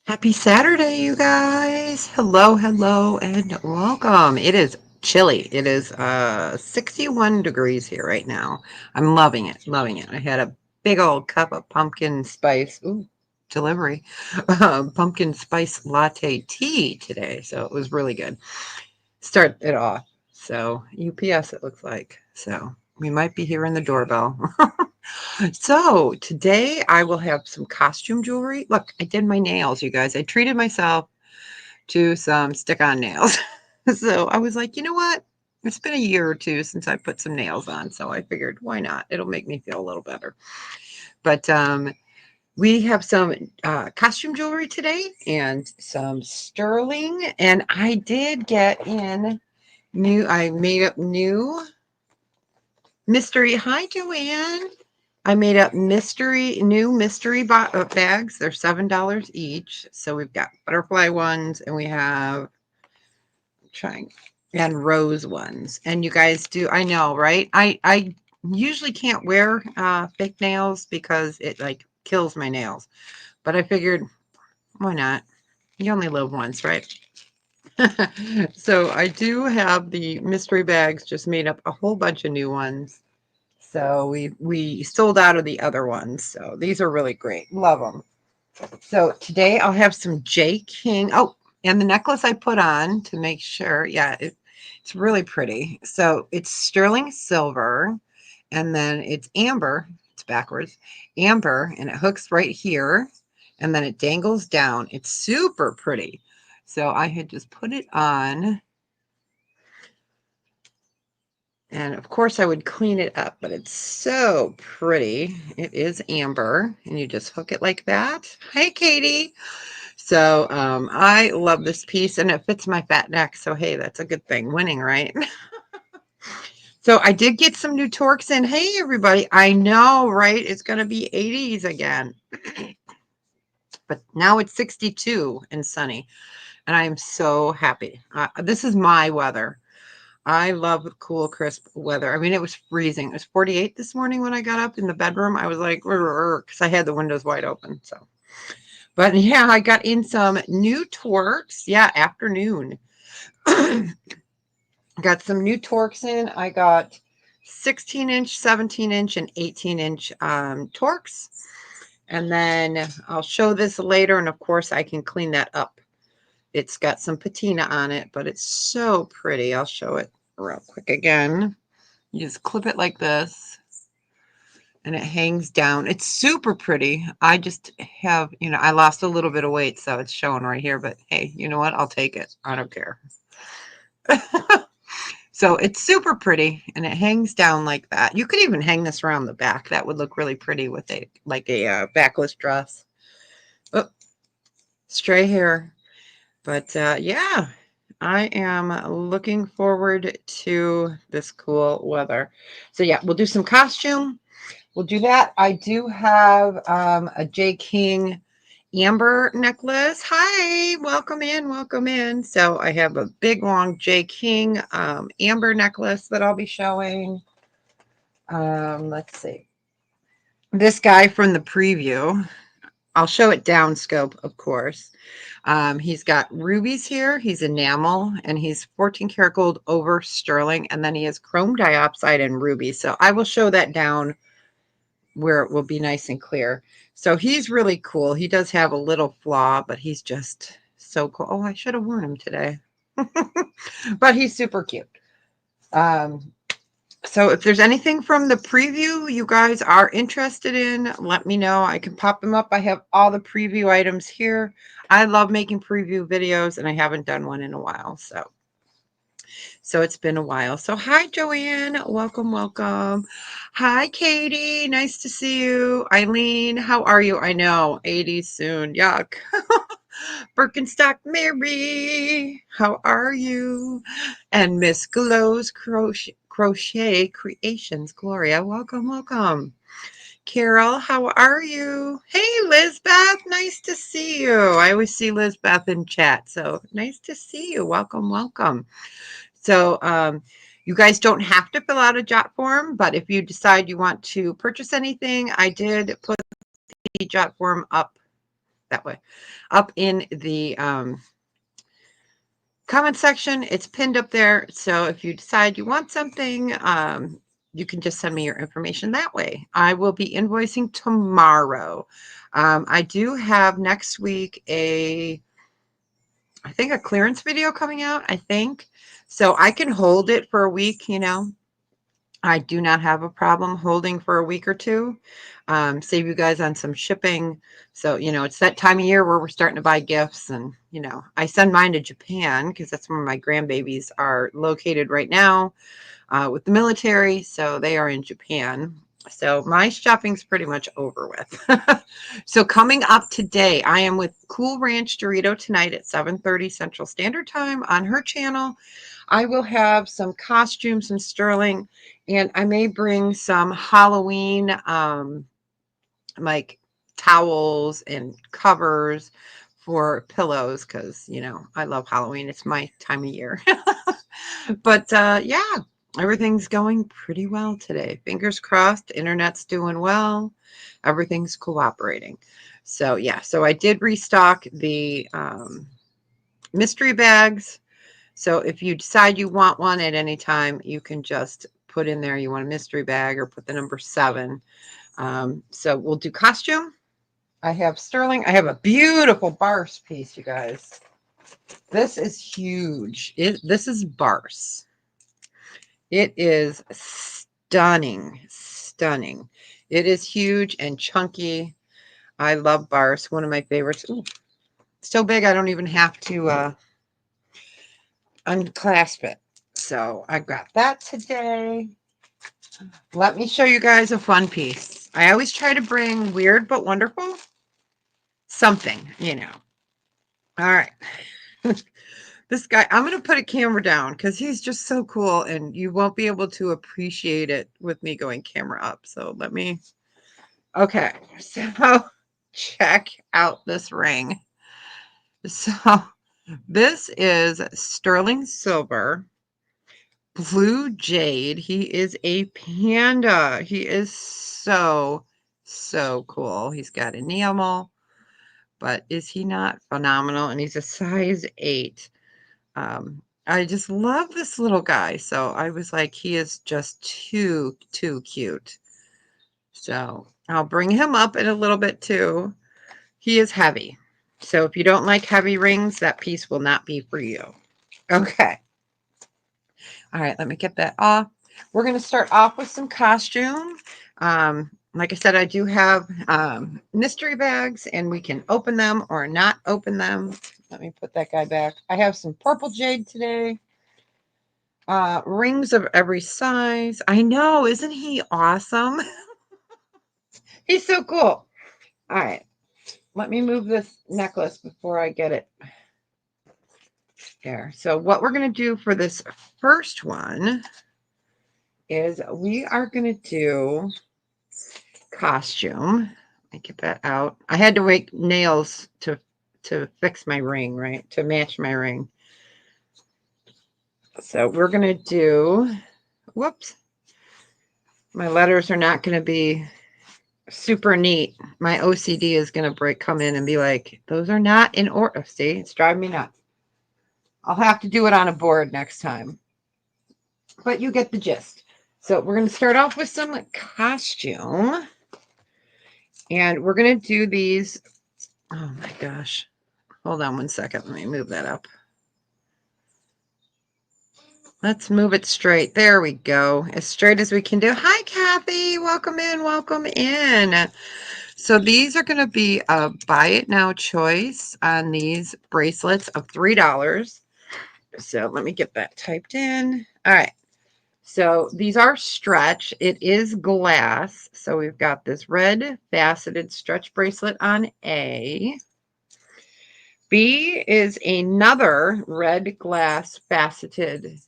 Happy Saturday, you guys. Hello, hello, and welcome. It is chilly. It is 61 degrees here right now. I'm loving it, loving it. I had a big old cup of pumpkin spice, delivery, pumpkin spice latte tea today. So it was really good. Start it off. So UPS, it looks like. So we might be hearing the doorbell. So today I will have some costume jewelry. Look, I did my nails, you guys. I treated myself to some stick-on nails. So I was like, you know what? It's been a year or two since I put some nails on, so I figured why not? It'll make me feel a little better. But we have some costume jewelry today and some sterling. And I did get in I made up new mystery. Hi, Joanne. I made up new mystery bags. They're $7 each. So we've got butterfly ones and we have trying and rose ones. And you guys do, I know, right? I usually can't wear fake nails because it like kills my nails. But I figured, why not? You only live once, right? So I do have the mystery bags, just made up a whole bunch of new ones. So we sold out of the other ones. So these are really great. Love them. So today I'll have some J. King. Oh, and the necklace I put on to make sure. Yeah, it's really pretty. So it's sterling silver and then it's amber. It's backwards. Amber and it hooks right here and then it dangles down. It's super pretty. So I had just put it on. And of course, I would clean it up, but it's so pretty. It is amber, and you just hook it like that. Hey, Katie. So I love this piece, and it fits my fat neck. So hey, that's a good thing. Winning, right? So I did get some new Torques in. Hey, everybody. I know, right? It's going to be 80s again. But now it's 62 and sunny, and I am so happy. This is my weather. I love cool, crisp weather. I mean, it was freezing. It was 48 this morning when I got up in the bedroom. I was like, because I had the windows wide open. So, but yeah, I got in some new Torques. Yeah, afternoon. Got some new Torques in. I got 16-inch, 17-inch, and 18-inch Torques. And then I'll show this later. And of course, I can clean that up. It's got some patina on it, but it's so pretty. I'll show it real quick again. You just clip it like this and it hangs down. It's super pretty. I just have, I lost a little bit of weight, so it's showing right here, but hey, you know what? I'll take it. I don't care. So it's super pretty and it hangs down like that. You could even hang this around the back. That would look really pretty with a backless dress. Oh, stray hair. But yeah, I am looking forward to this cool weather. So yeah, we'll do some costume. We'll do that. I do have a J. King amber necklace. Hi, welcome in, welcome in. So I have a big, long J. King amber necklace that I'll be showing. Let's see. This guy from the preview. I'll show it down scope, of course. He's got rubies here. He's enamel, and he's 14 karat gold over sterling, and then he has chrome diopside and ruby. So I will show that down where it will be nice and clear. So he's really cool. He does have a little flaw, but he's just so cool. Oh, I should have worn him today. But he's super cute. So if there's anything from the preview you guys are interested in, let me know. I can pop them up. I have all the preview items here. I love making preview videos, and I haven't done one in a while. So it's been a while. So hi, Joanne. Welcome, welcome. Hi, Katie. Nice to see you. Eileen, how are you? I know, 80 soon. Yuck. Birkenstock Mary, how are you? And Miss Glow's Crochet Creations, Gloria. Welcome, welcome. Carol, how are you? Hey, Lizbeth, nice to see you. I always see Lizbeth in chat, so nice to see you. Welcome, welcome. So you guys don't have to fill out a jot form, but if you decide you want to purchase anything, I did put the jot form up that way. Up in the comment section, it's pinned up there. So if you decide you want something, you can just send me your information that way. I will be invoicing tomorrow. I do have next week I think a clearance video coming out, I think. So I can hold it for a week, you know. I do not have a problem holding for a week or two. Save you guys on some shipping. So, you know, it's that time of year where we're starting to buy gifts. And, you know, I send mine to Japan because that's where my grandbabies are located right now with the military. So they are in Japan. So my shopping's pretty much over with. So coming up today, I am with Cool Ranch Dorito tonight at 7:30 Central Standard Time on her channel. I will have some costumes and sterling, and I may bring some Halloween like towels and covers for pillows because, you know, I love Halloween. It's my time of year. But yeah, everything's going pretty well today. Fingers crossed. Internet's doing well. Everything's cooperating. So yeah, so I did restock the mystery bags. So if you decide you want one at any time, you can just put in there you want a mystery bag or put the number 7. So we'll do costume. I have sterling. I have a beautiful Barse piece, you guys. This is huge. This is Barse. It is stunning, stunning. It is huge and chunky. I love Barse, one of my favorites. Ooh, so big I don't even have to unclasp it. So I got that today. Let me show you guys a fun piece. I always try to bring weird but wonderful something, you know. All right. This guy, I'm going to put a camera down because he's just so cool and you won't be able to appreciate it with me going camera up. So let me, okay. So check out this ring. So this is sterling silver, blue jade. He is a panda. He is so, so cool. He's got enamel, but is he not phenomenal? And he's a size 8. I just love this little guy. So I was like, he is just too cute. So I'll bring him up in a little bit too. He is heavy. So if you don't like heavy rings, that piece will not be for you. Okay. All right, let me get that off. We're going to start off with some costume. Like I said, I do have mystery bags, and we can open them or not open them. Let me put that guy back. I have some purple jade today. Rings of every size. I know, isn't he awesome? He's so cool. All right, let me move this necklace before I get it there. So what we're going to do for this first one is we are going to do costume. I get that out. I had to make nails to fix my ring, right? To match my ring. So we're going to do, whoops. My letters are not going to be super neat. My OCD is going to come in and be like, those are not in order. See, it's driving me nuts. I'll have to do it on a board next time. But you get the gist. So we're going to start off with some costume. And we're going to do these. Oh my gosh. Hold on one second. Let me move that up. Let's move it straight. There we go. As straight as we can do. Hi, Kathy. Welcome in. Welcome in. So these are going to be a buy it now choice on these bracelets of $3. So let me get that typed in. All right. So these are stretch. It is glass. So we've got this red faceted stretch bracelet on A. B is another red glass faceted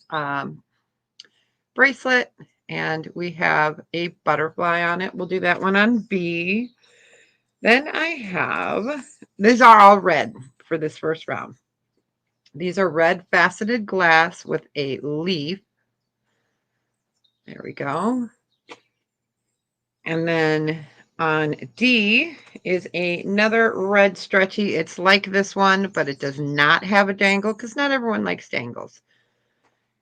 bracelet. And we have a butterfly on it. We'll do that one on B. Then I have, these are all red for this first round. These are red faceted glass with a leaf. There we go. And then On D is another red stretchy. It's like this one, but it does not have a dangle because not everyone likes dangles.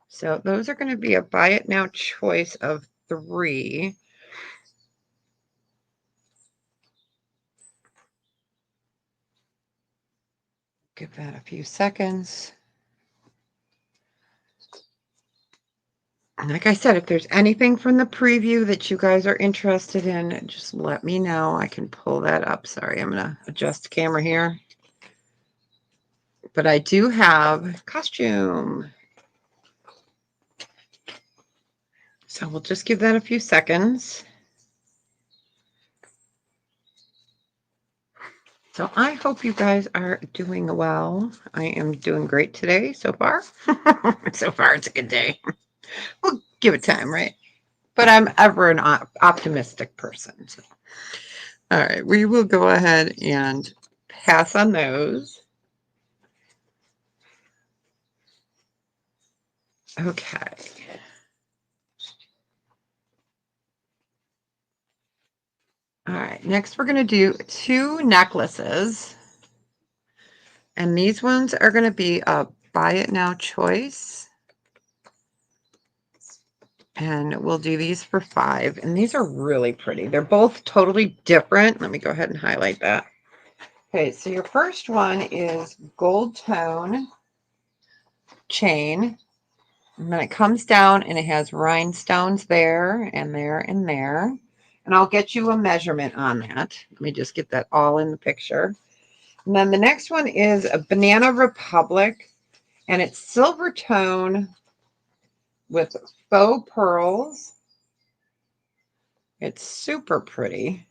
So those are going to be a buy it now choice of 3. Give that a few seconds. And like I said, if there's anything from the preview that you guys are interested in, just let me know. I can pull that up. Sorry, I'm going to adjust the camera here. But I do have costume. So we'll just give that a few seconds. So I hope you guys are doing well. I am doing great today so far. So far, it's a good day. We'll give it time, right? But I'm ever an optimistic person. So. All right, we will go ahead and pass on those. Okay. All right, next we're going to do 2 necklaces. And these ones are going to be a buy it now choice. And we'll do these for 5. And these are really pretty. They're both totally different. Let me go ahead and highlight that. Okay, so your first one is gold tone chain. And then it comes down and it has rhinestones there and there and there. And I'll get you a measurement on that. Let me just get that all in the picture. And then the next one is a Banana Republic. And it's silver tone with faux pearls. It's super pretty.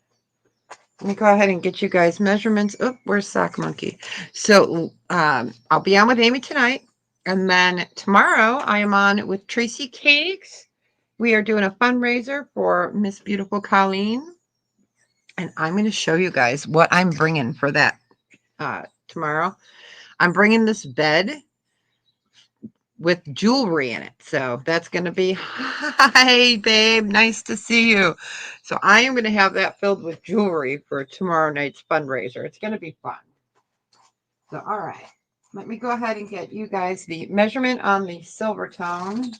Let me go ahead and get you guys measurements. Oh, where's Sock Monkey? So I'll be on with Amy tonight. And then tomorrow I am on with Tracy Cakes. We are doing a fundraiser for Miss Beautiful Colleen. And I'm going to show you guys what I'm bringing for that tomorrow. I'm bringing this bed with jewelry in it. So that's going to be, hi, babe. Nice to see you. So I am going to have that filled with jewelry for tomorrow night's fundraiser. It's going to be fun. So, all right. Let me go ahead and get you guys the measurement on the silver tone.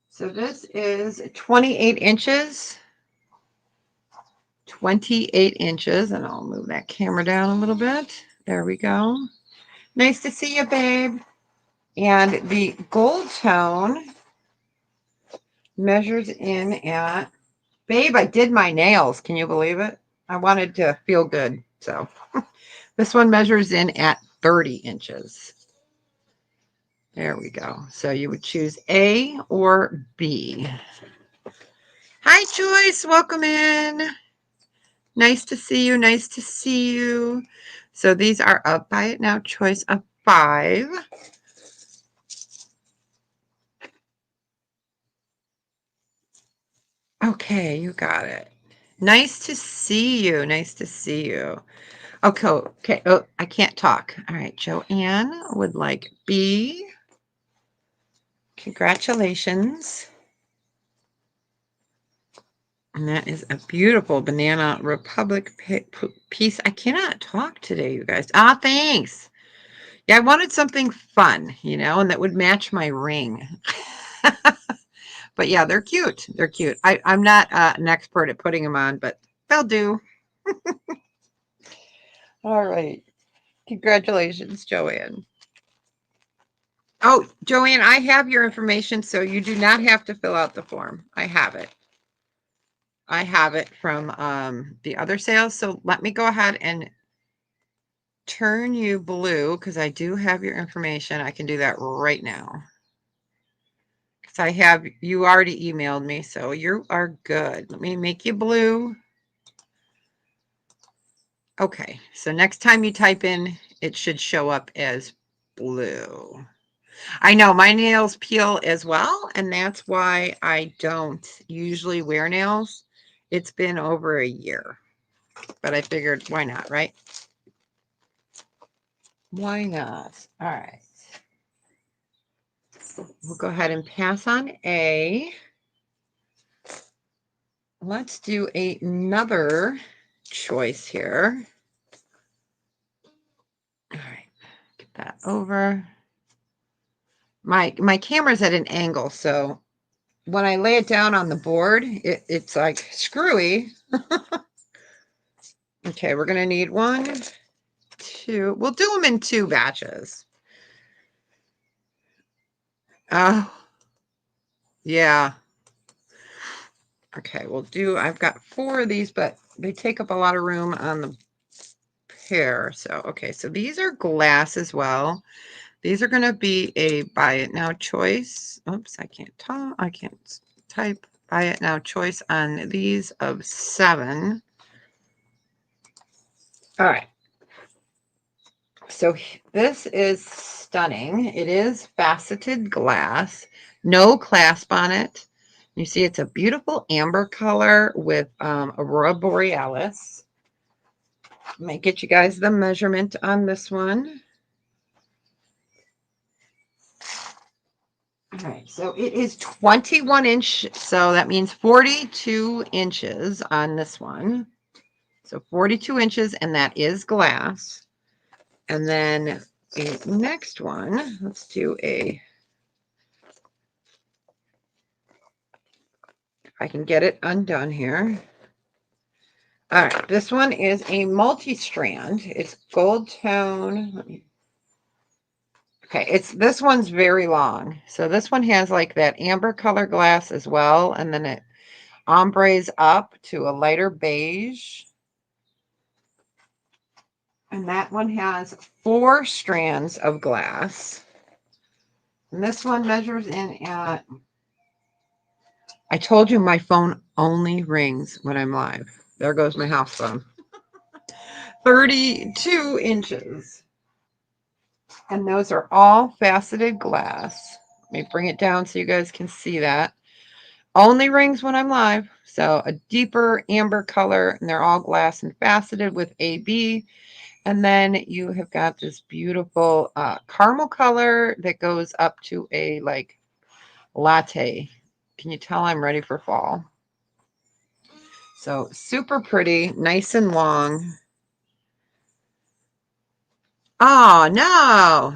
So this is 28 inches. 28 inches. And I'll move that camera down a little bit. There we go. Nice to see you, babe. And the gold tone measures in at, babe, I did my nails. Can you believe it? I wanted to feel good. So this one measures in at 30 inches. There we go. So you would choose A or B. Hi, Joyce. Welcome in. Nice to see you. Nice to see you. So these are a buy it now choice of 5. Okay, you got it. Nice to see you. Nice to see you. Okay, okay. Oh, I can't talk. All right, Joanne would like B. Congratulations. And that is a beautiful Banana Republic piece. I cannot talk today, you guys. Ah, thanks. Yeah, I wanted something fun, you know, and that would match my ring. But yeah, they're cute. They're cute. I'm not an expert at putting them on, but they'll do. All right. Congratulations, Joanne. Oh, Joanne, I have your information, so you do not have to fill out the form. I have it. I have it from the other sales. So let me go ahead and turn you blue because I do have your information. I can do that right now. Because I have, you already emailed me, so you are good. Let me make you blue. Okay, so next time you type in, it should show up as blue. I know my nails peel as well, and that's why I don't usually wear nails. It's been over a year, but I figured why not, right? Why not? All right. We'll go ahead and pass on A. let's do another choice here. All right, get that over. My camera's at an angle, so when I lay it down on the board, it's like screwy. Okay, we're gonna need 1, 2. We'll do them in 2 batches. Oh, yeah. Okay, I've got 4 of these, but they take up a lot of room on the pair. So, okay, so these are glass as well. These are going to be a buy it now choice. Oops, I can't talk. I can't type. Buy it now choice on these of 7. All right. So this is stunning. It is faceted glass, no clasp on it. You see it's a beautiful amber color with Aurora Borealis. Let me get you guys the measurement on this one. All right, so it is 21 inch, so that means 42 inches on this one. So 42 inches, and that is glass. And then the next one, let's do if I can get it undone here. All right, this one is a multi-strand. It's gold tone. Okay, this one's very long. So this one has like that amber color glass as well, and then it ombres up to a lighter beige. And that one has 4 strands of glass. And this one measures in at, I told you my phone only rings when I'm live. There goes my house phone. 32 inches. And those are all faceted glass. Let me bring it down so you guys can see that. Only rings when I'm live. So a deeper amber color, and they're all glass and faceted with AB. And then you have got this beautiful caramel color that goes up to a like latte. Can you tell I'm ready for fall? So super pretty, nice and long. Oh, no.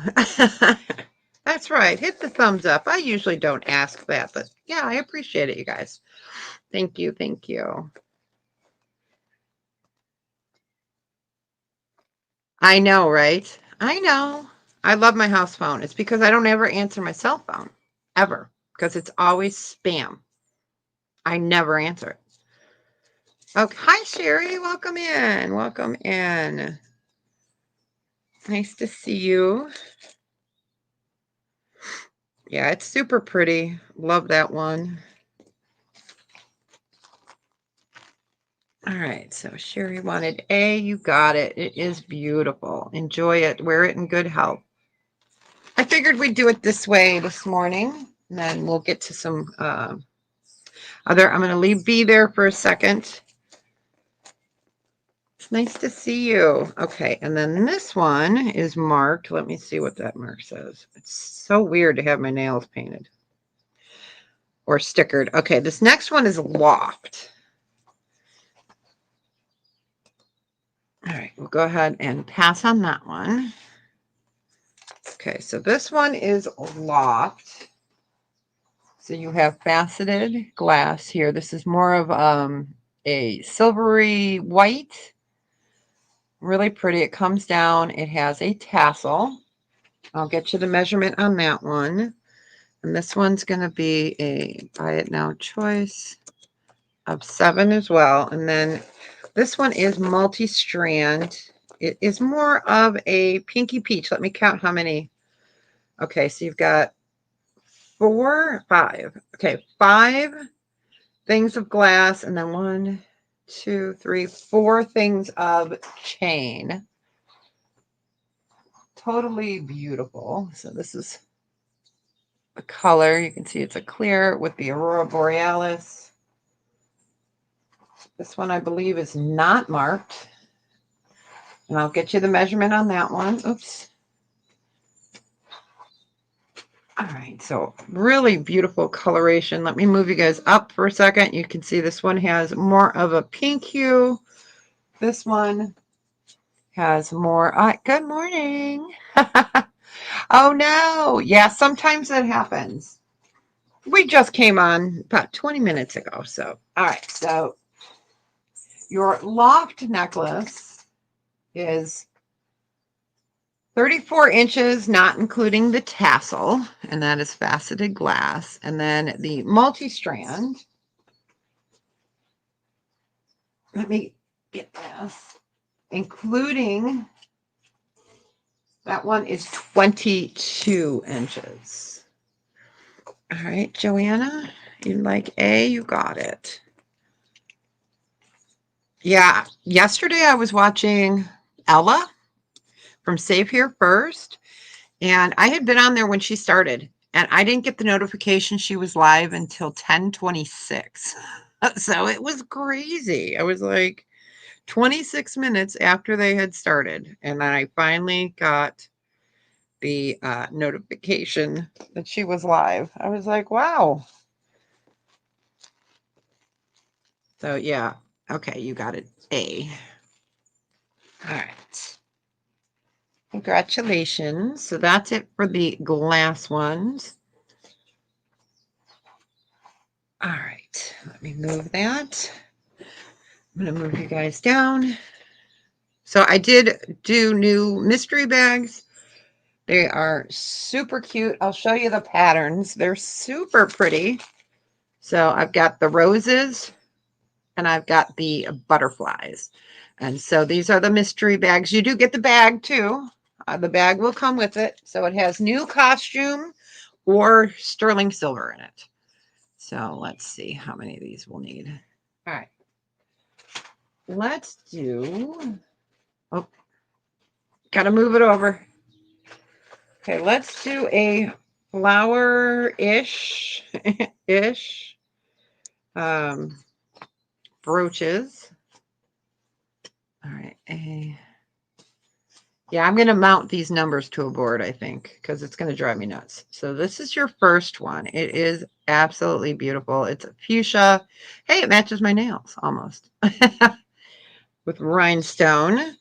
That's right. Hit the thumbs up. I usually don't ask that, but yeah, I appreciate it, you guys. Thank you. Thank you. I know, right? I know. I love my house phone. It's because I don't ever answer my cell phone, ever, because it's always spam. I never answer it. Okay. Hi, Sherry. Welcome in. Welcome in. Nice to see you. Yeah, it's super pretty. Love that one. All right. So Sherry wanted A. You got it. It is beautiful. Enjoy it. Wear it in good health. I figured we'd do it this way this morning, and then we'll get to some other. I'm going to leave B there for a second. It's nice to see you. Okay, and then this one is marked. Let me see what that mark says. It's so weird to have my nails painted or stickered. Okay, this next one is loft. All right, we'll go ahead and pass on that one. Okay, so this one is loft. So you have faceted glass here. This is more of a silvery white. Really pretty. It comes down. It has a tassel. I'll get you the measurement on that one. And this one's going to be a buy it now choice of 7 as well. And then this one is multi-strand. It is more of a pinky peach. Let me count how many. Okay, so you've got 5. Okay, 5 things of glass, and then 1, 2, 3, 4 things of chain. Totally beautiful. So this is the color. You can see it's a clear with the Aurora Borealis. This one I believe is not marked. And I'll get you the measurement on that one. Oops. All right, so really beautiful coloration. Let me move you guys up for a second. You can see this one has more of a pink hue. This one has more. Good morning. Oh no. Yeah, sometimes that happens. We just came on about 20 minutes ago. So, all right. So your loft necklace is 34 inches, not including the tassel, and that is faceted glass. And then the multi-strand, let me get this, including that one is 22 inches. All right, Joanna, you like A, you got it. Yeah, yesterday I was watching Ella from Save Here First, and I had been on there when she started, and I didn't get the notification she was live until 10:26. So it was crazy. I was like 26 minutes after they had started, and then I finally got the notification that she was live. I was like, wow. So yeah, okay, you got it. A. All right. Congratulations. So that's it for the glass ones. All right, let me move that. I'm going to move you guys down. So I did do new mystery bags. They are super cute. I'll show you the patterns. They're super pretty. So I've got the roses and I've got the butterflies. And so these are the mystery bags. You do get the bag too. The bag will come with it. So it has new costume or sterling silver in it. So let's see how many of these we'll need. All right. Let's do, oh, got to move it over. Okay, let's do a flower-ish, brooches. All right, yeah, I'm going to mount these numbers to a board, I think, because it's going to drive me nuts. So this is your first one. It is absolutely beautiful. It's a fuchsia. Hey, it matches my nails almost. With rhinestone.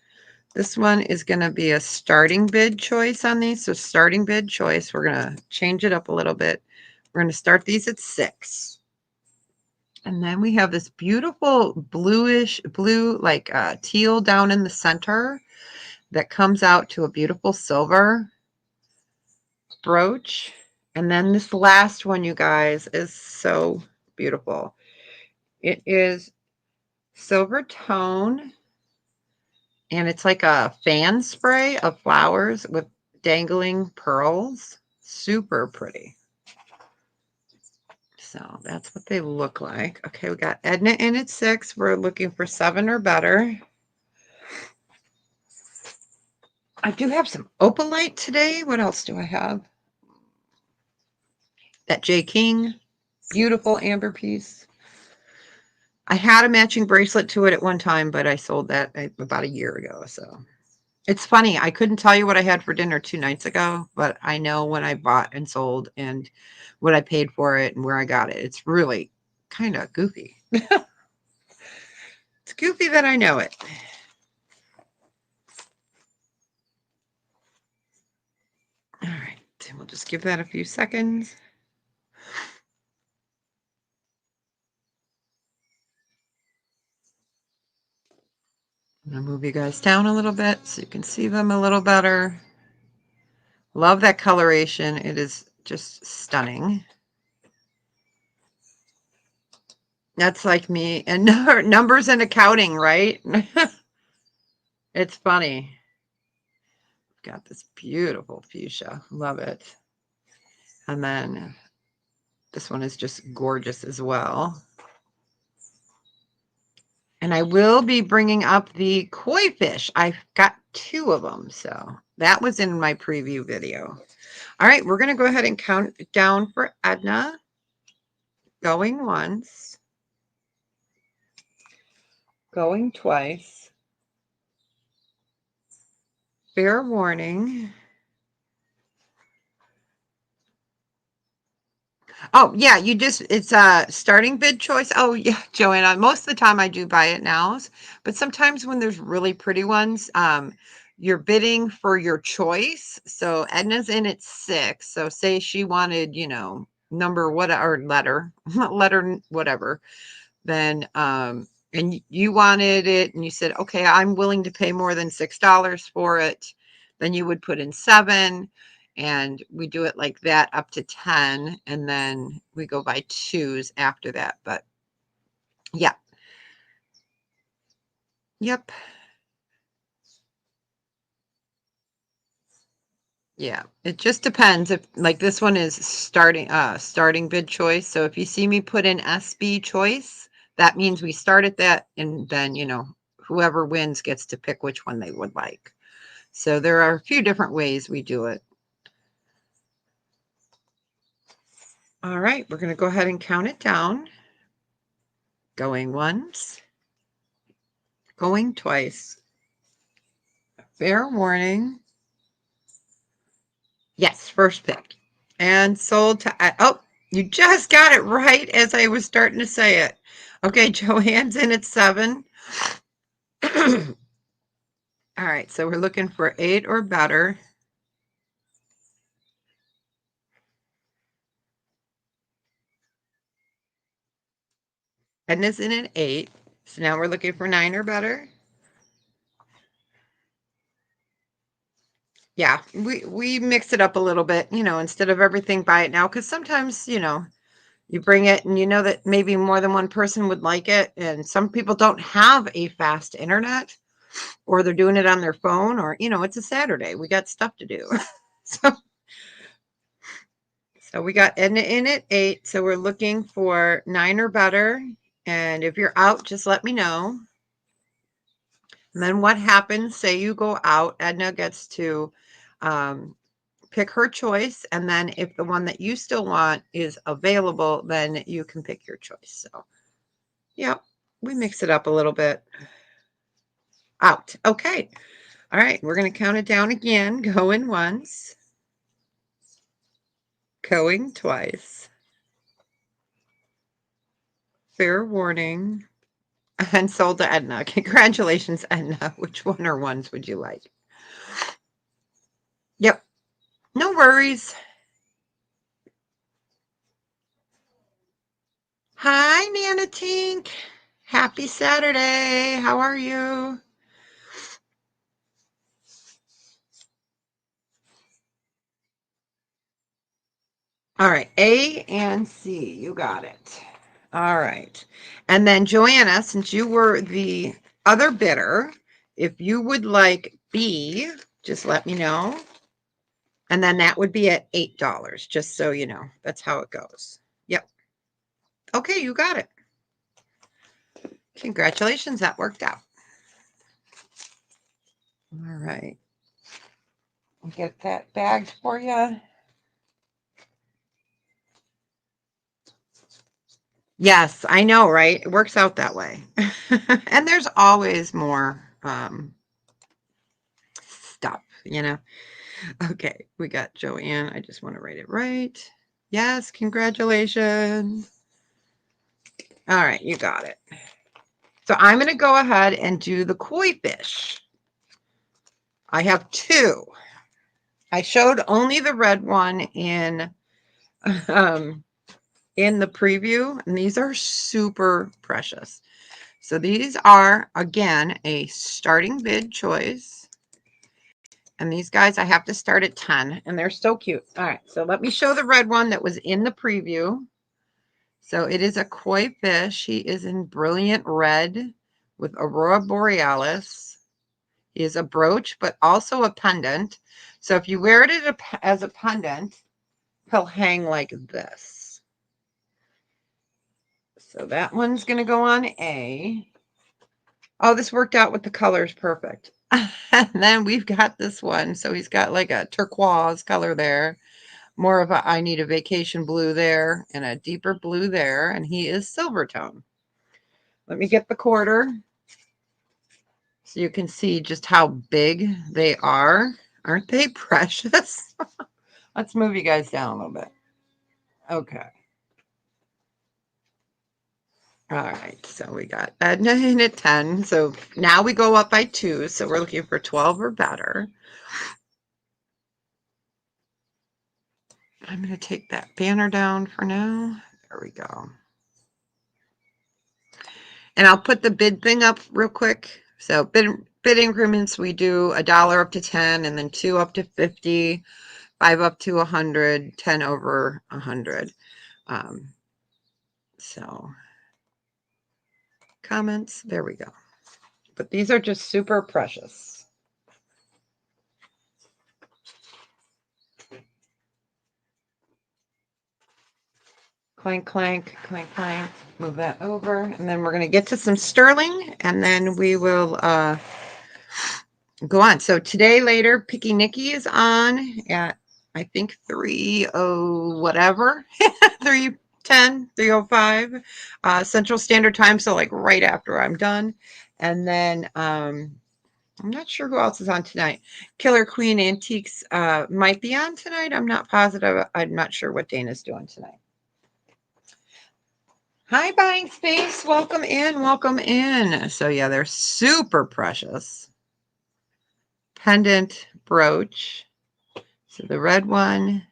This one is going to be a starting bid choice on these. So starting bid choice, we're going to change it up a little bit. We're going to start these at 6. And then we have this beautiful bluish, blue, like teal down in the center that comes out to a beautiful silver brooch. And then this last one, you guys, is so beautiful. It is silver tone, and it's like a fan spray of flowers with dangling pearls. Super pretty. So that's what they look like. Okay, we got Edna in at 6. We're looking for 7 or better. I do have some opalite today. What else do I have? That J. King. Beautiful amber piece. I had a matching bracelet to it at one time, but I sold that about a year ago. So it's funny. I couldn't tell you what I had for dinner 2 nights ago, but I know when I bought and sold and what I paid for it and where I got it. It's really kind of goofy. It's goofy that I know it. All right. We'll just give that a few seconds. I'm going to move you guys down a little bit so you can see them a little better. Love that coloration. It is just stunning. That's like me and numbers and accounting, right? It's funny. Got this beautiful fuchsia. Love it. And then this one is just gorgeous as well. And I will be bringing up the koi fish. I've got 2 of them. So that was in my preview video. All right, we're going to go ahead and count down for Edna. Going once. Going twice. Fair warning. Oh, yeah, you just it's a starting bid choice. Oh, yeah, Joanna, most of the time I do buy it nows, but sometimes when there's really pretty ones, you're bidding for your choice. So Edna's in at 6. So say she wanted, number what or letter, letter whatever, then and you wanted it and you said, "Okay, I'm willing to pay more than $6 for it." Then you would put in 7 and we do it like that up to 10 and then we go by twos after that. But yeah. Yep. Yeah. It just depends if like this one is starting bid choice. So if you see me put in SB choice, that means we start at that and then, whoever wins gets to pick which one they would like. So there are a few different ways we do it. All right, we're going to go ahead and count it down. Going once, going twice. Fair warning. Yes, first pick. And sold to, oh, you just got it right as I was starting to say it. Okay, Joanne's in at 7. All right, so we're looking for 8 or better. Edna's in at 8. So now we're looking for 9 or better. Yeah, we mix it up a little bit, instead of everything buy it now, because sometimes, you bring it and you know that maybe more than one person would like it, and some people don't have a fast internet, or they're doing it on their phone, or it's a Saturday. We got stuff to do. so so we got Edna in at 8, so we're looking for 9 or better. And if you're out, just let me know. And then what happens, say you go out, Edna gets to pick her choice, and then if the one that you still want is available, then you can pick your choice. So yeah, we mix it up a little bit. Out. Okay. All right, we're going to count it down again. Going once, going twice. Fair warning. And sold to Edna. Congratulations, Edna. Which one or ones would you like? Yep. No worries. Hi, Nana Tink. Happy Saturday. How are you? All right, A and C. You got it. All right. And then Joanna, since you were the other bidder, if you would like B, just let me know. And then that would be at $8, just so you know. That's how it goes. Yep. Okay, you got it. Congratulations, that worked out. All right. I'll get that bagged for you. Yes, I know, right? It works out that way. And there's always more stuff. Okay, we got Joanne. I just want to write it right. Yes, congratulations. All right, you got it. So I'm going to go ahead and do the koi fish. I have 2. I showed only the red one in the preview, and these are super precious. So these are, again, a starting bid choice. And these guys, I have to start at 10, and they're so cute. All right, so let me show the red one that was in the preview. So it is a koi fish. He is in brilliant red with Aurora Borealis. He is a brooch, but also a pendant. So if you wear it as a pendant, he'll hang like this. So that one's going to go on A. Oh, this worked out with the colors perfect. And then we've got this one. So he's got like a turquoise color there. More of a I need a vacation blue there and a deeper blue there. And he is silver tone. Let me get the quarter so you can see just how big they are. Aren't they precious? Let's move you guys down a little bit. Okay. All right, so we got Edna in at 10. So now we go up by 2. So we're looking for 12 or better. I'm going to take that banner down for now. There we go. And I'll put the bid thing up real quick. So bid increments, we do $1 up to 10, and then 2 up to 50, 5 up to 100, 10 over 100. So comments, there we go. But these are just super precious. Clank, clank, clank, clank. Move that over. And then we're going to get to some sterling, and then we will go on. So today, later, Picky Nicky is on at, I think, 3:00 whatever, 3:10, 3:05 Central Standard Time. So like right after I'm done. And then I'm not sure who else is on tonight. Killer Queen Antiques might be on tonight. I'm not positive. I'm not sure what Dana's doing tonight. Hi, Buying Space. Welcome in. Welcome in. So yeah, they're super precious. Pendant brooch. So the red one.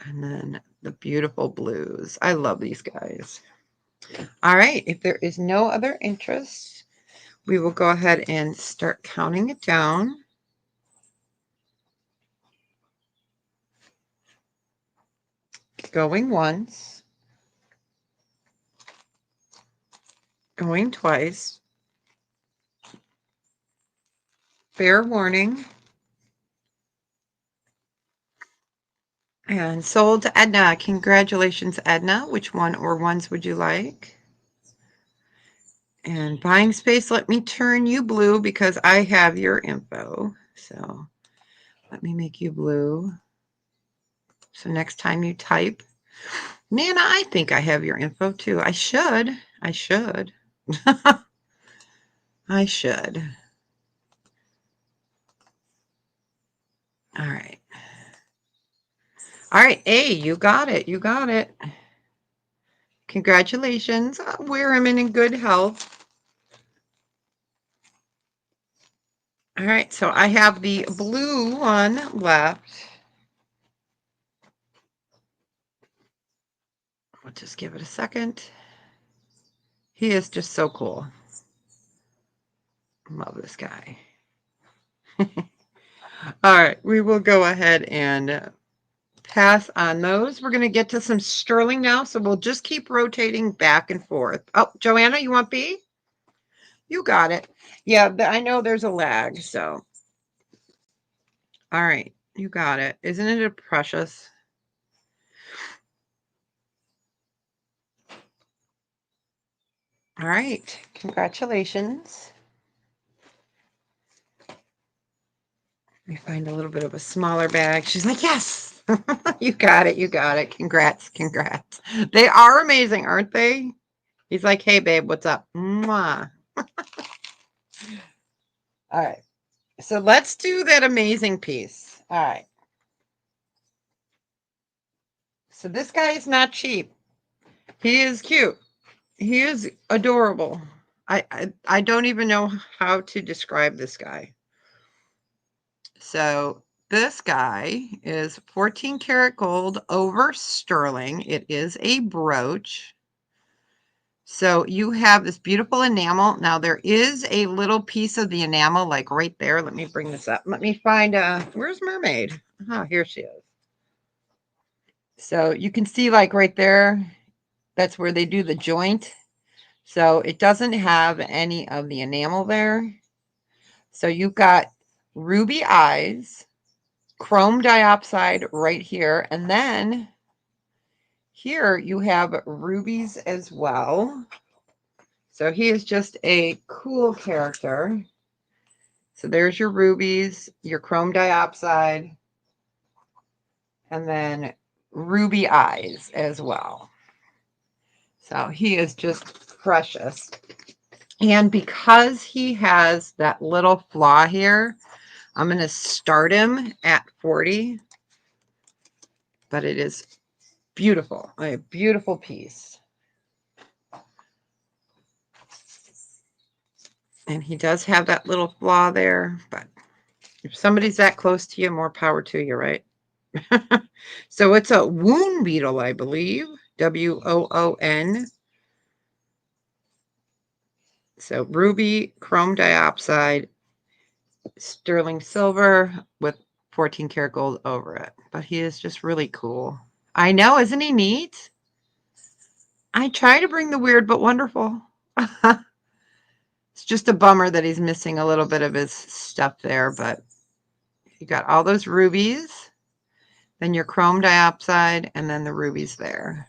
And then the beautiful blues. I love these guys. All right. If there is no other interest, we will go ahead and start counting it down. Going once. Going twice. Fair warning. And sold to Edna. Congratulations, Edna. Which one or ones would you like? And Buying Space, let me turn you blue because I have your info. So let me make you blue. So next time you type, Nana, I think I have your info too. I should. I should. I should. All right. All right. A, you got it. You got it. Congratulations. Wear them in good health. All right. So I have the blue one left. We'll just give it a second. He is just so cool. Love this guy. All right, we will go ahead and pass on those. We're going to get to some sterling now, so we'll just keep rotating back and forth. Oh, Joanna, you want B? You got it. Yeah, I know there's a lag, so. All right, you got it. Isn't it a precious? All right, congratulations. Let me find a little bit of a smaller bag. She's like, yes, you got it. You got it. Congrats. Congrats. They are amazing, aren't they? He's like, hey, babe, what's up? Mwah. All right. So let's do that amazing piece. All right. So this guy is not cheap. He is cute. He is adorable. I don't even know how to describe this guy. So this guy is 14 karat gold over sterling. It is a brooch. So you have this beautiful enamel. Now there is a little piece of the enamel like right there. Let me bring this up. Let me find, where's Mermaid? Oh, here she is. So you can see like right there, that's where they do the joint. So it doesn't have any of the enamel there. So you've got ruby eyes, chrome diopside right here. And then here you have rubies as well. So he is just a cool character. So there's your rubies, your chrome diopside, and then ruby eyes as well. So he is just precious. And because he has that little flaw here, I'm going to start him at 40. But it is beautiful, a beautiful piece. And he does have that little flaw there, but if somebody's that close to you, more power to you, right? So it's a wound beetle, I believe. WOON. So ruby, chrome diopside, sterling silver with 14 karat gold over it. But he is just really cool. I know, isn't he neat? I try to bring the weird but wonderful. It's just a bummer that he's missing a little bit of his stuff there, but you got all those rubies, then your chrome diopside, and then the rubies there.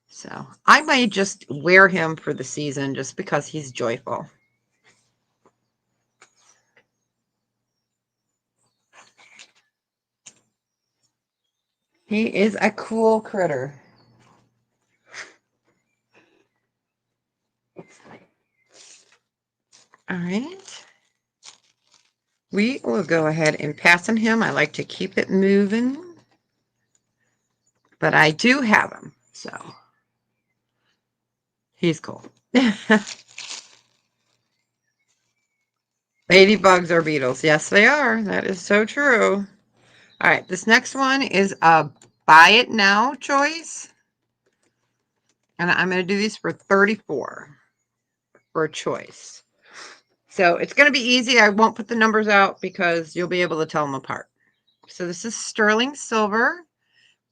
So I might just wear him for the season just because he's joyful. He is a cool critter. All right. We will go ahead and pass on him. I like to keep it moving. But I do have him, so he's cool. Ladybugs are beetles. Yes, they are. That is so true. All right, this next one is a buy it now choice. And I'm going to do these for 34 for a choice. So it's going to be easy. I won't put the numbers out because you'll be able to tell them apart. So this is sterling silver,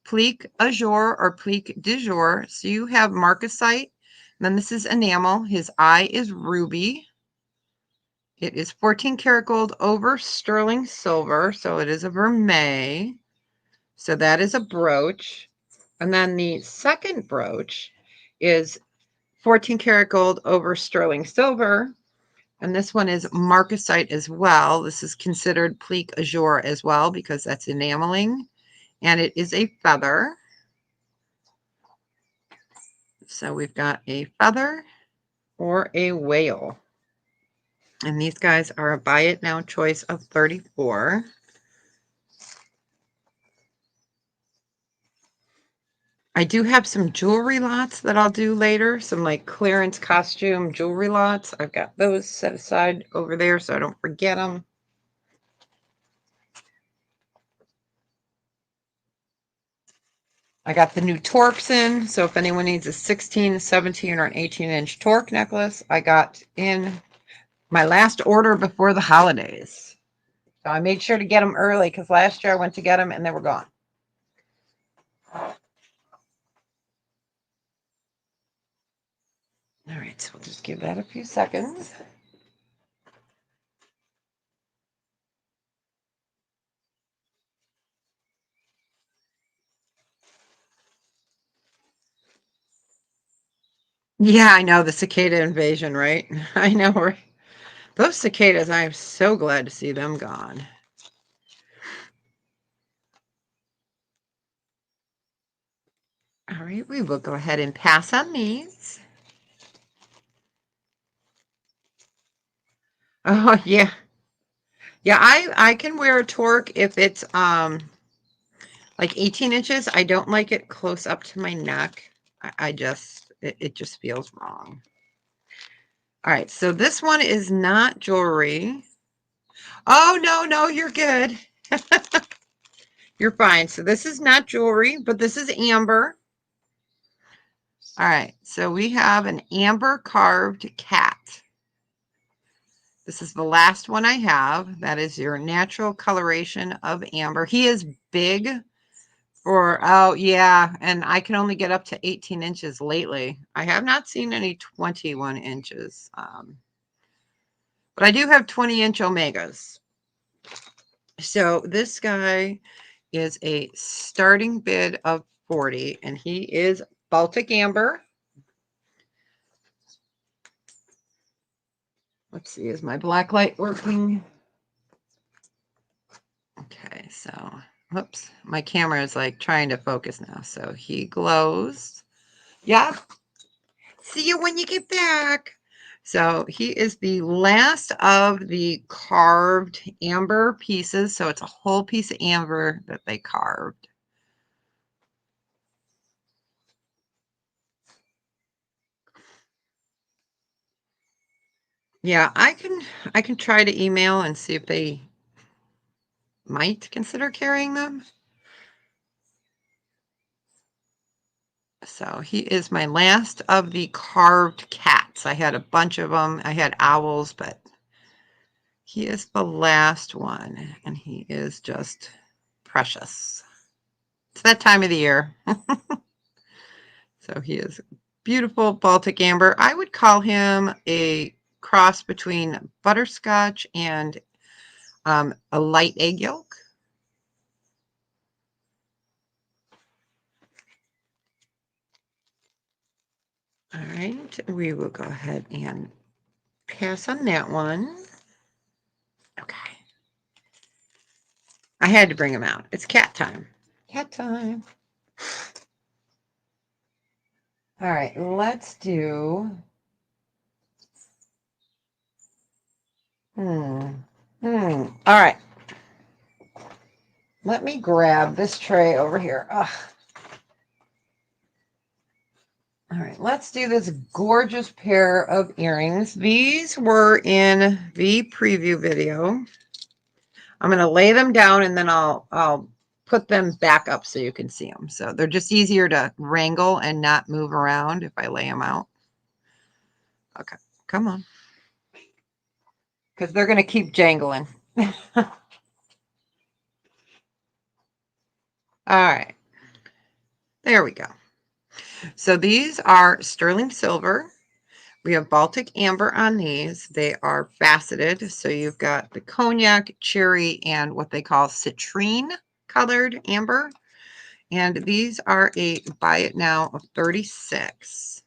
plique azure or plique de jour. So you have marcasite. Then this is enamel. His eye is ruby. It is 14 karat gold over sterling silver. So it is a vermeil. So that is a brooch. And then the second brooch is 14 karat gold over sterling silver. And this one is marcasite as well. This is considered plique azure as well because that's enameling. And it is a feather. So we've got a feather or a whale. And these guys are a buy it now choice of 34. I do have some jewelry lots that I'll do later, some like clearance costume jewelry lots. I've got those set aside over there so I don't forget them. I got the new Torques in, so if anyone needs a 16, 17, or an 18-inch Torque necklace, I got in my last order before the holidays. So I made sure to get them early because last year I went to get them and they were gone. All right, so we'll just give that a few seconds. Yeah, I know the cicada invasion, right? I know, right? Those cicadas, I am so glad to see them gone. All right, we will go ahead and pass on these. Oh, yeah. Yeah, I can wear a Torque if it's like 18 inches. I don't like it close up to my neck. I just, it just feels wrong. All right, so this one is not jewelry. Oh, no, you're good. You're fine. So this is not jewelry, but this is amber. All right, so we have an amber carved cat. This is the last one I have. That is your natural coloration of amber. He is big for, oh yeah, and I can only get up to 18 inches lately. I have not seen any 21 inches. But I do have 20-inch Omegas. So this guy is a starting bid of 40, and he is Baltic Amber. Let's see, is my black light working? Okay, so, whoops, my camera is like trying to focus now. So he glows. Yep. See you when you get back. So he is the last of the carved amber pieces. So it's a whole piece of amber that they carved. Yeah, I can try to email and see if they might consider carrying them. So he is my last of the carved cats. I had a bunch of them. I had owls, but he is the last one, and he is just precious. It's that time of the year. So he is beautiful Baltic Amber. I would call him a cross between butterscotch and a light egg yolk. All right, we will go ahead and pass on that one. Okay. I had to bring him out. It's cat time. Cat time. All right, let's do. All right. Let me grab this tray over here. Ugh. All right, let's do this gorgeous pair of earrings. These were in the preview video. I'm going to lay them down and then I'll put them back up so you can see them. So they're just easier to wrangle and not move around if I lay them out. Okay, come on. Because they're going to keep jangling. All right. There we go. So these are sterling silver. We have Baltic amber on these. They are faceted. So you've got the cognac, cherry, and what they call citrine colored amber. And these are a buy it now of 36.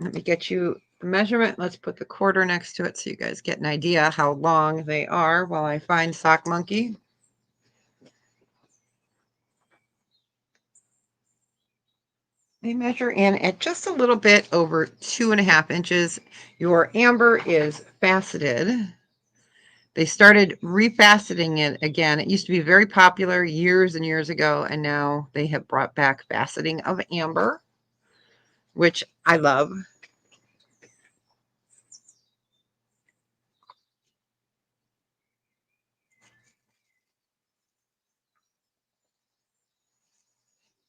Let me get you the measurement. Let's put the quarter next to it so you guys get an idea how long they are while I find Sock Monkey. They measure in at just a little bit over 2.5 inches. Your amber is faceted. They started refaceting it again. It used to be very popular years and years ago, and now they have brought back faceting of amber, which I love.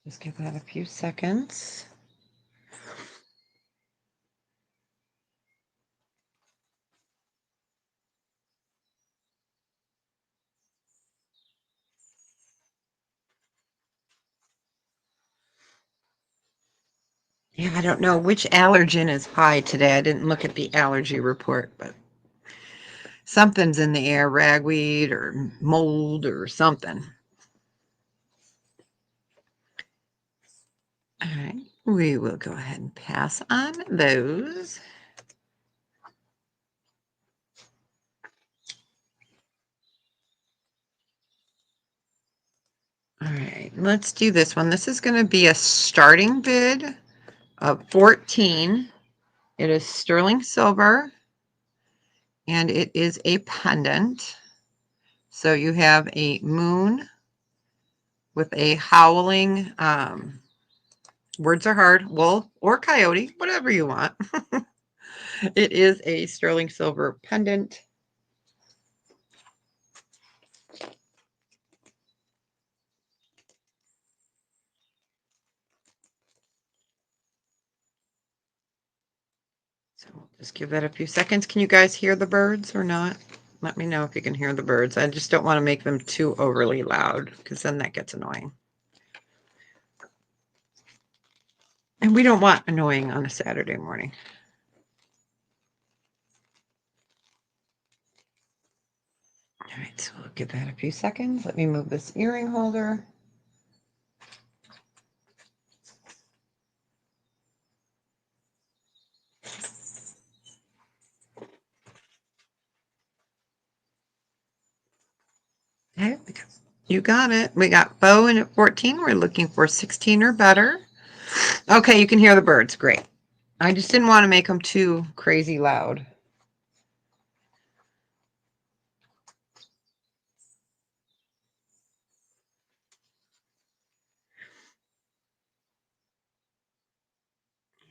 Just give that a few seconds. Yeah, I don't know which allergen is high today. I didn't look at the allergy report, but something's in the air, ragweed or mold or something. All right, we will go ahead and pass on those. All right, let's do this one. This is going to be a starting bid of 14. It is sterling silver, and it is a pendant. So you have a moon with a howling, words are hard, wolf or coyote, whatever you want. It is a sterling silver pendant. So just give that a few seconds. Can you guys hear the birds or not? Let me know if you can hear the birds. I just don't want to make them too overly loud because then that gets annoying. And we don't want annoying on a Saturday morning. All right, so we'll give that a few seconds. Let me move this earring holder. Okay, you got it. We got bow in at 14. We're looking for 16 or better. Okay, you can hear the birds. Great. I just didn't want to make them too crazy loud.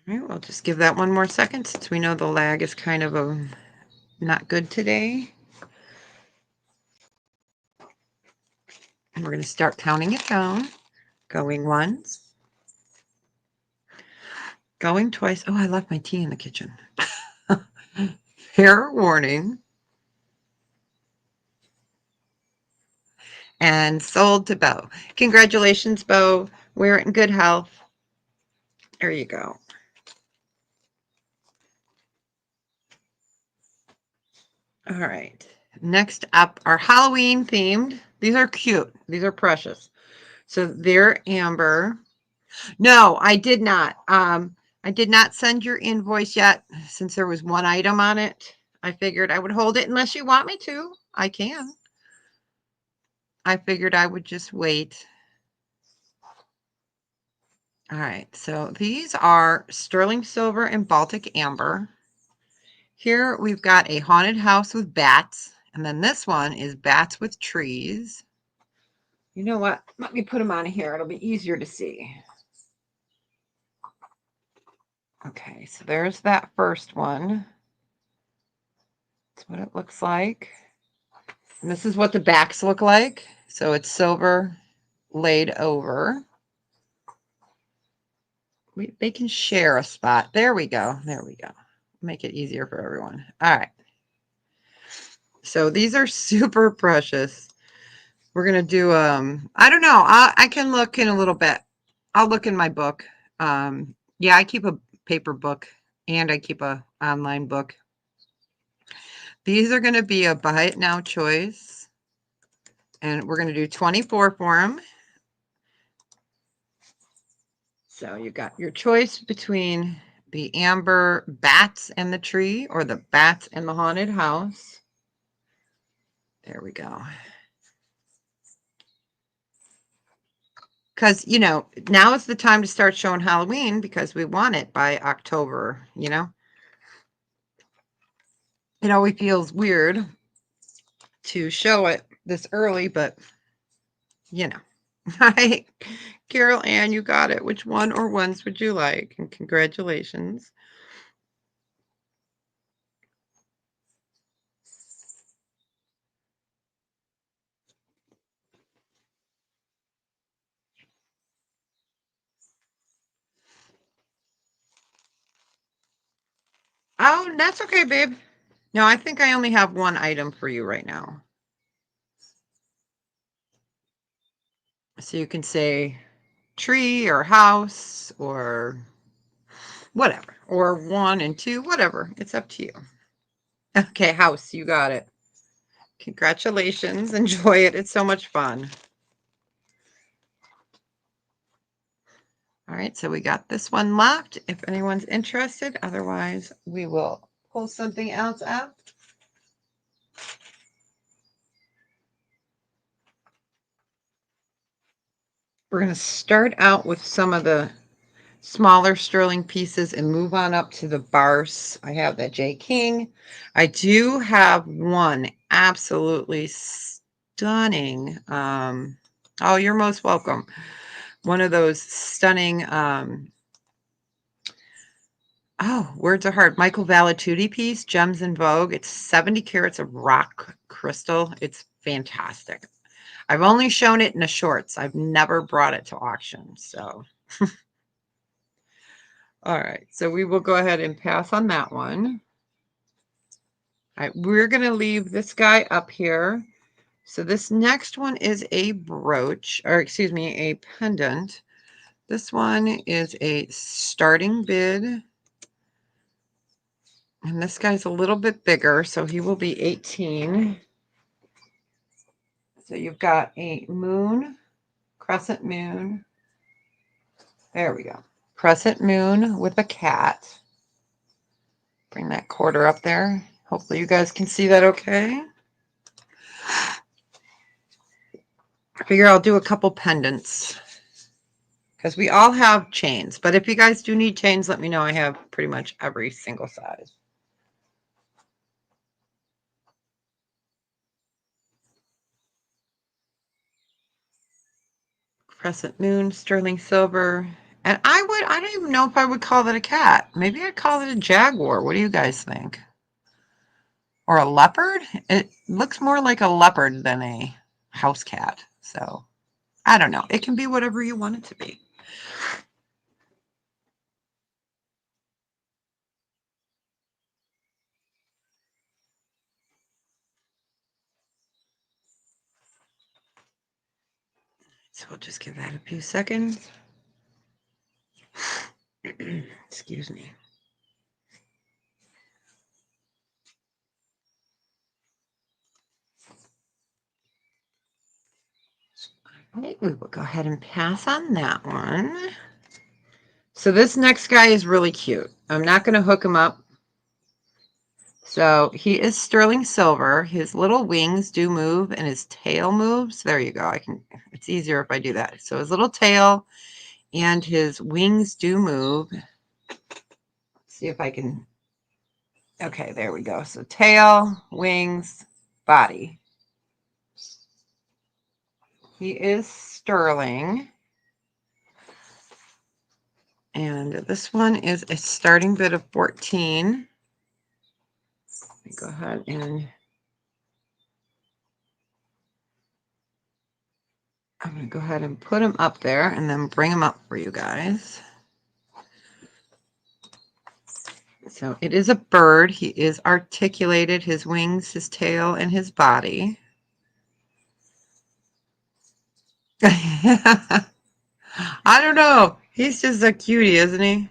All right, we'll just give that one more second since we know the lag is kind of not good today. And we're going to start counting it down. Going once. Going twice. Oh, I left my tea in the kitchen. Fair warning. And sold to Bo. Congratulations, Bo. We're in good health. There you go. All right. Next up are Halloween themed. These are cute. These are precious. So they're amber. No, I did not. I did not send your invoice yet since there was one item on it. I figured I would hold it unless you want me to. I can. I figured I would just wait. All right, so these are sterling silver and Baltic amber. Here we've got a haunted house with bats, and then this one is bats with trees. You know what? Let me put them on here. It'll be easier to see. Okay, so there's that first one. That's what it looks like. And this is what the backs look like. So it's silver laid over. They can share a spot. There we go. There we go. Make it easier for everyone. All right. So these are super precious. We're going to do, I don't know. I can look in a little bit. I'll look in my book. Yeah, I keep a paper book and I keep a online book. These are going to be a buy it now choice. And we're going to do 24 for them. So you got your choice between the amber bats and the tree or the bats and the haunted house. There we go. Because, you know, now is the time to start showing Halloween because we want it by October, you know. It always feels weird to show it this early, but, you know. Hi, Carol Ann, you got it. Which one or ones would you like? And congratulations. Oh, that's okay, babe. No, I think I only have one item for you right now. So you can say tree or house or whatever, or 1 and 2, whatever. It's up to you. Okay, house, you got it. Congratulations. Enjoy it. It's so much fun. All right, so we got this one left if anyone's interested. Otherwise, we will pull something else up. We're going to start out with some of the smaller sterling pieces and move on up to the Barse. I have that J. King. I do have one absolutely stunning. Oh, you're most welcome. One of those stunning, oh, words are hard. Michael Vallatucci piece, Gems in Vogue. It's 70 carats of rock crystal. It's fantastic. I've only shown it in the shorts. I've never brought it to auction. So, all right. So we will go ahead and pass on that one. All right, we're going to leave this guy up here. So this next one is a brooch, or excuse me, a pendant. This one is a starting bid. And this guy's a little bit bigger, so he will be 18. So you've got a moon, crescent moon. There we go. Crescent moon with a cat. Bring that quarter up there. Hopefully you guys can see that okay. I figure I'll do a couple pendants because we all have chains. But if you guys do need chains, let me know. I have pretty much every single size. Crescent moon, sterling silver. And I don't even know if I would call that a cat. Maybe I'd call it a jaguar. What do you guys think? or a leopard. It looks more like a leopard than a house cat. So I don't know. It can be whatever you want it to be. So we'll just give that a few seconds. Excuse me. Right, we will go ahead and pass on that one. So this next guy is really cute. I'm not going to hook him up. So he is sterling silver. His little wings do move and his tail moves. There you go. It's easier if I do that. So his little tail and his wings do move. Let's see if I can. Okay, there we go. So tail, wings, body. He is sterling. And this one is a starting bid of 14. Let me go ahead and I'm going to go ahead and put him up there and then bring him up for you guys. So it is a bird. He is articulated, his wings, his tail, and his body. I don't know. He's just a cutie, isn't he?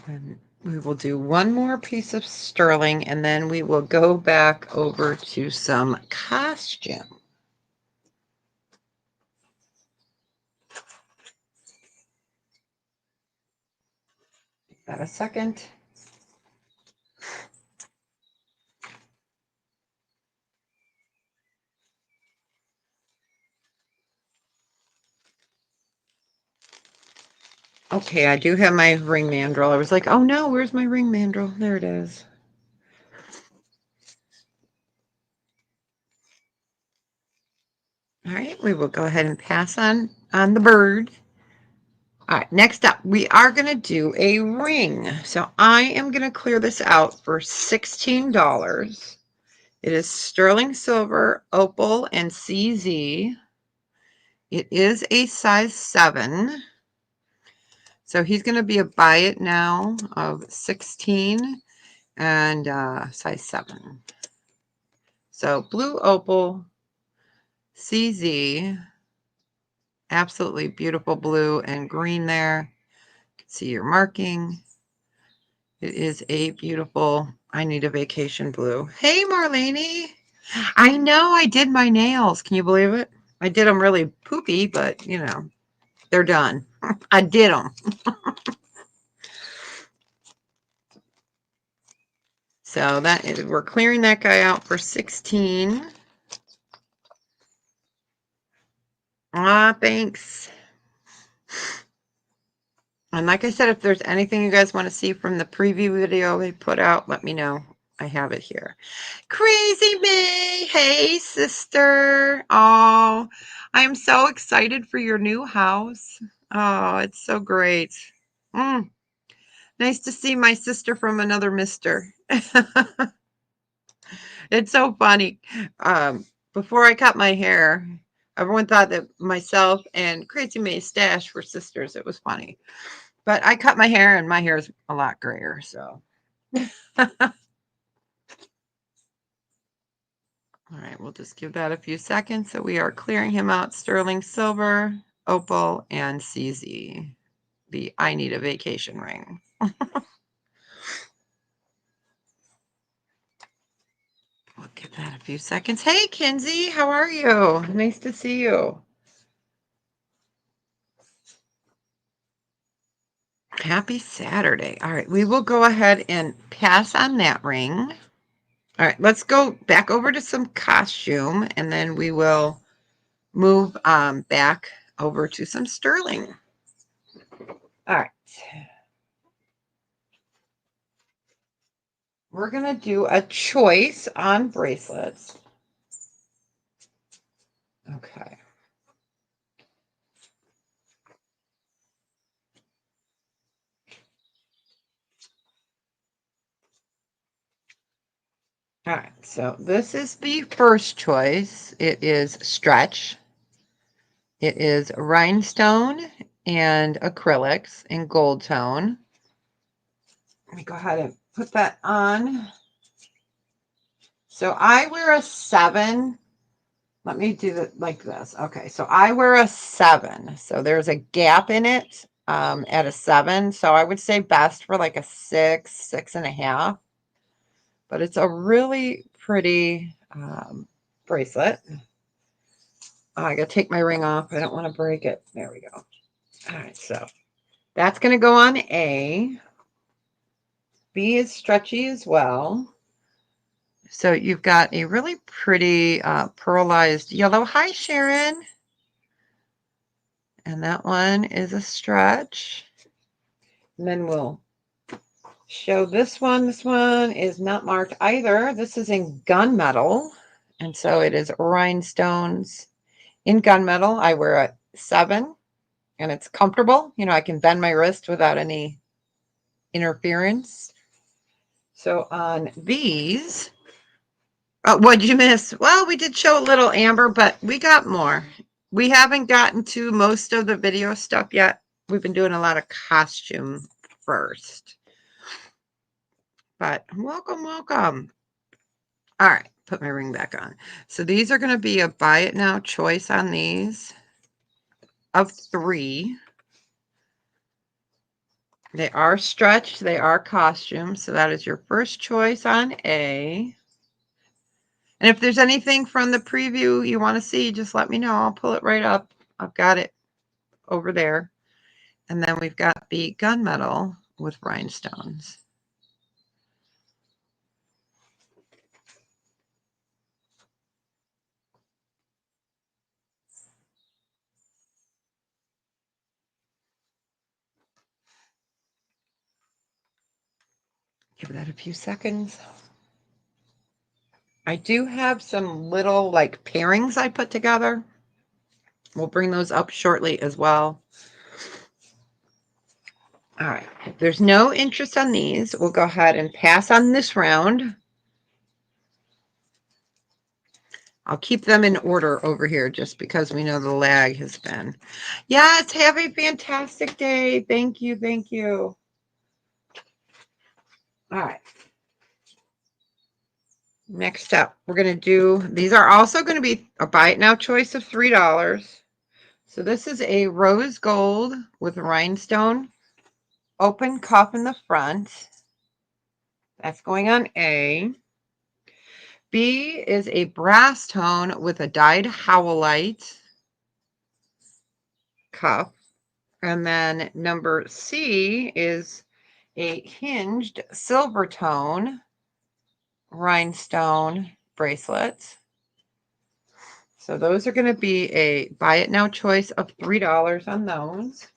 And we will do one more piece of sterling, and then we will go back over to some costume. Give that a second. Okay, I do have my ring mandrel. I was like, oh no, where's my ring mandrel? There it is. All right, we will go ahead and pass on the bird. All right, next up, we are going to do a ring. So I am going to clear this out for $16. It is sterling silver, opal, and CZ. It is a size 7. So he's going to be a buy it now of 16 and size 7. So blue opal, CZ, absolutely beautiful blue and green there. You can see your marking. It is a beautiful, I need a vacation blue. Hey, Marlene. I know I did my nails. Can you believe it? I did them really poopy, but you know, they're done. I did them. So that is, we're clearing that guy out for 16. Ah, thanks. And like I said, if there's anything you guys want to see from the preview video we put out, let me know. I have it here. Crazy May. Hey, sister. Oh, I am so excited for your new house. Oh, it's so great. Nice to see my sister from another mister. It's so funny. Before I cut my hair, everyone thought that myself and Crazy May's stash were sisters. It was funny. But I cut my hair and my hair is a lot grayer, so. All right, we'll just give that a few seconds. So we are clearing him out sterling silver, opal, and CZ. The I need a vacation ring. We'll give that a few seconds. Hey, Kinsey, how are you? Nice to see you. Happy Saturday. All right, we will go ahead and pass on that ring. All right, let's go back over to some costume, and then we will move back over to some sterling. All right. We're going to do a choice on bracelets. Okay. All right, so this is the first choice. It is stretch. It is rhinestone and acrylics in gold tone. Let me go ahead and put that on. So I wear a 7. Let me do it like this. Okay, so I wear a 7. So there's a gap in it at a 7. So I would say best for like a 6, 6.5. But it's a really pretty bracelet. Oh, I got to take my ring off. I don't want to break it. There we go. All right, so that's going to go on A. B is stretchy as well. So you've got a really pretty pearlized yellow. Hi, Sharon. And that one is a stretch. And then we'll show this one. This one is not marked either. This is in gunmetal. And so it is rhinestones in gunmetal. I wear a 7 and it's comfortable. You know, I can bend my wrist without any interference. So on these, oh, what did you miss? Well, we did show a little amber, but we got more. We haven't gotten to most of the video stuff yet. We've been doing a lot of costume first. But welcome, welcome. All right, put my ring back on. So these are going to be a buy it now choice on these of 3. They are stretched. They are costumes. So that is your first choice on A. And if there's anything from the preview you want to see, just let me know. I'll pull it right up. I've got it over there. And then we've got the gunmetal with rhinestones. Give that a few seconds. I do have some little like pairings I put together. We'll bring those up shortly as well. All right, if there's no interest on these, we'll go ahead and pass on this round. I'll keep them in order over here just because we know the lag has been. Yes, have a fantastic day. Thank you, thank you. All right. Next up, we're going to do, these are also going to be a buy it now choice of $3. So this is a rose gold with rhinestone open cuff in the front. That's going on A. B is a brass tone with a dyed howlite cuff. And then number C is a hinged silver tone rhinestone bracelet. So those are going to be a buy it now choice of $3 on those.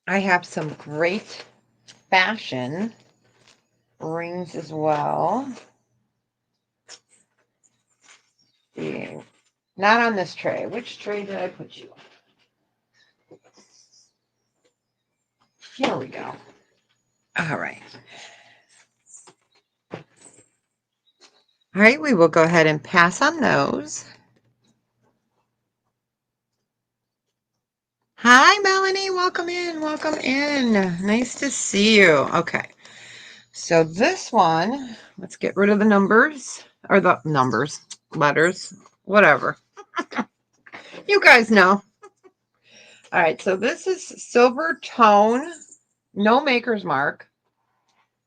I have some great fashion rings as well. Not on this tray. Which tray did I put you on? Here we go. All right. All right, we will go ahead and pass on those. Hi, Melanie. Welcome in. Welcome in. Nice to see you. Okay. So this one, let's get rid of the numbers or the numbers, letters, whatever. You guys know. All right. So this is silver tone, no maker's mark.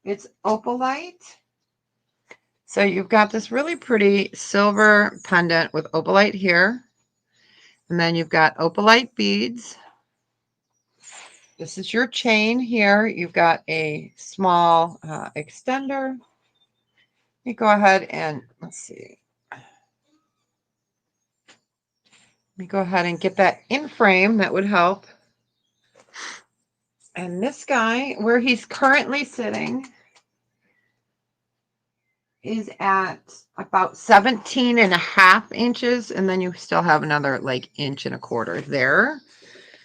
It's opalite. So you've got this really pretty silver pendant with opalite here. And then you've got opalite beads. This is your chain here. You've got a small extender. You go ahead and let's see. Let me go ahead and get that in frame. That would help. And this guy, where he's currently sitting, is at about 17.5 inches. And then you still have another like 1.25 inches there.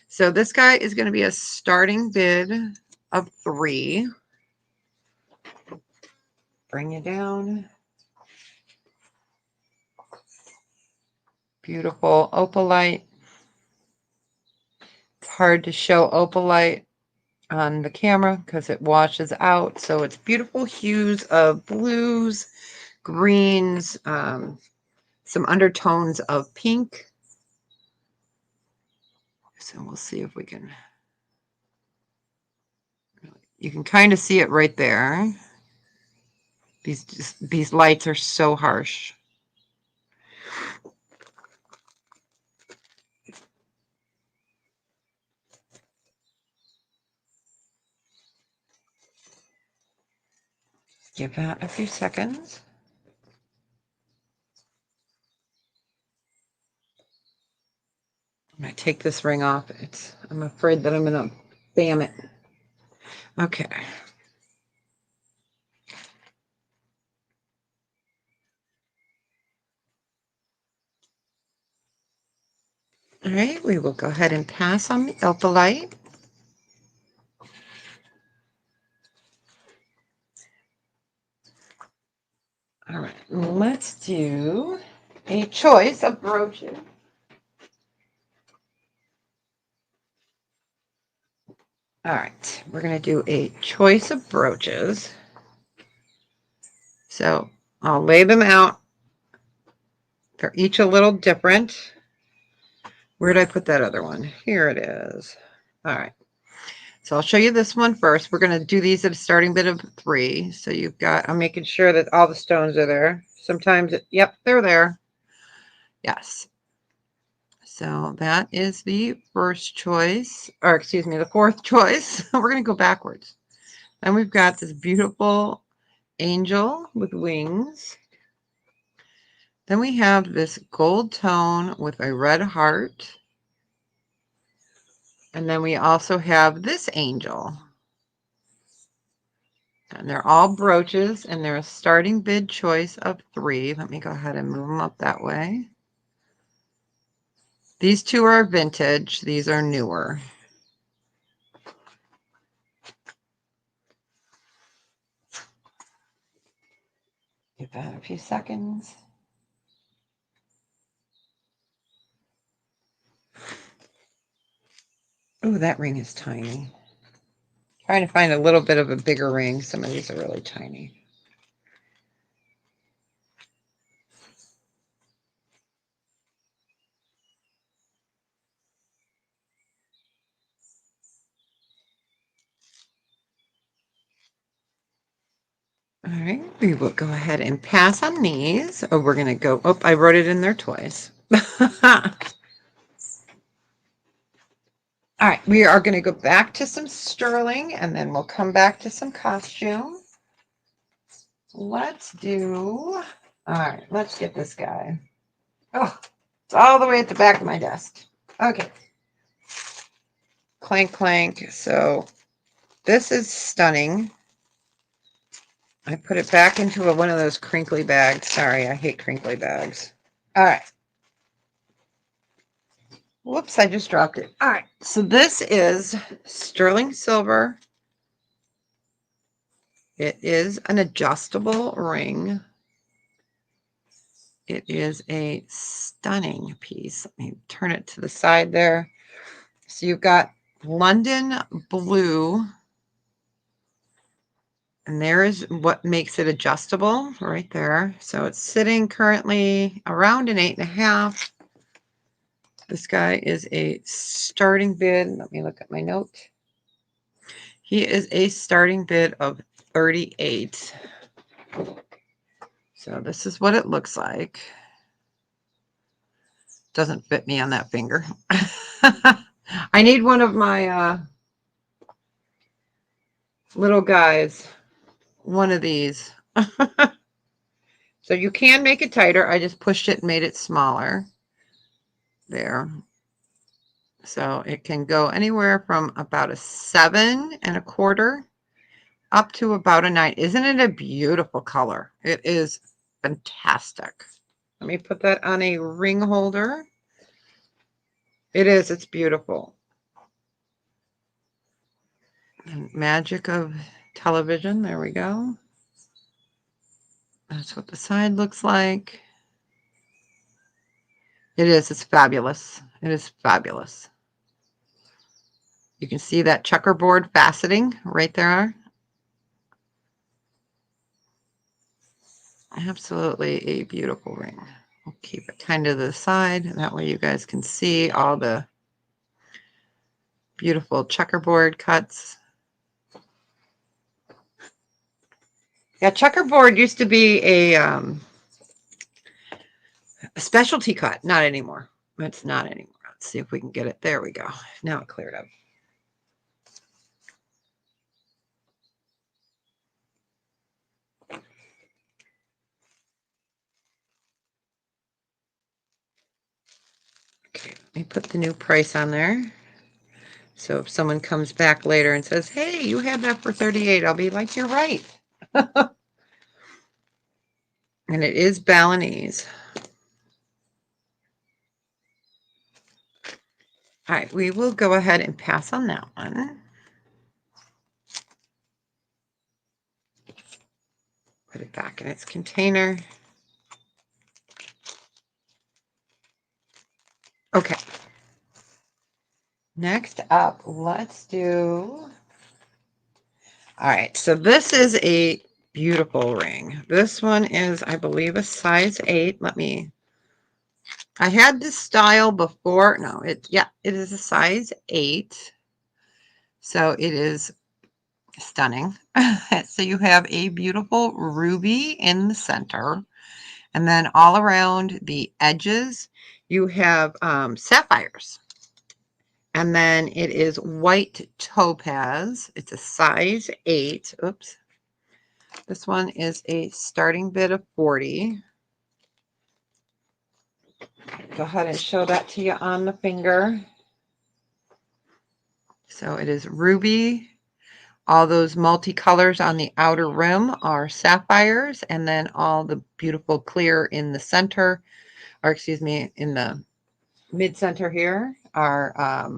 So this guy is going to be a starting bid of 3. Bring it down. Beautiful opalite. It's hard to show opalite on the camera because it washes out. So it's beautiful hues of blues, greens, some undertones of pink. So we'll see if we can, you can kind of see it right there. These lights are so harsh. Give that a few seconds. I'm going to take this ring off. I'm afraid that I'm going to bam it. Okay. All right, we will go ahead and pass on the opalite. All right, let's do a choice of brooches. All right, we're going to do a choice of brooches. So I'll lay them out. They're each a little different. Where did I put that other one? Here it is. All right. So I'll show you this one first. We're going to do these at a starting bid of 3. So you've got, I'm making sure that all the stones are there. Sometimes, yep, they're there. Yes. So that is the first choice, or excuse me, the fourth choice. We're going to go backwards. And we've got this beautiful angel with wings. Then we have this gold tone with a red heart. And then we also have this angel. And they're all brooches, and they're a starting bid choice of 3. Let me go ahead and move them up that way. These two are vintage. These are newer. Give that a few seconds. Oh, that ring is tiny. Trying to find a little bit of a bigger ring. Some of these are really tiny. All right, we will go ahead and pass on these. Oh, we're going to go, oh, I wrote it in there twice. All right, we are going to go back to some sterling, and then we'll come back to some costume. Let's do, all right, let's get this guy. Oh, it's all the way at the back of my desk. Okay. Clank, clank. So this is stunning. I put it back into one of those crinkly bags. Sorry, I hate crinkly bags. All right. Whoops, I just dropped it. All right. So this is sterling silver. It is an adjustable ring. It is a stunning piece. Let me turn it to the side there. So you've got London blue. And there is what makes it adjustable right there. So it's sitting currently around an 8.5. This guy is a starting bid. Let me look at my note. He is a starting bid of 38. So this is what it looks like. Doesn't fit me on that finger. I need one of my little guys. One of these. So you can make it tighter. I just pushed it and made it smaller. There. So it can go anywhere from about a 7.25 up to about a 9. Isn't it a beautiful color? It is fantastic. Let me put that on a ring holder. It is. It's beautiful. And magic of television. There we go. That's what the side looks like. It is. It's fabulous. It is fabulous. You can see that checkerboard faceting right there. Absolutely a beautiful ring. We'll keep it kind of to the side. That way you guys can see all the beautiful checkerboard cuts. Yeah, checkerboard used to be a specialty cut. Not anymore. It's not anymore. Let's see if we can get it. There we go. Now it cleared up. Okay, let me put the new price on there. So if someone comes back later and says, hey, you had that for $38, I'll be like, you're right. And it is Balinese. All right, we will go ahead and pass on that one. Put it back in its container. Okay. Next up, let's do... All right, so this is a beautiful ring. This one is, I believe, a size 8. I had this style before. No, it is a size 8. So it is stunning. So you have a beautiful ruby in the center. And then all around the edges, you have sapphires. And then it is white topaz. It's a size 8. Oops. This one is a starting bid of 40. Go ahead and show that to you on the finger. So it is ruby. All those multicolors on the outer rim are sapphires, and then all the beautiful clear in the center, or excuse me, in the mid-center here are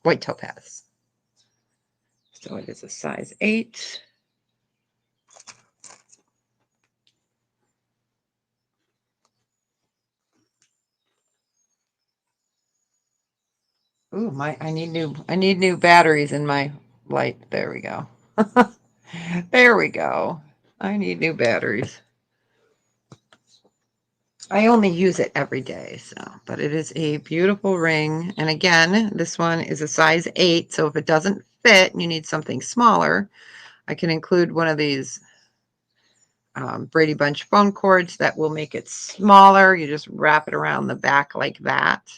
white topaz. So it is a size 8. Ooh, I need new batteries in my light. There we go. There we go. I need new batteries. I only use it every day, but it is a beautiful ring. And again, this one is a size 8. So if it doesn't fit and you need something smaller, I can include one of these Brady Bunch phone cords that will make it smaller. You just wrap it around the back like that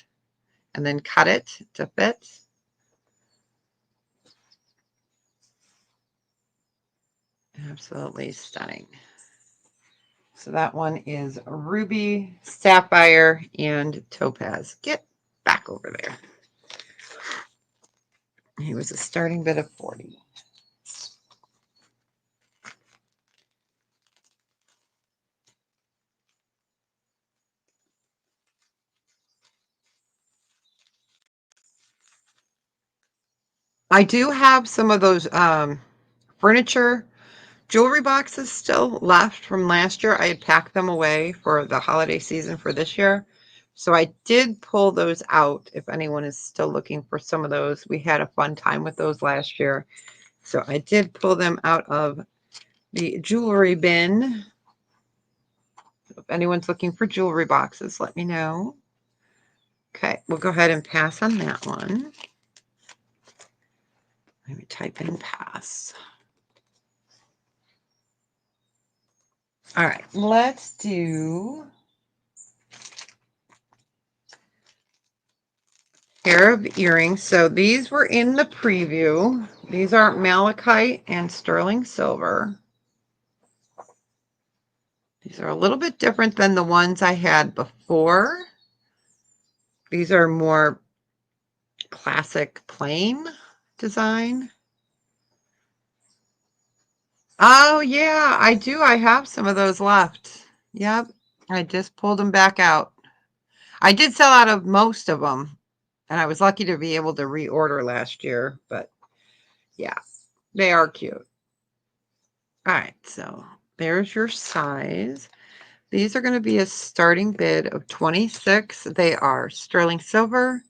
and then cut it to fit. Absolutely stunning. So that one is ruby, sapphire, and topaz. Get back over there. He was a starting bid of 40. I do have some of those furniture jewelry boxes still left from last year. I had packed them away for the holiday season for this year. So I did pull those out if anyone is still looking for some of those. We had a fun time with those last year. So I did pull them out of the jewelry bin. If anyone's looking for jewelry boxes, let me know. Okay, we'll go ahead and pass on that one. Let me type in pass. All right, let's do pair of earrings. So these were in the preview. These are malachite and sterling silver. These are a little bit different than the ones I had before. These are more classic plain design. Oh, yeah, I do. I have some of those left. Yep. I just pulled them back out. I did sell out of most of them, and I was lucky to be able to reorder last year, but yeah, they are cute. All right, so there's your size. These are going to be a starting bid of 26. They are sterling silver,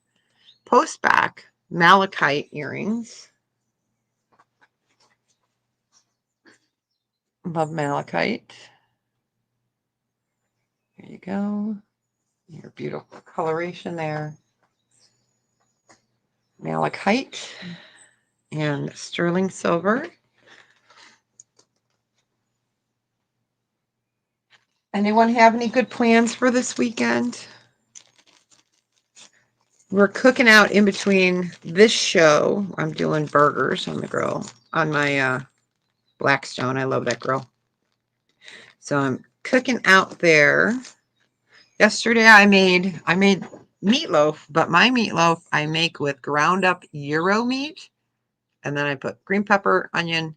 post back, malachite earrings. Love malachite. There you go. Your beautiful coloration there. Malachite and sterling silver. Anyone have any good plans for this weekend? We're cooking out in between this show. I'm doing burgers on the grill on my Blackstone. I love that grill. So I'm cooking out there. Yesterday I made meatloaf, but my meatloaf I make with ground up gyro meat, and then I put green pepper, onion,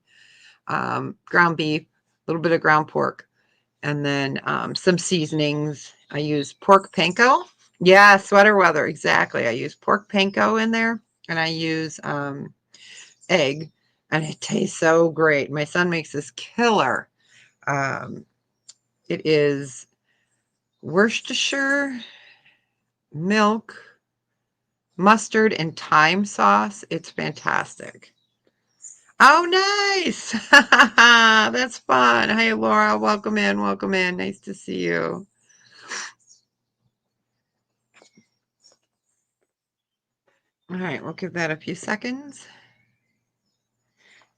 ground beef, a little bit of ground pork, and then some seasonings. I use pork panko. Yeah, sweater weather, exactly. I use pork panko in there, and I use egg, and it tastes so great. My son makes this killer. It is Worcestershire milk, mustard, and thyme sauce. It's fantastic. Oh, nice. That's fun. Hey, Laura, welcome in. Welcome in. Nice to see you. All right, we'll give that a few seconds.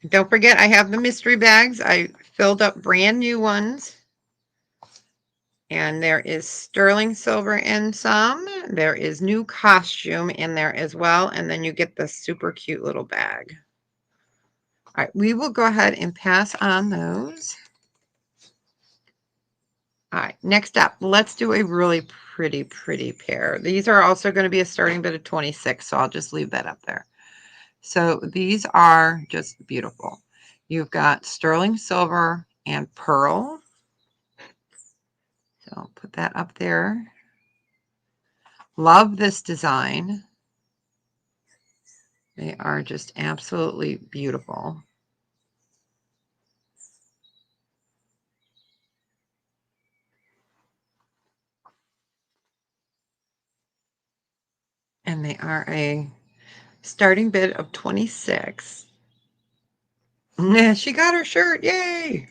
Don't forget, I have the mystery bags. I filled up brand new ones. And there is sterling silver in some. There is new costume in there as well. And then you get the super cute little bag. All right, we will go ahead and pass on those. All right, next up, let's do a really pretty pair. These are also going to be a starting bid of 26, so I'll just leave that up there. So these are just beautiful. You've got sterling silver and pearl. So I'll put that up there. Love this design. They are just absolutely beautiful. And they are a starting bid of 26. Yeah, she got her shirt. Yay!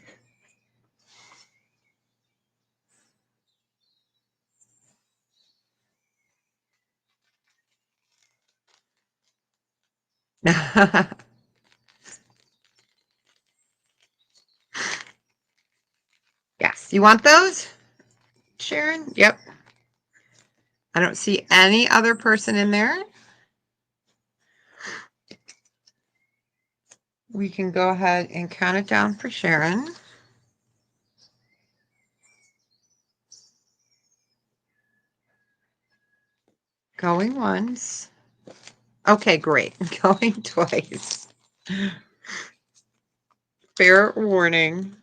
Yes. You want those, Sharon? Yep. I don't see any other person in there. We can go ahead and count it down for Sharon. Going once. Okay, great. Going twice. Fair warning.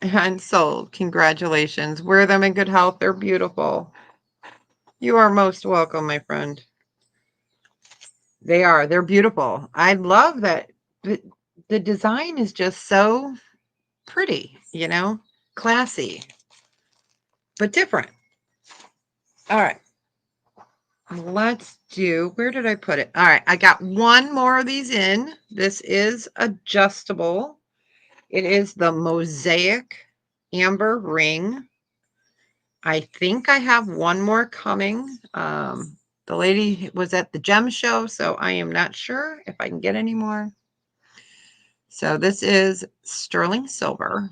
And sold. Congratulations. Wear them in good health. They're beautiful. You are most welcome, my friend. They are. They're beautiful. I love that. The design is just so pretty, you know, classy, but different. All right. Let's do, where did I put it? All right. I got one more of these in. This is adjustable. It is the Mosaic Amber Ring. I think I have one more coming. The lady was at the gem show, so I am not sure if I can get any more. So this is sterling silver.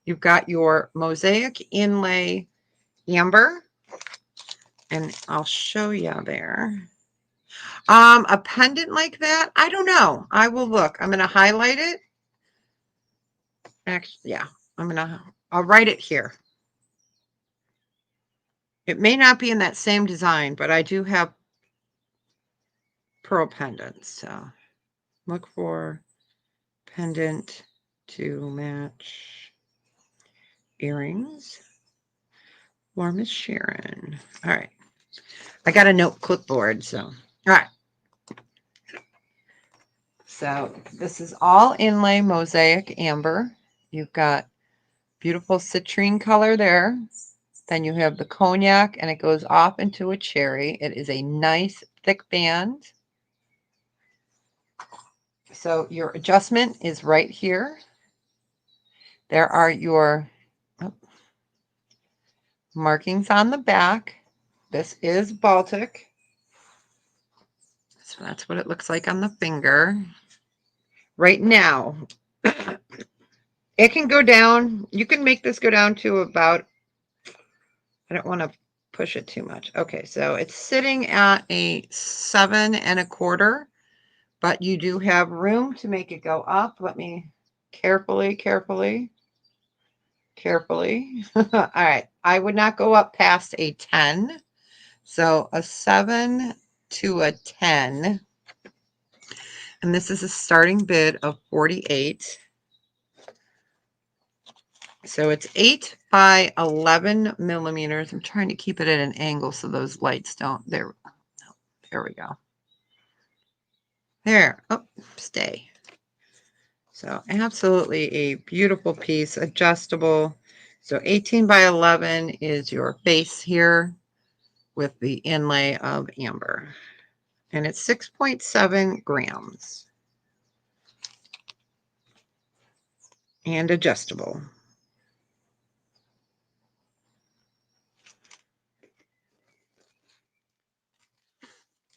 You've got your mosaic inlay amber, and I'll show you there. A pendant like that, I don't know. I will look. I'm going to highlight it. Actually, yeah, I'll write it here. It may not be in that same design, but I do have pearl pendants. So look for pendant to match earrings. Warm as Sharon. All right. I got a note clipboard, so all right. So this is all inlay mosaic amber. You've got beautiful citrine color there. Then you have the cognac, and it goes off into a cherry. It is a nice thick band. So your adjustment is right here. There are your markings on the back. This is Baltic. So that's what it looks like on the finger. Right now, it can go down. You can make this go down to about, I don't want to push it too much. Okay, so it's sitting at a 7 1/4, but you do have room to make it go up. Let me carefully. All right, I would not go up past a 10. So a 7 to a 10. And this is a starting bid of 48. So it's 8 by 11 millimeters. I'm trying to keep it at an angle so those lights don't. There we go. There. Oh, stay. So absolutely a beautiful piece, adjustable. So 18 by 11 is your base here with the inlay of amber. And it's 6.7 grams. And adjustable.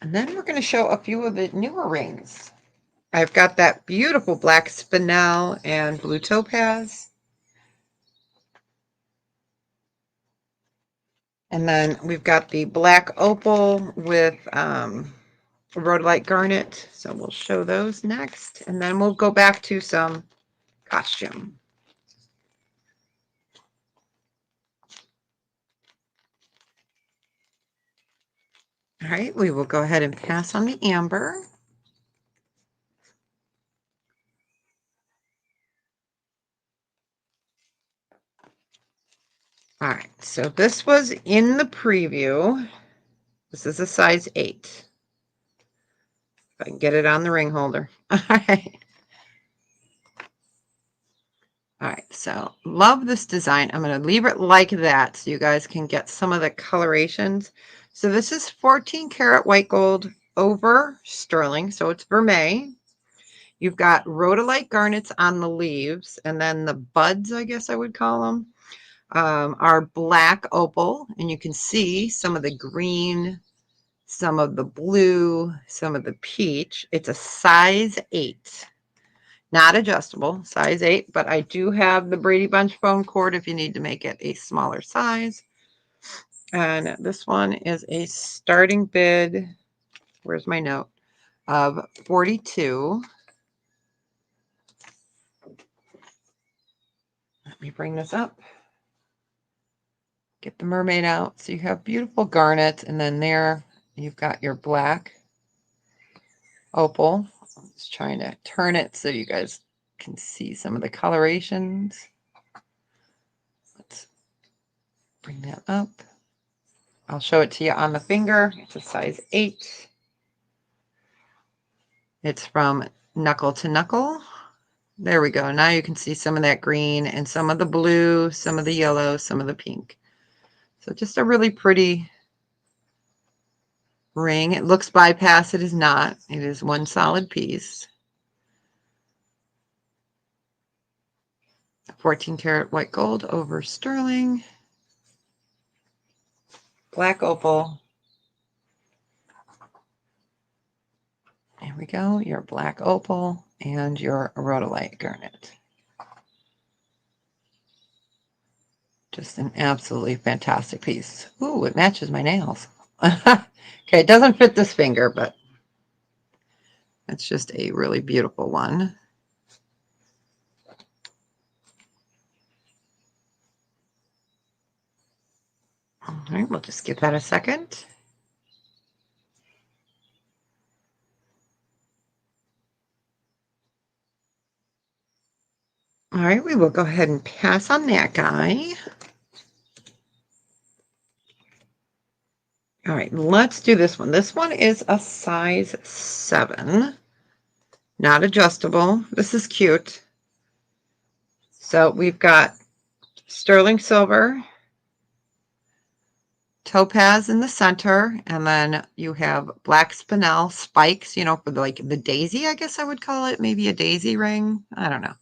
And then we're going to show a few of the newer rings. I've got that beautiful black spinel and blue topaz. And then we've got the black opal with rhodolite garnet. So we'll show those next. And then we'll go back to some costume. All right, we will go ahead and pass on the amber. All right, so this was in the preview. This is a size 8. If I can get it on the ring holder. All right. All right, so love this design. I'm going to leave it like that so you guys can get some of the colorations. So this is 14 karat white gold over sterling, so it's vermeil. You've got rhodolite garnets on the leaves, and then the buds, I guess I would call them, are black opal, and you can see some of the green, some of the blue, some of the peach. It's a size 8. Not adjustable, size 8, but I do have the Brady Bunch foam cord if you need to make it a smaller size. And this one is a starting bid, where's my note, of 42. Let me bring this up. Get the mermaid out. So you have beautiful garnet, and then there you've got your black opal. I'm just trying to turn it so you guys can see some of the colorations. Let's bring that up. I'll show it to you on the finger. It's a size 8. It's from knuckle to knuckle. There we go. Now you can see some of that green and some of the blue, some of the yellow, some of the pink. So just a really pretty ring. It looks bypass. It is not. It is one solid piece. 14 karat white gold over sterling. Black opal. There we go. Your black opal and your rhodolite garnet. Just an absolutely fantastic piece. Ooh, it matches my nails. Okay, it doesn't fit this finger, but it's just a really beautiful one. All right, we'll just give that a second. All right, we will go ahead and pass on that guy. All right, let's do this one. This one is a size 7, not adjustable. This is cute. So we've got sterling silver, topaz in the center, and then you have black spinel spikes, you know, for like the daisy, I guess I would call it, maybe a daisy ring. I don't know.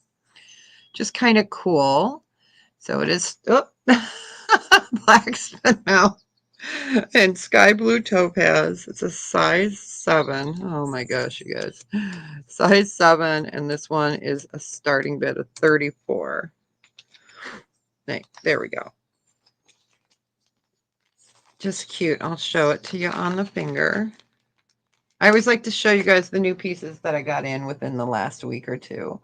Just kind of cool. So it is black spinel and sky blue topaz. It's a size 7. Oh my gosh, you guys. Size 7, and this one is a starting bid of 34. There we go. Just cute. I'll show it to you on the finger. I always like to show you guys the new pieces that I got in within the last week or two.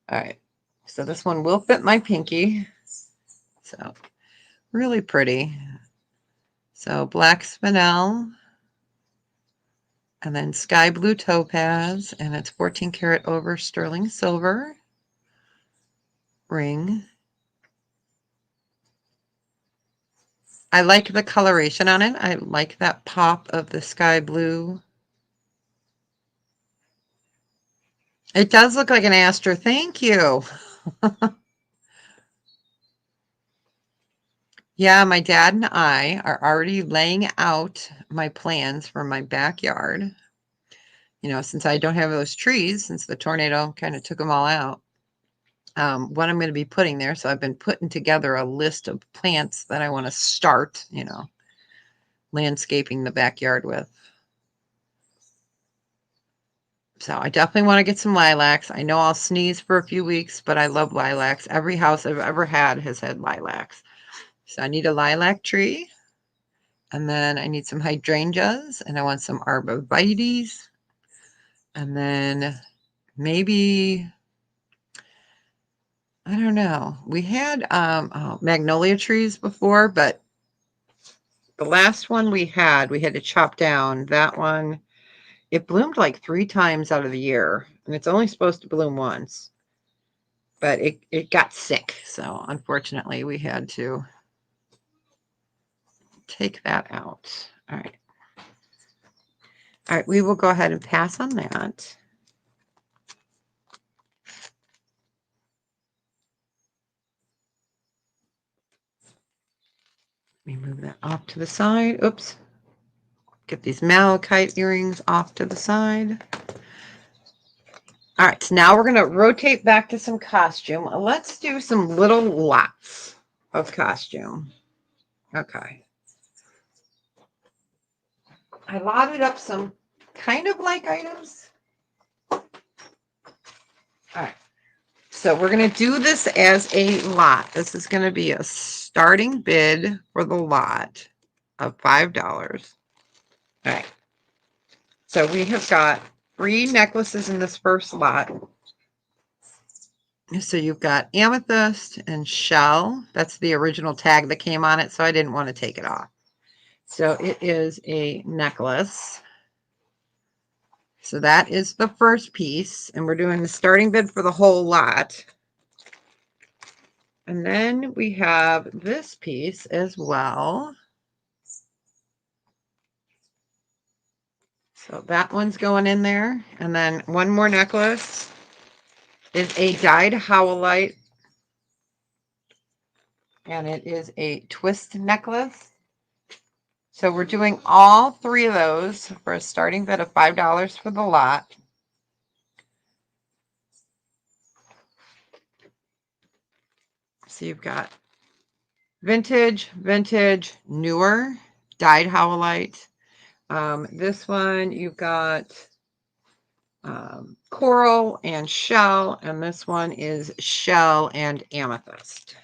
All right. So this one will fit my pinky. So really pretty. So black spinel and then sky blue topaz, and it's 14 karat over sterling silver ring. I like the coloration on it. I like that pop of the sky blue. It does look like an aster. Thank you. Yeah, my dad and I are already laying out my plans for my backyard. You know, since I don't have those trees, since the tornado kind of took them all out, what I'm going to be putting there. So I've been putting together a list of plants that I want to start, you know, landscaping the backyard with. So I definitely want to get some lilacs. I know I'll sneeze for a few weeks, but I love lilacs. Every house I've ever had has had lilacs. So I need a lilac tree. And then I need some hydrangeas, and I want some arborvitaes. And then maybe, I don't know. We had magnolia trees before, but the last one we had to chop down. That one, it bloomed like 3 times out of the year, and it's only supposed to bloom once. But it got sick, so unfortunately we had to take that out. All right. All right, we will go ahead and pass on that. Let me move that off to the side. Oops. Get these malachite earrings off to the side. All right, so now we're going to rotate back to some costume. Let's do some little lots of costume. Okay. I lotted up some kind of like items. All right. So we're going to do this as a lot. This is going to be a starting bid for the lot of $5. All right. So we have got 3 necklaces in this first lot. So you've got amethyst and shell. That's the original tag that came on it, so I didn't want to take it off. So it is a necklace. So that is the first piece, and we're doing the starting bid for the whole lot. And then we have this piece as well. So that one's going in there. And then one more necklace is a dyed howlite. And it is a twist necklace. So we're doing all 3 of those for a starting bid of $5 for the lot. So you've got vintage, newer, dyed howlite. This one you've got coral and shell, and this one is shell and amethyst.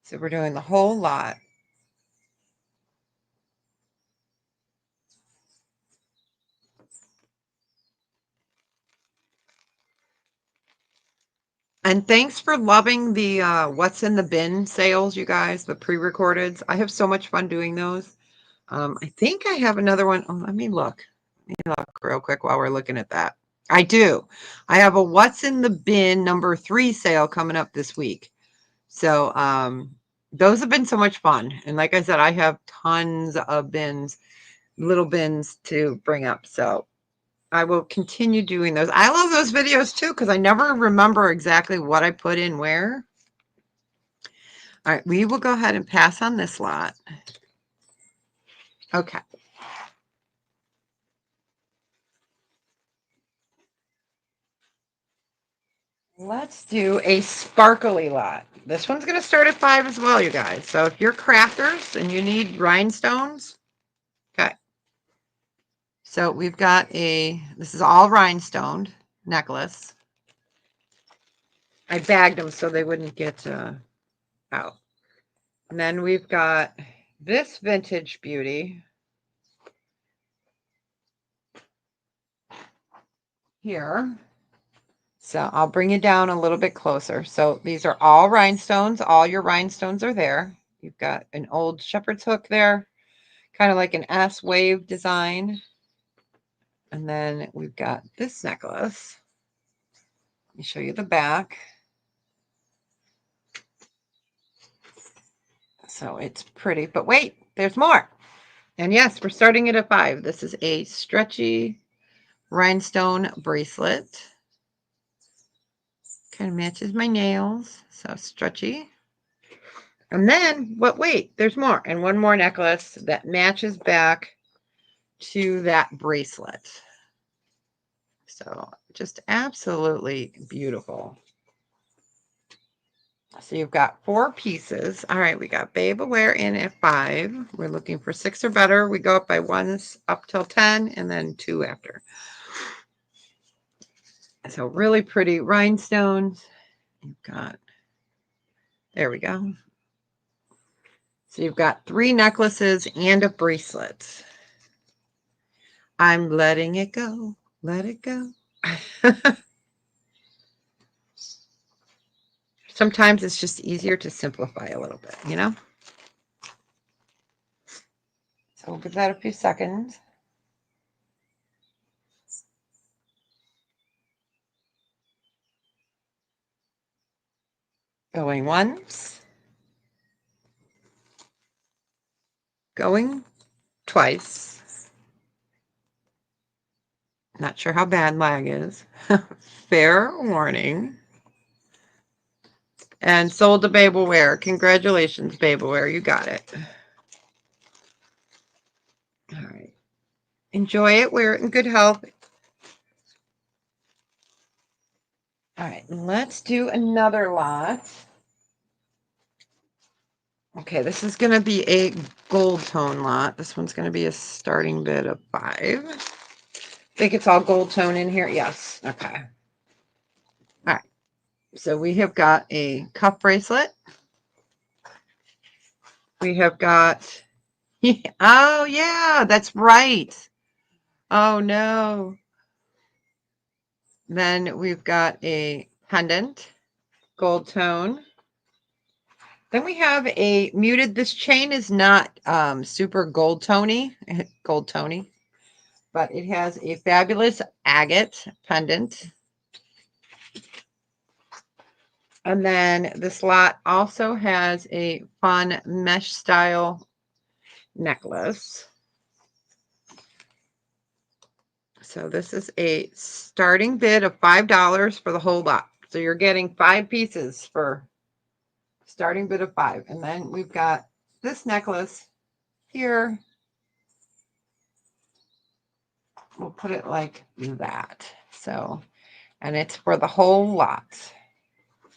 So we're doing the whole lot. And thanks for loving the what's in the bin sales, you guys, the pre-recordeds. I have so much fun doing those. I think I have another one. Oh, let me look real quick while we're looking at that. I do. I have a What's in the Bin #3 sale coming up this week. So those have been so much fun. And like I said, I have tons of bins, little bins to bring up. So I will continue doing those. I love those videos too, because I never remember exactly what I put in where. All right, we will go ahead and pass on this lot. Okay. Let's do a sparkly lot. This one's going to start at 5 as well, you guys. So if you're crafters and you need rhinestones, okay. So we've got this is all rhinestoned necklace. I bagged them so they wouldn't get out. And then we've got this vintage beauty here. So I'll bring you down a little bit closer. So these are all rhinestones. All your rhinestones are there. You've got an old shepherd's hook there, kind of like an S wave design. And then we've got this necklace. Let me show you the back. So it's pretty, but wait, there's more. And yes, we're starting at a 5. This is a stretchy rhinestone bracelet. Kind of matches my nails, so stretchy. And then, wait, there's more. And one more necklace that matches back to that bracelet. So just absolutely beautiful. So you've got 4 pieces. All right, we got Babe Aware in at 5. We're looking for 6 or better. We go up by 1s up till 10 and then 2 after. So really pretty rhinestones. You've got, there we go. So you've got 3 necklaces and a bracelet. I'm letting it go. Let it go. Sometimes it's just easier to simplify a little bit, you know? So we'll give that a few seconds. Going once. Going twice. Not sure how bad lag is. Fair warning. And sold to Babe Aware. Congratulations, Babe Aware. You got it. All right. Enjoy it. Wear it in good health. All right. Let's do another lot. Okay. This is going to be a gold tone lot. This one's going to be a starting bid of 5. Think it's all gold tone in here? Yes. Okay. All right. So we have got a cuff bracelet. We have got, oh yeah, that's right. Oh no. Then we've got a pendant, gold tone. Then we have a muted. This chain is not super gold tony, but it has a fabulous agate pendant. And then this lot also has a fun mesh style necklace. So this is a starting bid of $5 for the whole lot. So you're getting 5 pieces for starting bid of 5. And then we've got this necklace here. We'll put it like that. So, and it's for the whole lot.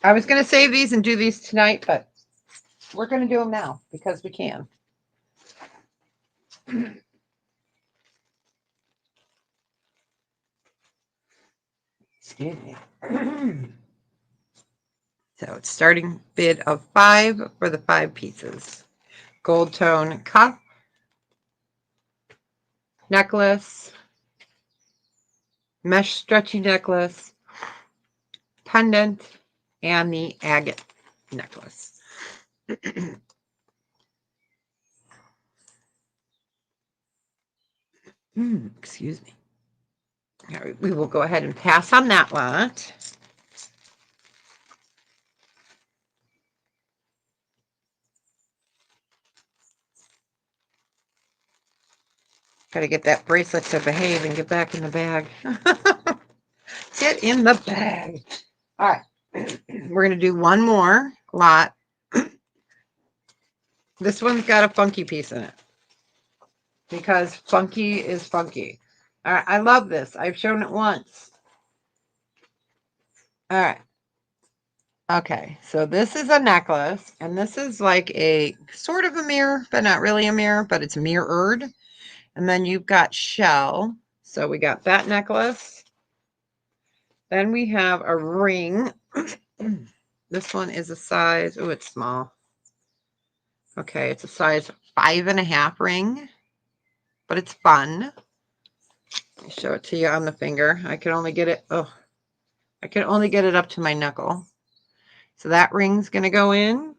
I was going to save these and do these tonight, but we're going to do them now because we can. Excuse me. So it's starting bid of 5 for the 5 pieces. Gold tone cuff, necklace, mesh stretchy necklace, pendant, and the agate necklace. Excuse me. We will go ahead and pass on that lot. Got to get that bracelet to behave and get back in the bag. Get in the bag. All right. We're going to do one more lot. This one's got a funky piece in it because funky is funky. All right. I love this. I've shown it once. All right. Okay. So this is a necklace, and this is like a sort of a mirror, but not really a mirror, but it's mirrored. And then you've got shell. So we got that necklace. Then we have a ring. This one is a size, oh, it's small. Okay, it's a size 5.5 ring, but it's fun. Let me show it to you on the finger. I can only get it, I can only get it up to my knuckle. So that ring's going to go in.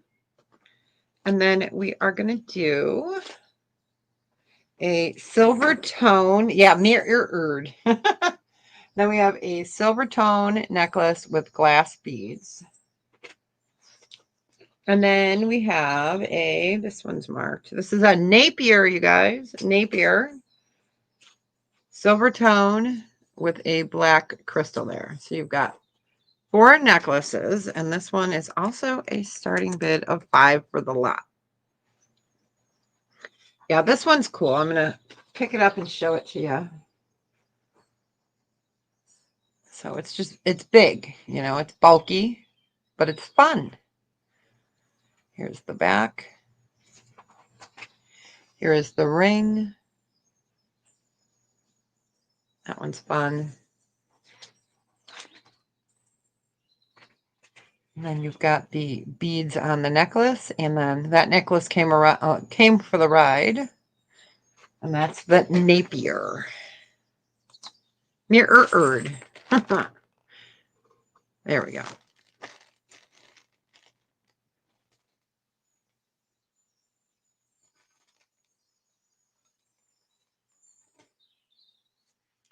And then we are going to do a silver tone. Yeah, mirrored. Then we have a silver tone necklace with glass beads. And then we have this one's marked. This is a Napier, you guys. Napier. Silver tone with a black crystal there. So you've got 4 necklaces. And this one is also a starting bid of 5 for the lot. Yeah, this one's cool. I'm going to pick it up and show it to you. So it's big. You know, it's bulky, but it's fun. Here's the back. Here is the ring. That one's fun. And then you've got the beads on the necklace, and then that necklace came around, came for the ride, and that's the Napier. Mirrored. There we go.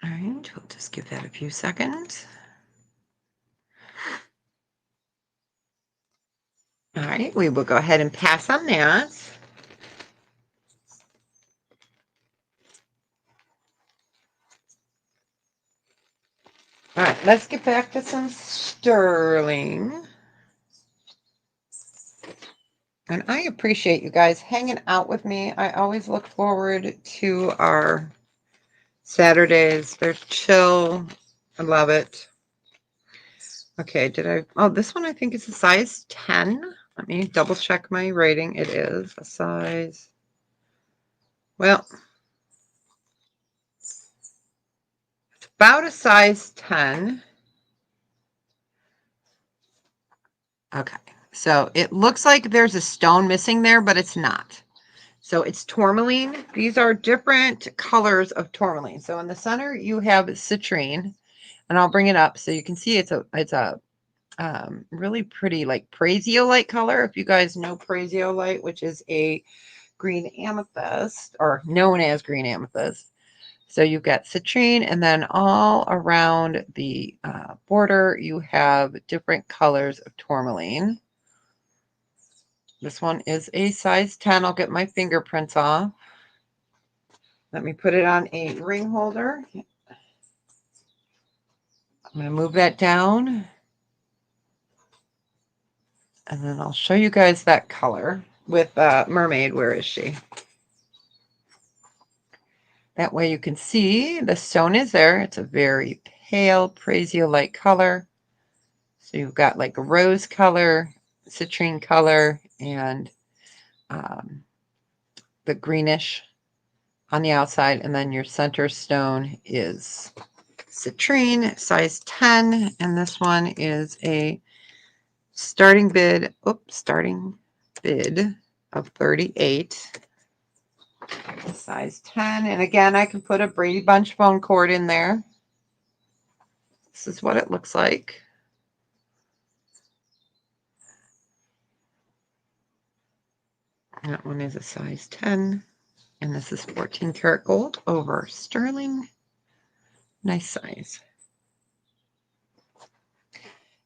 All right, we'll just give that a few seconds. All right, we will go ahead and pass on that. All right, let's get back to some sterling. And I appreciate you guys hanging out with me. I always look forward to our Saturdays. They're chill. I love it. Okay, oh, this one I think is a size 10. Let me double check my rating. It is a size, well, it's about a size 10. Okay, so it looks like there's a stone missing there, but it's not. So it's tourmaline. These are different colors of tourmaline. So in the center, you have citrine, and I'll bring it up so you can see it's a really pretty like praisiolite color. If you guys know praisiolite, which is a green amethyst, or known as green amethyst. So you've got citrine, and then all around the border, you have different colors of tourmaline. This one is a size 10. I'll get my fingerprints off. Let me put it on a ring holder. I'm going to move that down. And then I'll show you guys that color with Mermaid. Where is she? That way you can see the stone is there. It's a very pale praisiolite color. So you've got like a rose color, citrine color, and the greenish on the outside. And then your center stone is citrine, size 10. And this one is a starting bid of 38. Size 10. And again, I can put a Brady Bunch phone cord in there. This is what it looks like. That one is a size 10. And this is 14 karat gold over sterling. Nice size.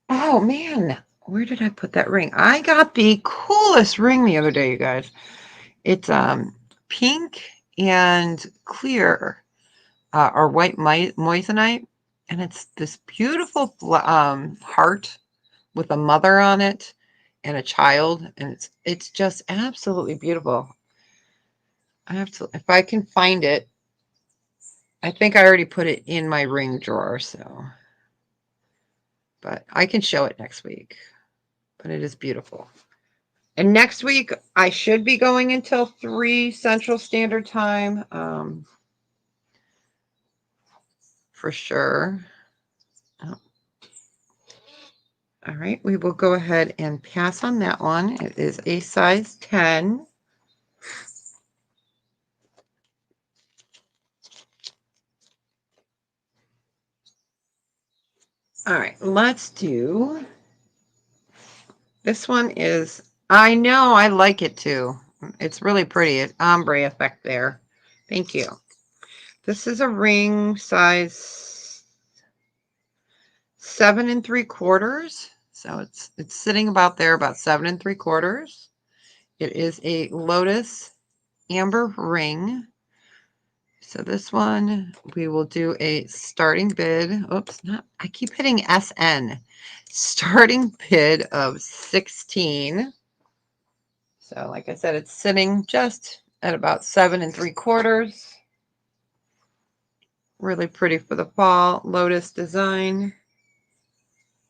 Oh man, where did I put that ring? I got the coolest ring the other day, you guys. It's pink and clear, or white moissanite, and it's this beautiful heart with a mother on it and a child, and it's just absolutely beautiful. I have to, if I can find it. I think I already put it in my ring drawer, so, but I can show it next week. But it is beautiful. And next week I should be going until 3 Central Standard Time, for sure. Oh. All right, we will go ahead and pass on that one. It is a size 10. All right, let's do, this one is, I know, I like it too. It's really pretty. It's ombre effect there. Thank you. This is a ring size 7 3/4. So it's sitting about there, about 7 3/4. It is a lotus amber ring. So this one, we will do a starting bid. Oops, not, I keep hitting SN. Starting bid of 16. So like I said, it's sitting just at about 7 3/4. Really pretty for the fall. Lotus design.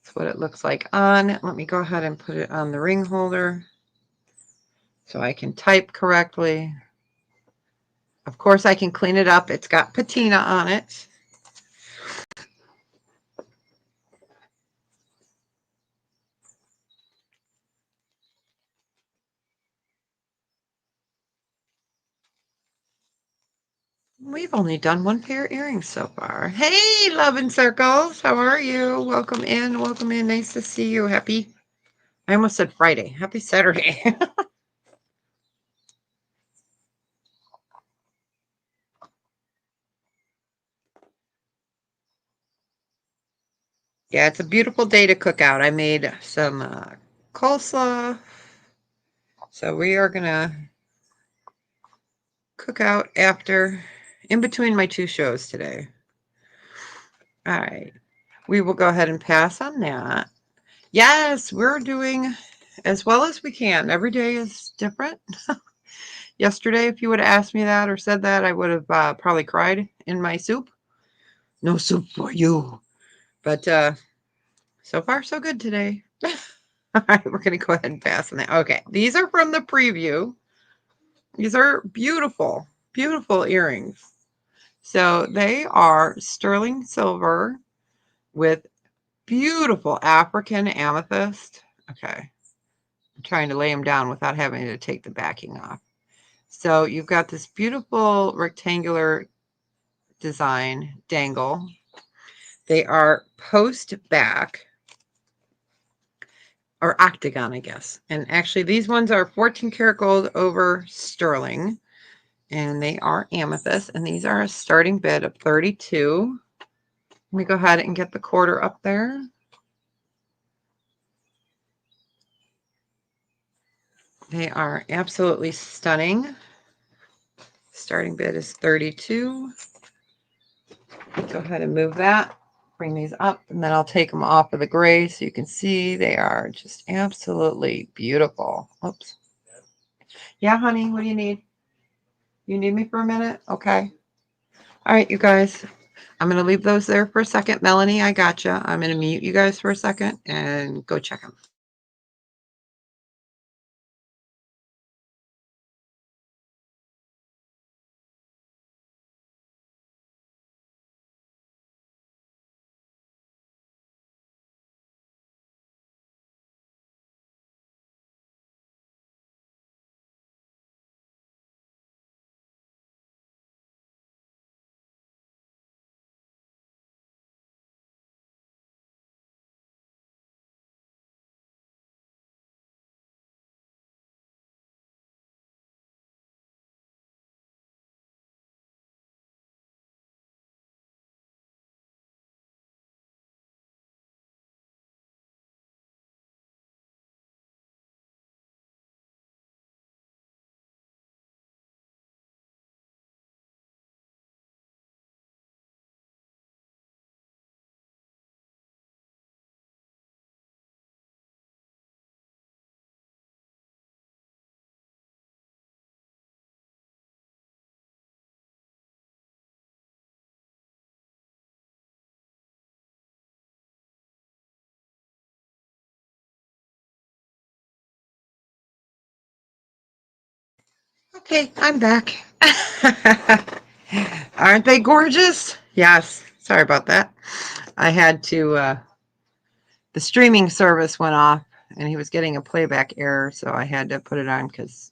That's what it looks like on. Let me go ahead and put it on the ring holder so I can type correctly. Of course, I can clean it up. It's got patina on it. We've only done 1 pair of earrings so far. Hey, Love and Circles. How are you? Welcome in. Welcome in. Nice to see you. Happy, I almost said Friday. Happy Saturday. Yeah, it's a beautiful day to cook out. I made some coleslaw. So we are going to cook out after, in between my 2 shows today. All right. We will go ahead and pass on that. Yes, we're doing as well as we can. Every day is different. Yesterday, if you would have asked me that or said that, I would have probably cried in my soup. No soup for you. But so far, so good today. All right, we're going to go ahead and pass on that. Okay, these are from the preview. These are beautiful, beautiful earrings. So they are sterling silver with beautiful African amethyst. Okay, I'm trying to lay them down without having to take the backing off. So you've got this beautiful rectangular design dangle. They are post back, or octagon, I guess. And actually these ones are 14 karat gold over sterling, and they are amethyst, and these are a starting bid of 32. Let me go ahead and get the quarter up there. They are absolutely stunning. Starting bid is 32. Go ahead and move that. Bring these up, and then I'll take them off of the gray so you can see they are just absolutely beautiful. Oops. Yeah, honey, what do you need? You need me for a minute? Okay. All right, you guys. I'm going to leave those there for a second. Melanie, I gotcha. I'm going to mute you guys for a second and go check them. Okay, I'm back. Aren't they gorgeous? Yes. Sorry about that. I had to, the streaming service went off and he was getting a playback error, so I had to put it on because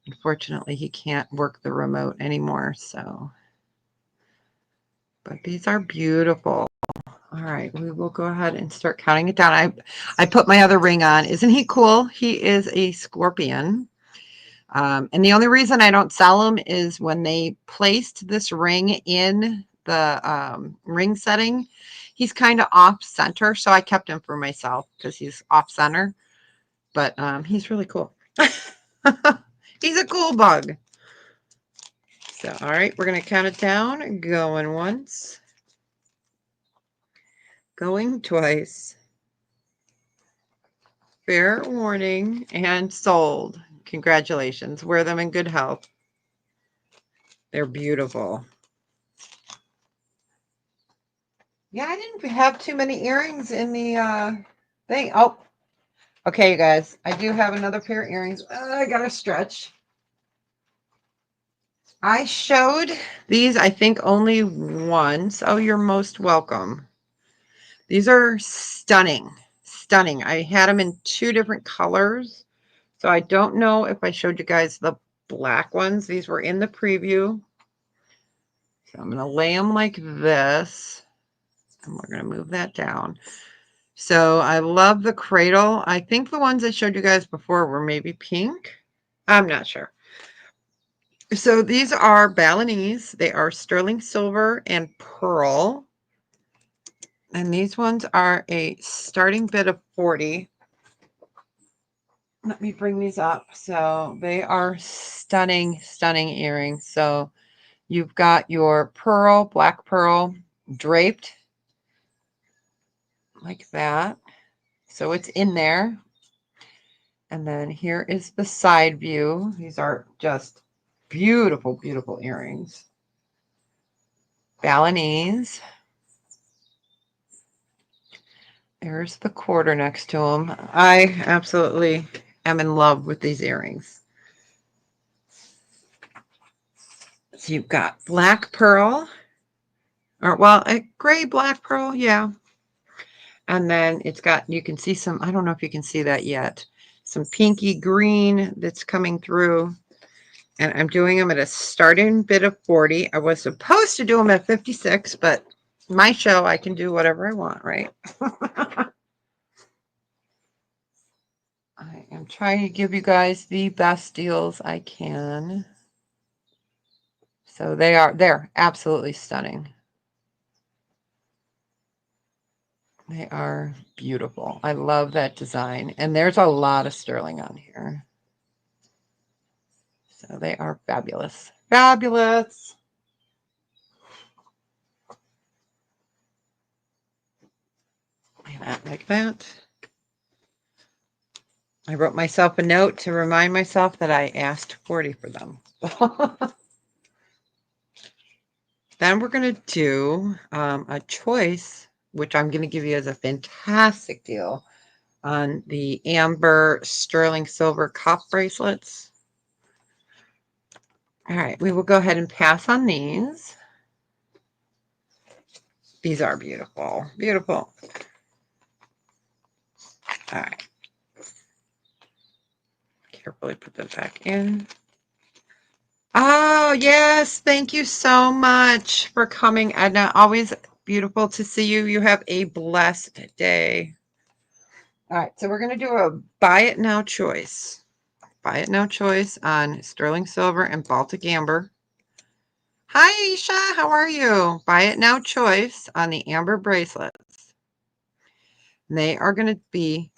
unfortunately he can't work the remote anymore. So, but these are beautiful. All right, we will go ahead and start counting it down. I put my other ring on. Isn't he cool? He is a scorpion. And the only reason I don't sell them is when they placed this ring in the ring setting, he's kind of off center. So I kept him for myself because he's off center. But he's really cool. He's a cool bug. So, all right, we're going to count it down. Going once. Going twice. Fair warning. And sold. Congratulations. Wear them in good health. They're beautiful. Yeah, I didn't have too many earrings in the thing. Oh, okay, you guys. I do have another pair of earrings. I gotta stretch. I showed these, I think, only once. Oh, you're most welcome. These are stunning. Stunning. I had them in 2 different colors. So I don't know if I showed you guys the black ones. These were in the preview. So I'm going to lay them like this. And we're going to move that down. So I love the cradle. I think the ones I showed you guys before were maybe pink. I'm not sure. So these are Balinese. They are sterling silver and pearl. And these ones are a starting bid of 40. Let me bring these up. So they are stunning, stunning earrings. So you've got your pearl, black pearl, draped like that. So it's in there. And then here is the side view. These are just beautiful, beautiful earrings. Balinese. There's the quarter next to them. I absolutely am in love with these earrings. So you've got black pearl, or well, a gray black pearl, yeah. And then it's got, you can see some, I don't know if you can see that yet, some pinky green that's coming through. And I'm doing them at a starting bid of 40. I was supposed to do them at 56, but my show, I can do whatever I want, right? I am trying to give you guys the best deals I can. So they're absolutely stunning. They are beautiful. I love that design. And there's a lot of sterling on here. So they are fabulous. Fabulous. Like that. I wrote myself a note to remind myself that I asked 40 for them. Then we're going to do a choice, which I'm going to give you as a fantastic deal on the amber sterling silver cuff bracelets. All right, we will go ahead and pass on these. These are beautiful, beautiful. All right. Carefully put them back in. Oh, yes. Thank you so much for coming, Edna. Always beautiful to see you. You have a blessed day. All right, so we're going to do a buy it now choice. Buy it now choice on sterling silver and Baltic amber. Hi, Aisha. How are you? Buy it now choice on the amber bracelets. And they are going to be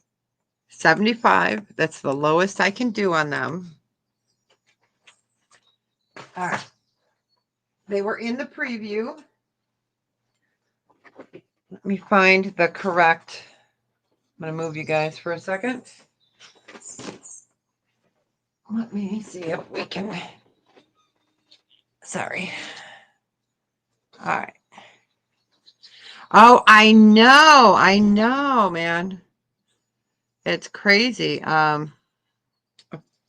75. That's the lowest I can do on them. All right. They were in the preview. Let me find the correct. I'm going to move you guys for a second. Let me see if we can. Sorry. All right. Oh, I know, man. It's crazy.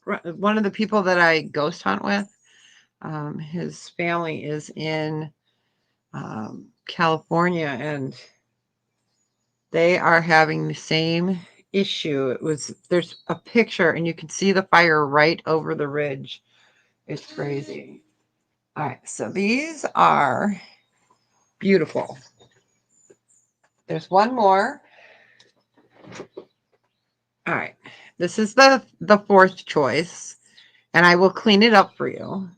one of the people that I ghost hunt with, his family is in California, and they are having the same issue. There's a picture and you can see the fire right over the ridge. It's crazy. All right, so these are beautiful. There's one more. All right, this is the fourth choice, and I will clean it up for you.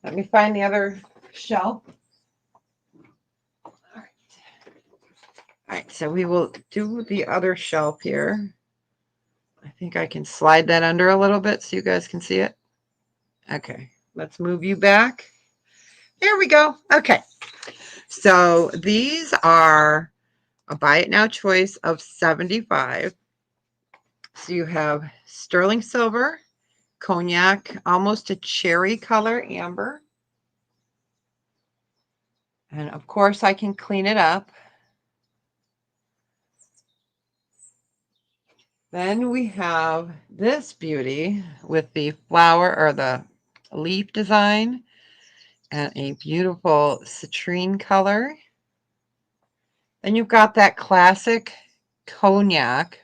Let me find the other shelf. All right, so we will do the other shelf here. I think I can slide that under a little bit so you guys can see it. Okay, let's move you back. There we go. Okay, so these are a buy it now choice of 75. So you have sterling silver, cognac, almost a cherry color amber. And of course I can clean it up. Then we have this beauty with the flower or the leaf design and a beautiful citrine color. Then you've got that classic cognac.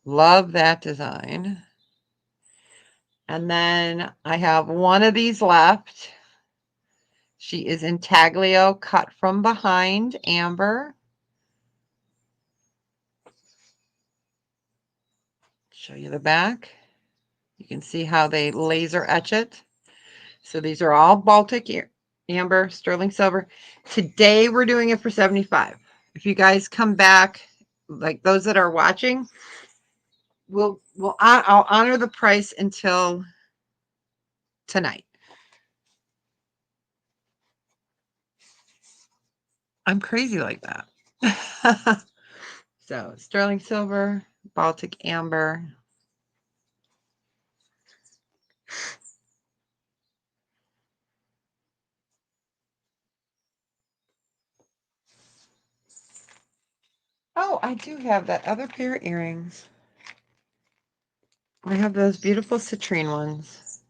Love that design. And then I have one of these left. She is intaglio, cut from behind, amber. Show you the back. You can see how they laser etch it. So these are all Baltic amber, sterling silver. Today we're doing it for 75. If you guys come back, like those that are watching, I'll honor the price until tonight. I'm crazy like that. So sterling silver, Baltic amber. Oh, I do have that other pair of earrings. I have those beautiful citrine ones.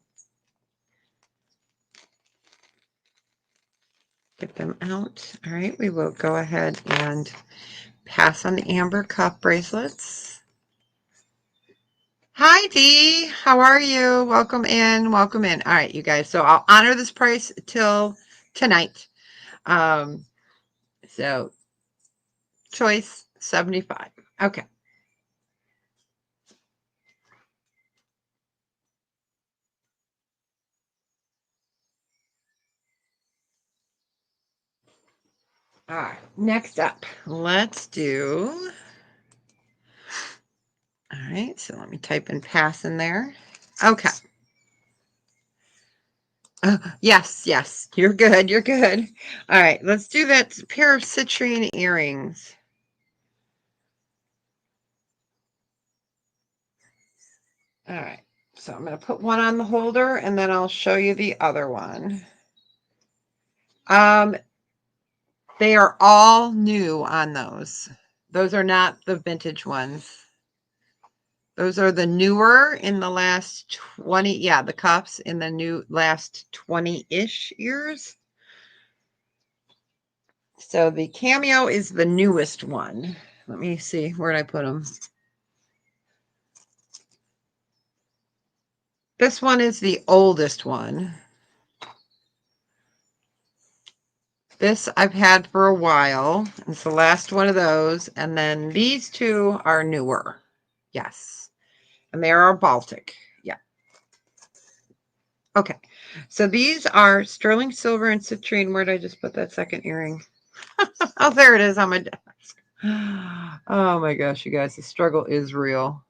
Get them out. All right, we will go ahead and pass on the amber cuff bracelets. Hi, Dee. How are you? Welcome in. Welcome in. All right, you guys. So I'll honor this price till tonight. So choice 75. Okay. All right. Next up, let's do. All right. So let me type in pass in there. Okay. Yes, yes, you're good. You're good. All right, let's do that pair of citrine earrings. All right, so I'm going to put one on the holder and then I'll show you the other one. They are all new on those. Those are not the vintage ones. Those are the newer in the last 20, yeah, the cuffs in the new last 20-ish years. So the cameo is the newest one. Let me see, where did I put them? This one is the oldest one. This I've had for a while. It's the last one of those. And then these two are newer. Yes. And they are Baltic. Yeah. Okay. So these are sterling silver and citrine. Where did I just put that second earring? Oh, there it is on my desk. Oh my gosh, you guys, the struggle is real.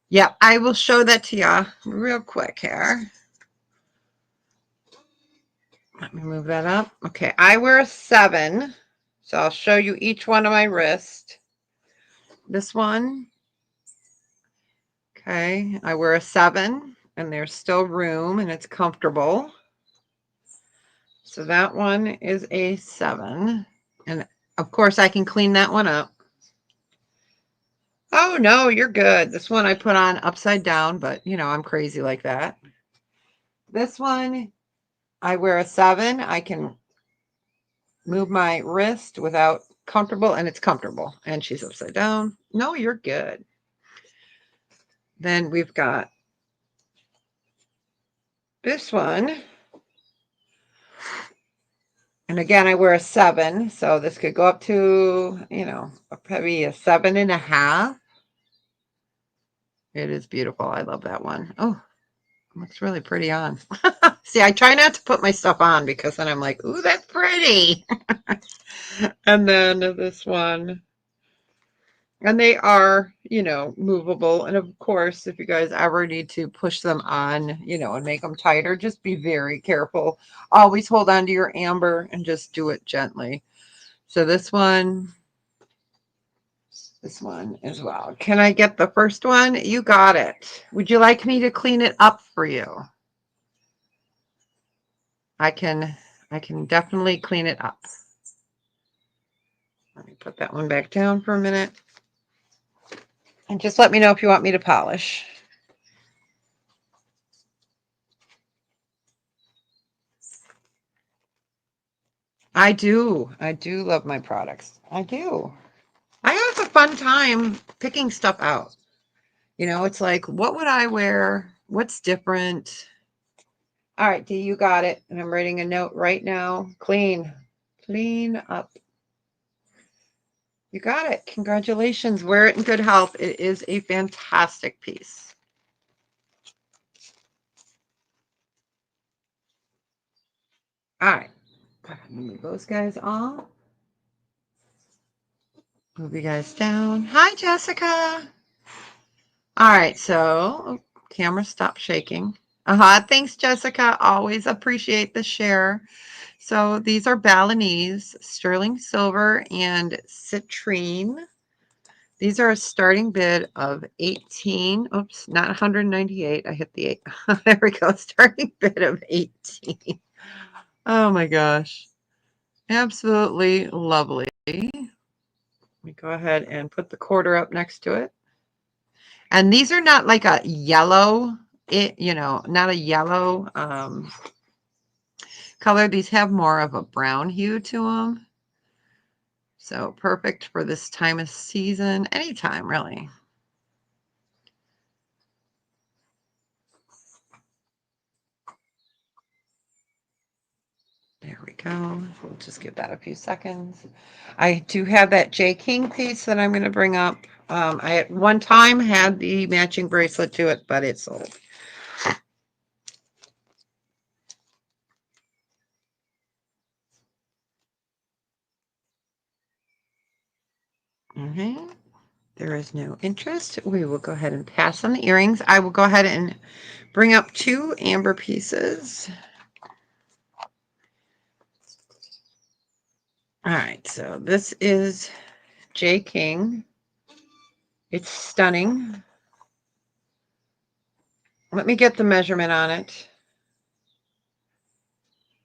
Yeah, I will show that to you real quick here. Let me move that up. Okay, I wear a 7, so I'll show you each one of my wrists. This one, okay, I wear a 7, and there's still room, and it's comfortable. So that one is a 7, and of course I can clean that one up. Oh no, you're good. This one I put on upside down, but you know, I'm crazy like that. This one, I wear a 7. I can move my wrist without comfortable, and it's comfortable. And she's upside down. No, you're good. Then we've got this one. And again, I wear a 7, so this could go up to, you know, probably a 7.5. It is beautiful. I love that one. Oh, looks really pretty on. See, I try not to put my stuff on because then I'm like, ooh, that's pretty. And then this one. And they are, you know, movable. And of course, if you guys ever need to push them on, you know, and make them tighter, just be very careful. Always hold on to your amber and just do it gently. So this one as well. Can I get the first one? You got it. Would you like me to clean it up for you? I can definitely clean it up. Let me put that one back down for a minute. And just let me know if you want me to polish. I do. I do love my products. I do. I have a fun time picking stuff out. You know, it's like, what would I wear? What's different? All right, D, you got it. And I'm writing a note right now. Clean. Clean up. You got it. Congratulations. Wear it in good health. It is a fantastic piece. All right. Move those guys off. Move you guys down. Hi, Jessica. All right, so camera stop shaking. Thanks, Jessica. Always appreciate the share. So these are Balinese, sterling silver, and citrine. These are a starting bid of 18. Oops, not 198. I hit the 8. There we go. Starting bid of 18. Oh my gosh. Absolutely lovely. Let me go ahead and put the quarter up next to it. And these are not like a yellow, you know, not a yellow color. These have more of a brown hue to them. So perfect for this time of season, anytime really. There we go. We'll just give that a few seconds. I do have that J. King piece that I'm going to bring up. I at one time had the matching bracelet to it, but it's sold. There is no interest. We will go ahead and pass on the earrings. I will go ahead and bring up 2 amber pieces. All right, so this is J. King. It's stunning. Let me get the measurement on it.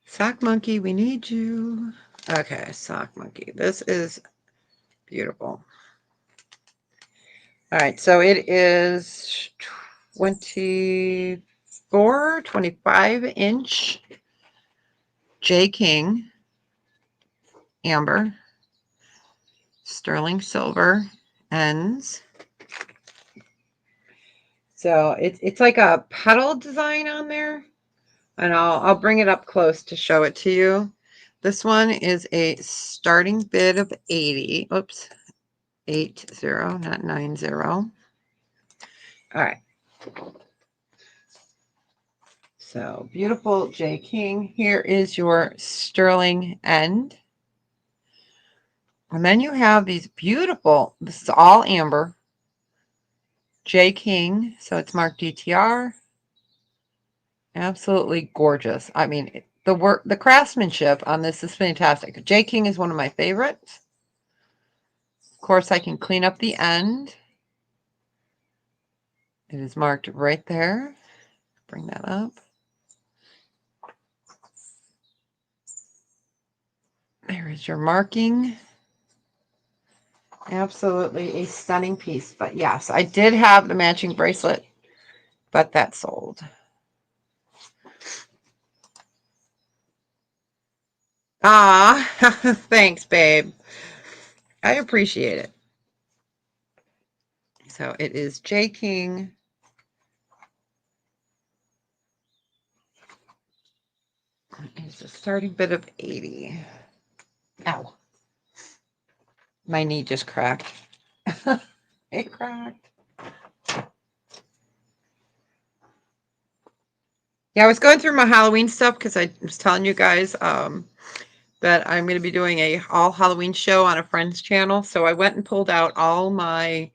Sock Monkey, we need you. Okay, Sock Monkey. This is beautiful. All right, so it is 25 inch J. King amber, sterling silver ends. So it's like a petal design on there, and I'll bring it up close to show it to you. This one is a starting bid of 80. Oops, 80, not 90. All right. So beautiful J. King. Here is your sterling end. And then you have these beautiful, this is all amber, J. King. So it's marked DTR. Absolutely gorgeous. I mean, the work, the craftsmanship on this is fantastic. J. King is one of my favorites. Of course, I can clean up the end. It is marked right there. Bring that up. There is your marking. Absolutely a stunning piece. But yes, I did have the matching bracelet, but that sold. Ah, thanks, babe. I appreciate it. So it is J King. It's a starting bid of 80. Ow. My knee just cracked. It cracked. Yeah, I was going through my Halloween stuff because I was telling you guys that I'm going to be doing a all Halloween show on a friend's channel. So I went and pulled out all my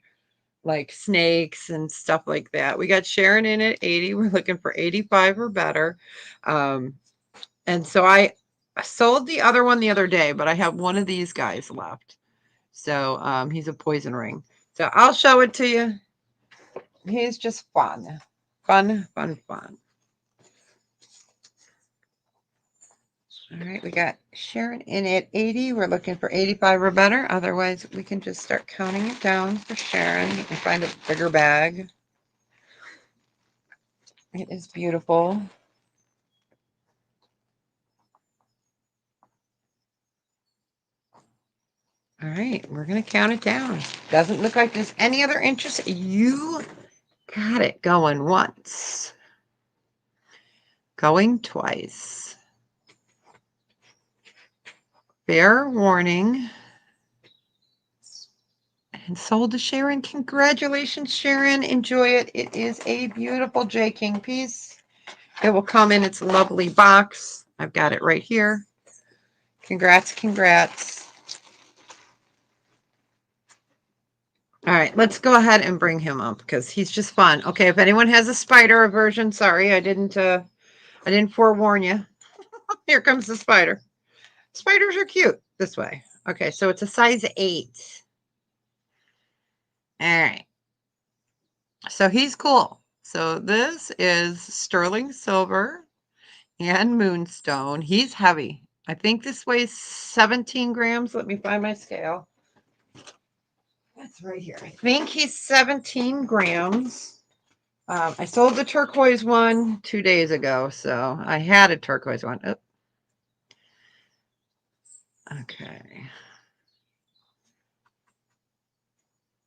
like snakes and stuff like that. We got Sharon in at 80. We're looking for 85 or better. And so I sold the other one the other day, but I have one of these guys left. So he's a poison ring. So I'll show it to you. He's just fun. Fun, fun, fun. All right, we got Sharon in at 80. We're looking for 85 or better. Otherwise, we can just start counting it down for Sharon and find a bigger bag. It is beautiful. All right, we're going to count it down. Doesn't look like there's any other interest. You got it going once. Going twice. Fair warning. And sold to Sharon. Congratulations, Sharon. Enjoy it. It is a beautiful J. King piece. It will come in its lovely box. I've got it right here. Congrats, congrats. All right, let's go ahead and bring him up because he's just fun. Okay, if anyone has a spider aversion, sorry, I didn't forewarn you. Here comes the spider. Spiders are cute this way. Okay, so it's a size 8. All right. So he's cool. So this is sterling silver and moonstone. He's heavy. I think this weighs 17 grams. Let me find my scale. That's right here. I think he's 17 grams. I sold the turquoise one 2 days ago, so I had a turquoise one. Oh. Okay.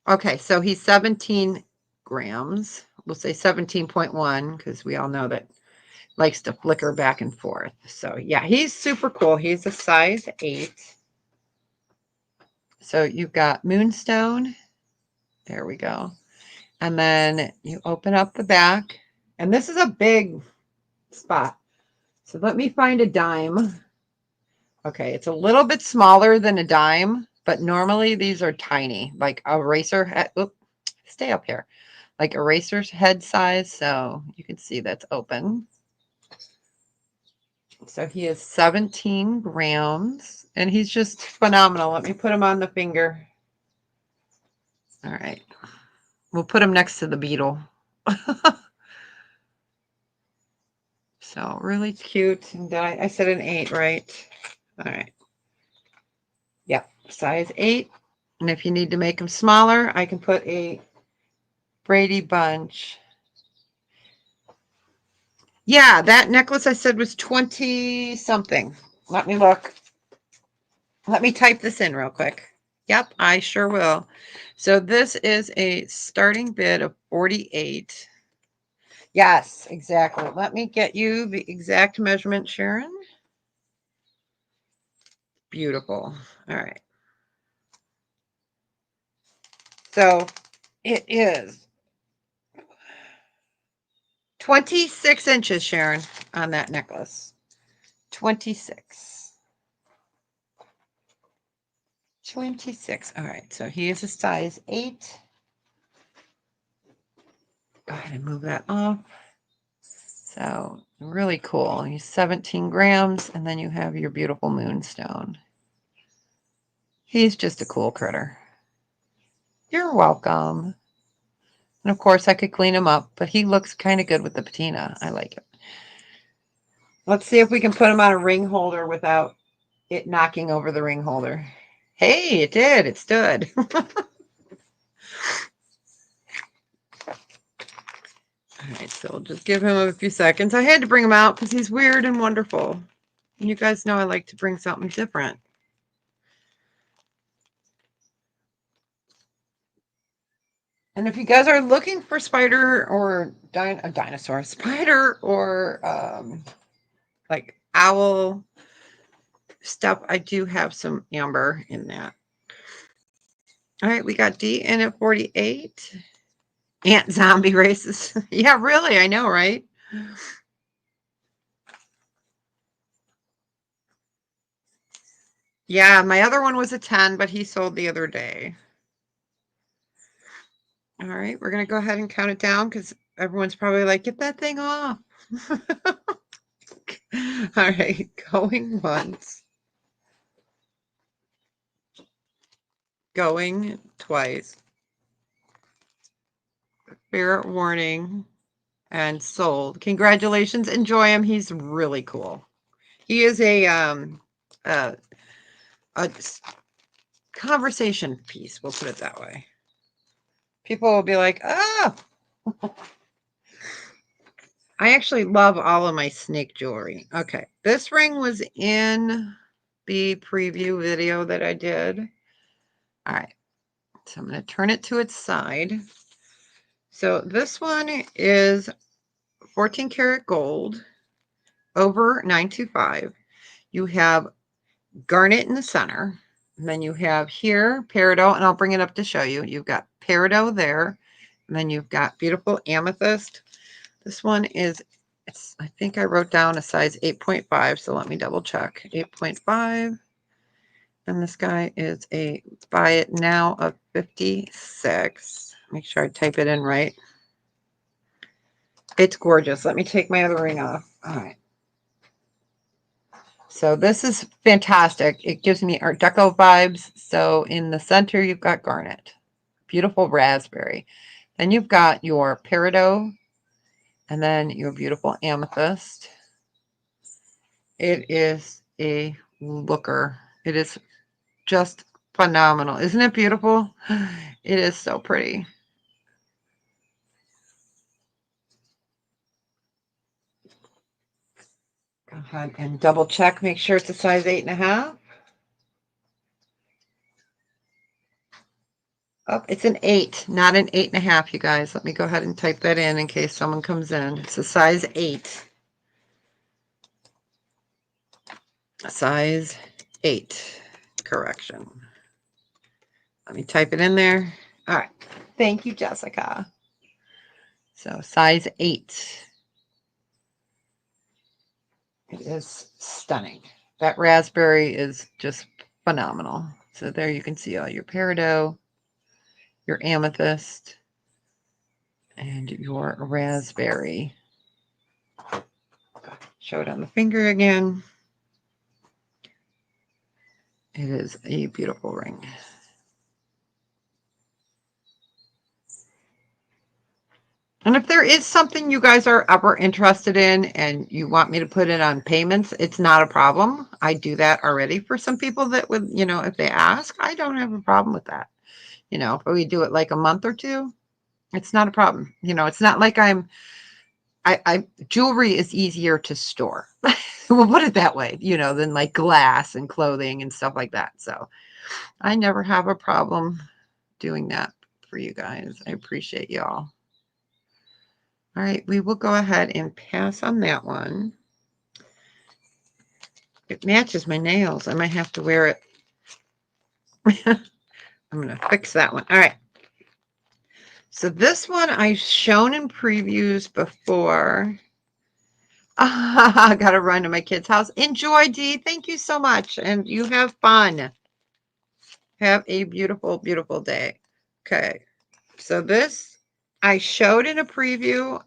Okay, so he's 17 grams. We'll say 17.1 because we all know that likes to flicker back and forth. So yeah, he's super cool. He's a size 8. So you've got moonstone. There we go. And then you open up the back. And this is a big spot. So let me find a dime. Okay, it's a little bit smaller than a dime, but normally these are tiny, like eraser head. Oop, stay up here. Like eraser's head size. So you can see that's open. So he is 17 grams and he's just phenomenal. Let me put him on the finger. All right. We'll put him next to the beetle. So really cute. And I said an 8, right? All right. Yep. Size 8. And if you need to make them smaller, I can put a Brady bunch. Yeah, that necklace I said was 20 something. Let me look. Let me type this in real quick. Yep, I sure will. So this is a starting bid of 48. Yes, exactly. Let me get you the exact measurement, Sharon. Beautiful. All right. So it is 26 inches, Sharon, on that necklace. 26. 26. All right. So he is a size 8. Go ahead and move that off. So really cool. He's 17 grams, and then you have your beautiful moonstone. He's just a cool critter. You're welcome. And of course, I could clean him up, but he looks kind of good with the patina. I like it. Let's see if we can put him on a ring holder without it knocking over the ring holder. Hey, it did. It stood. All right, so we'll just give him a few seconds. I had to bring him out because he's weird and wonderful. And you guys know I like to bring something different. And if you guys are looking for spider or a dinosaur, spider or like owl stuff, I do have some amber in that. All right, we got D in at 48. Ant zombie races. Yeah, really, I know, right? Yeah, my other one was a 10, but he sold the other day. All right, we're going to go ahead and count it down because everyone's probably like, get that thing off. All right, going once. Going twice. Fair warning and sold. Congratulations. Enjoy him. He's really cool. He is a conversation piece. We'll put it that way. People will be like, oh, I actually love all of my snake jewelry. Okay, this ring was in the preview video that I did. All right, so I'm going to turn it to its side. So this one is 14 karat gold over 925. You have garnet in the center. And then you have here peridot, and I'll bring it up to show you. You've got peridot there. And then you've got beautiful amethyst. This one is, I think I wrote down a size 8.5, so let me double check. 8.5. And this guy is a buy it now of 56. Make sure I type it in right. It's gorgeous. Let me take my other ring off. All right. So this is fantastic. It gives me Art Deco vibes. So in the center, you've got garnet. Beautiful raspberry. Then you've got your peridot. And then your beautiful amethyst. It is a looker. It is just phenomenal. Isn't it beautiful? It is so pretty. Go ahead and double check. Make sure it's a size 8.5. Oh, it's an 8, not an 8.5, you guys. Let me go ahead and type that in case someone comes in. It's a size 8. Size 8. Correction. Let me type it in there. All right. Thank you, Jessica. So size 8. It is stunning. That raspberry is just phenomenal. So there you can see all your peridot, your amethyst, and your raspberry. Show it on the finger again. It is a beautiful ring. And if there is something you guys are ever interested in and you want me to put it on payments, it's not a problem. I do that already for some people that would, if they ask, I don't have a problem with that. If we do it like a month or two, it's not a problem. It's not like jewelry is easier to store. We'll put it that way, than like glass and clothing and stuff like that. So I never have a problem doing that for you guys. I appreciate y'all. All right, we will go ahead and pass on that one. It matches my nails. I might have to wear it. I'm going to fix that one. All right. So this one I've shown in previews before. I got to run to my kid's house. Enjoy, Dee. Thank you so much. And you have fun. Have a beautiful, beautiful day. Okay. So this I showed in a preview.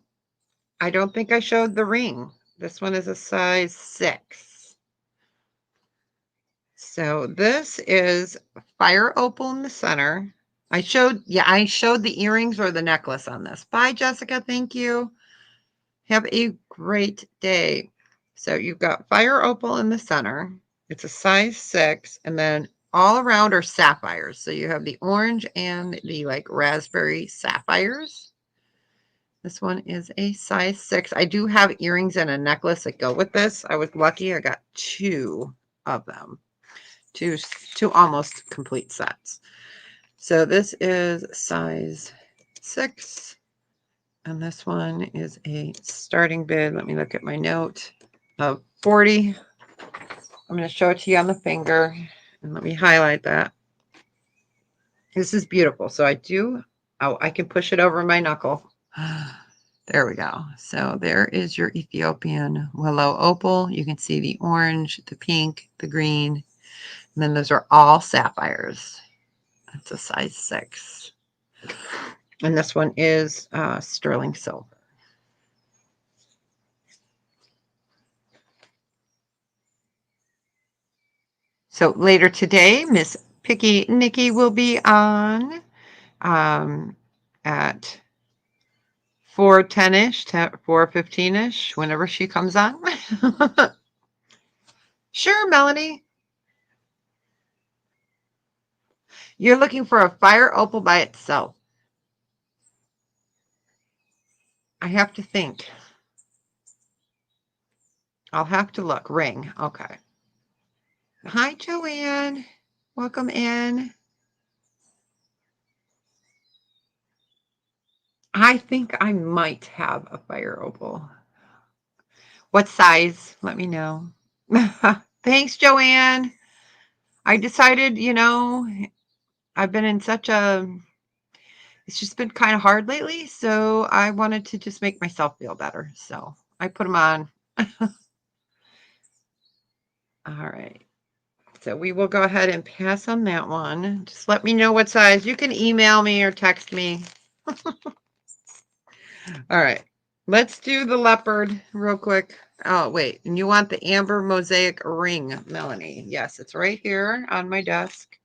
I don't think I showed the ring. This one is a size 6. So this is fire opal in the center. I showed the earrings or the necklace on this. Bye, Jessica. Thank you. Have a great day. So you've got fire opal in the center. It's a size 6. And then all around are sapphires. So you have the orange and the like raspberry sapphires. This one is a size 6. I do have earrings and a necklace that go with this. I was lucky. I got 2 of them. Two almost complete sets. So this is size 6. And this one is a starting bid. Let me look at my note of 40. I'm going to show it to you on the finger. And let me highlight that. This is beautiful. So I can push it over my knuckle. There we go. So there is your Ethiopian willow opal. You can see the orange, the pink, the green, and then those are all sapphires. That's a size 6. And this one is sterling silver. So later today, Miss Picky Nikki will be on at 4:10ish, 4:15ish, whenever she comes on. Sure, Melanie. You're looking for a fire opal by itself. I have to think. I'll have to look. Ring. Okay. Hi, Joanne. Welcome in. I think I might have a fire opal. What size? Let me know. Thanks, Joanne. I decided, I've been in it's just been kind of hard lately. So I wanted to just make myself feel better. So I put them on. All right. So we will go ahead and pass on that one. Just let me know what size. You can email me or text me. All right. Let's do the leopard real quick. Oh, wait. And you want the amber mosaic ring, Melanie. Yes, it's right here on my desk.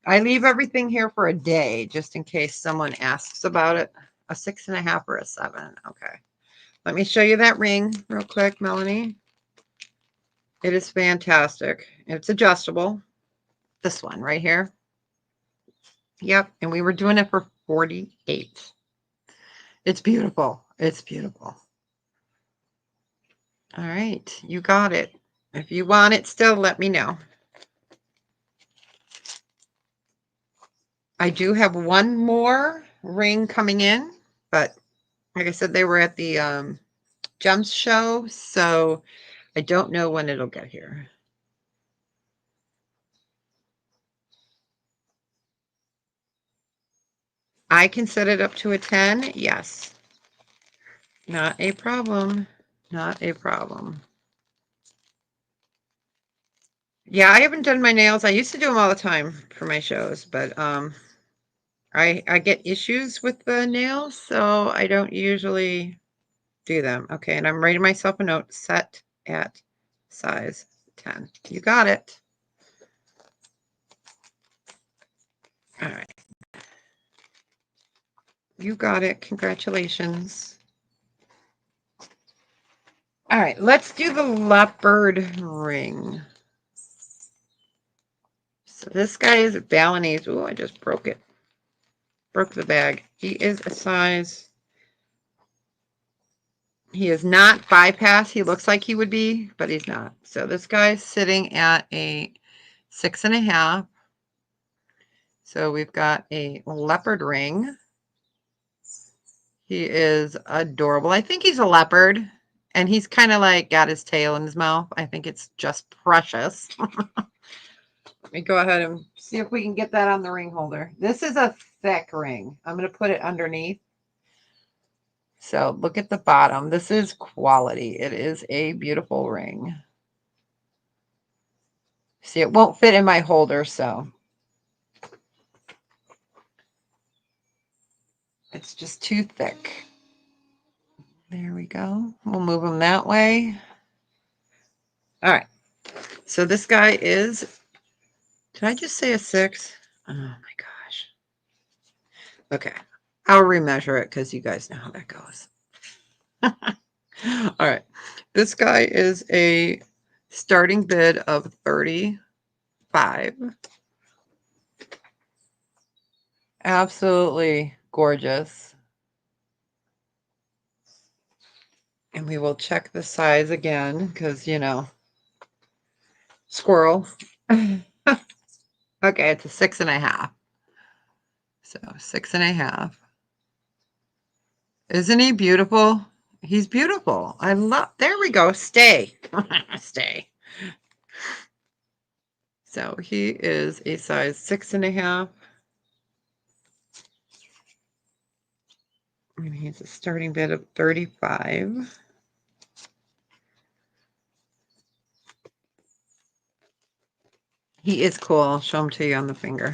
I leave everything here for a day just in case someone asks about it. A 6.5 or a 7. Okay. Let me show you that ring real quick, Melanie. It is fantastic. It's adjustable. This one right here. Yep. And we were doing it for 48. It's beautiful. It's beautiful. All right. You got it. If you want it still, let me know. I do have one more ring coming in, but like I said, they were at the Gems show, so I don't know when it'll get here. I can set it up to a 10. Yes. Not a problem. Not a problem. Yeah, I haven't done my nails. I used to do them all the time for my shows, but I get issues with the nails, so I don't usually do them. Okay, and I'm writing myself a note, set at size 10. You got it. All right. You got it. Congratulations. All right, let's do the leopard ring. So this guy is Balinese. Oh, I just broke it. Broke the bag. He is a size. He is not bypass. He looks like he would be, but he's not. So this guy's sitting at a 6.5. So we've got a leopard ring. He is adorable. I think he's a leopard, and he's kind of like got his tail in his mouth. I think it's just precious. Let me go ahead and see if we can get that on the ring holder. This is a thick ring. I'm going to put it underneath. So look at the bottom. This is quality. It is a beautiful ring. See, it won't fit in my holder, so it's just too thick. There we go. We'll move them that way. All right. So this guy is, did I just say a 6? Oh my gosh. Okay. I'll remeasure it because you guys know how that goes. All right. This guy is a starting bid of $35. 5. Absolutely gorgeous. And we will check the size again because, you know, squirrel. Okay, it's a 6.5. So 6.5. Isn't he beautiful? He's beautiful. I love, there we go. Stay. Stay. So he is a size 6.5. And he's a starting bid of 35. He is cool. I'll show him to you on the finger.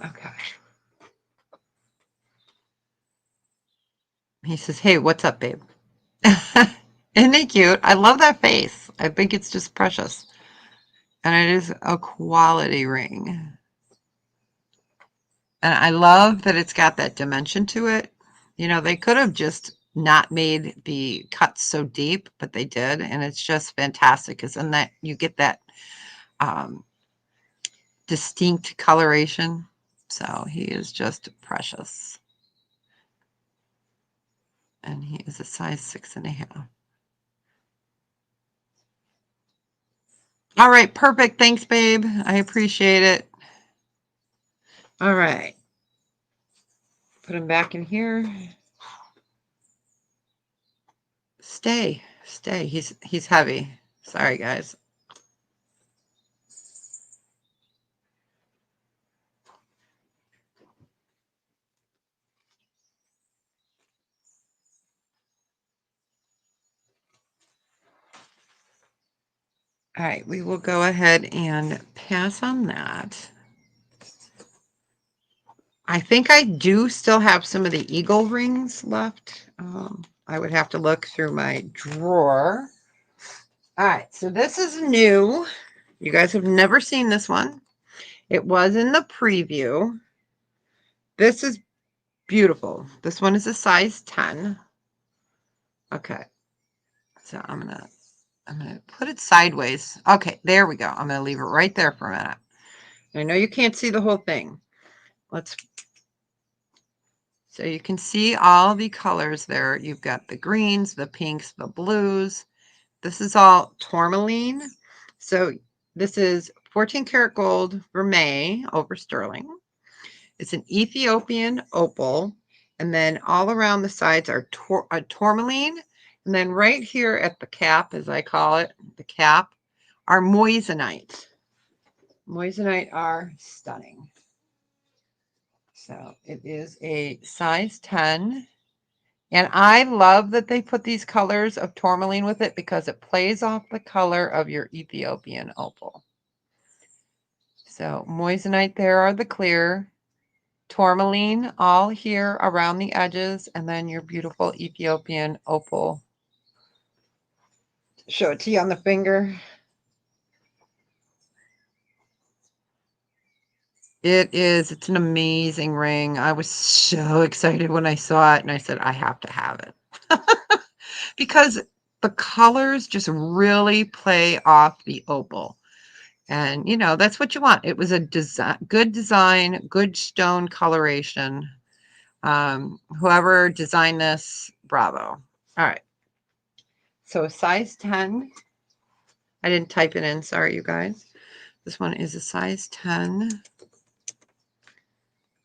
Okay. He says, hey, what's up, babe? Isn't he cute? I love that face. I think it's just precious. And it is a quality ring. And I love that it's got that dimension to it. You know, they could have just not made the cuts so deep, but they did. And it's just fantastic because then that you get that distinct coloration. So he is just precious. And he is a size 6.5. All right, perfect. Thanks, babe. I appreciate it. All right. Put him back in here. Stay. He's heavy. Sorry, guys. All right, we will go ahead and pass on that. I think I do still have some of the eagle rings left. I would have to look through my drawer. All right, so this is new. You guys have never seen this one. It was in the preview. This is beautiful. This one is a size 10. Okay. So I'm gonna put it sideways. Okay, there we go. I'm gonna leave it right there for a minute. I know you can't see the whole thing. So you can see all the colors there. You've got the greens, the pinks, the blues. This is all tourmaline. So this is 14 karat gold vermeil over sterling. It's an Ethiopian opal. And then all around the sides are tourmaline. And then right here at the cap, as I call it, the cap, are moissanite. Moissanite are stunning. So it is a size 10. And I love that they put these colors of tourmaline with it because it plays off the color of your Ethiopian opal. So moissanite there are the clear, tourmaline all here around the edges, and then your beautiful Ethiopian opal. Show it to you on the finger. It's an amazing ring. I was so excited when I saw it and I said, I have to have it. Because the colors just really play off the opal. And, you know, that's what you want. It was a good design, good stone coloration. Whoever designed this, bravo. All right. So a size 10. I didn't type it in. Sorry, you guys. This one is a size 10.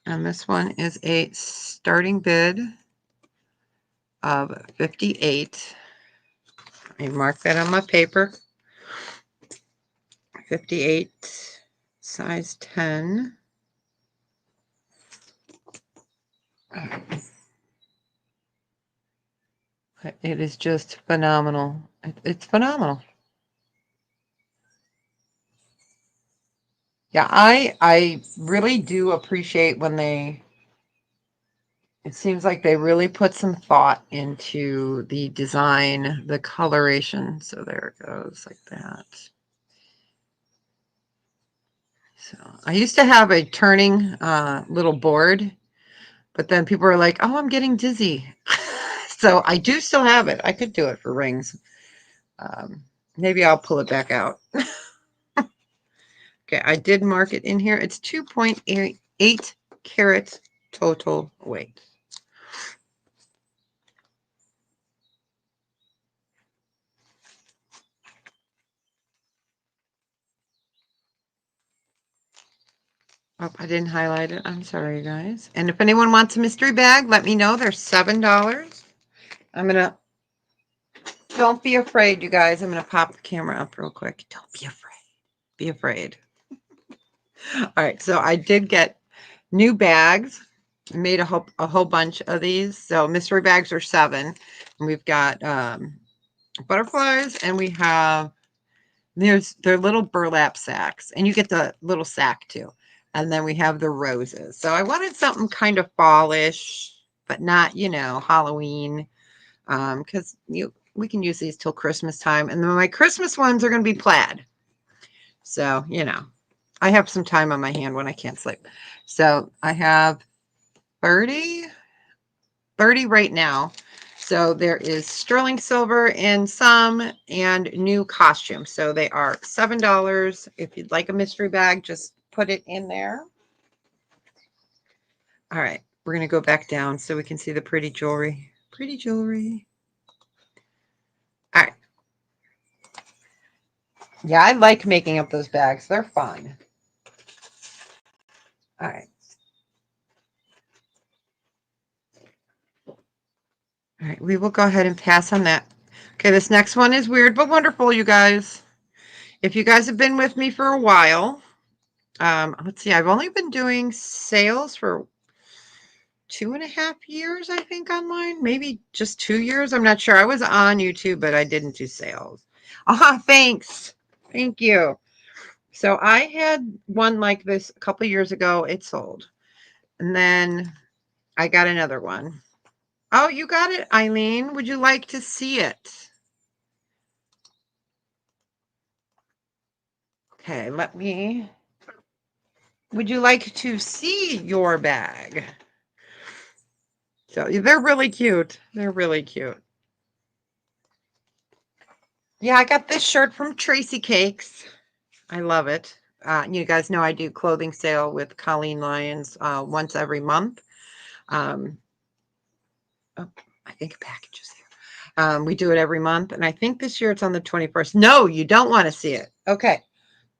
And this one is a starting bid of 58. I mark that on my paper. 58, size 10. It is just phenomenal. It's phenomenal. Yeah, I really do appreciate when it seems like they really put some thought into the design, the coloration. So there it goes like that. So I used to have a turning little board, but then people were like, oh, I'm getting dizzy. So I do still have it. I could do it for rings. Maybe I'll pull it back out. Okay, I did mark it in here. It's 2.8 carats total weight. Oh, I didn't highlight it. I'm sorry, guys. And if anyone wants a mystery bag, let me know. They're $7. I'm going to, don't be afraid, you guys. I'm going to pop the camera up real quick. Don't be afraid. Be afraid. All right, so I did get new bags. I made a whole bunch of these. So mystery bags are 7. And we've got butterflies, and we have, they're little burlap sacks. And you get the little sack too. And then we have the roses. So I wanted something kind of fallish, but not, Halloween. Because we can use these till Christmas time. And then my Christmas ones are going to be plaid. So, I have some time on my hand when I can't sleep. So I have 30 right now. So there is sterling silver in some and new costumes. So they are $7. If you'd like a mystery bag, just put it in there. All right, we're going to go back down so we can see the pretty jewelry. Pretty jewelry. All right. Yeah, I like making up those bags. They're fun. All right. All right, we will go ahead and pass on that. Okay, this next one is weird but wonderful, you guys. If you guys have been with me for a while, let's see, I've only been doing sales for 2.5 years, I think, online. Maybe just 2 years. I'm not sure. I was on YouTube, but I didn't do sales. Thanks. Thank you. So I had one like this a couple years ago. It sold. And then I got another one. Oh, you got it, Eileen. Would you like to see it? Okay, would you like to see your bag? So they're really cute. They're really cute. Yeah, I got this shirt from Tracy Cakes. I love it. You guys know I do clothing sale with Colleen Lyons once every month. Oh, I think a package is here. We do it every month, and I think this year it's on the 21st. No, you don't want to see it. Okay.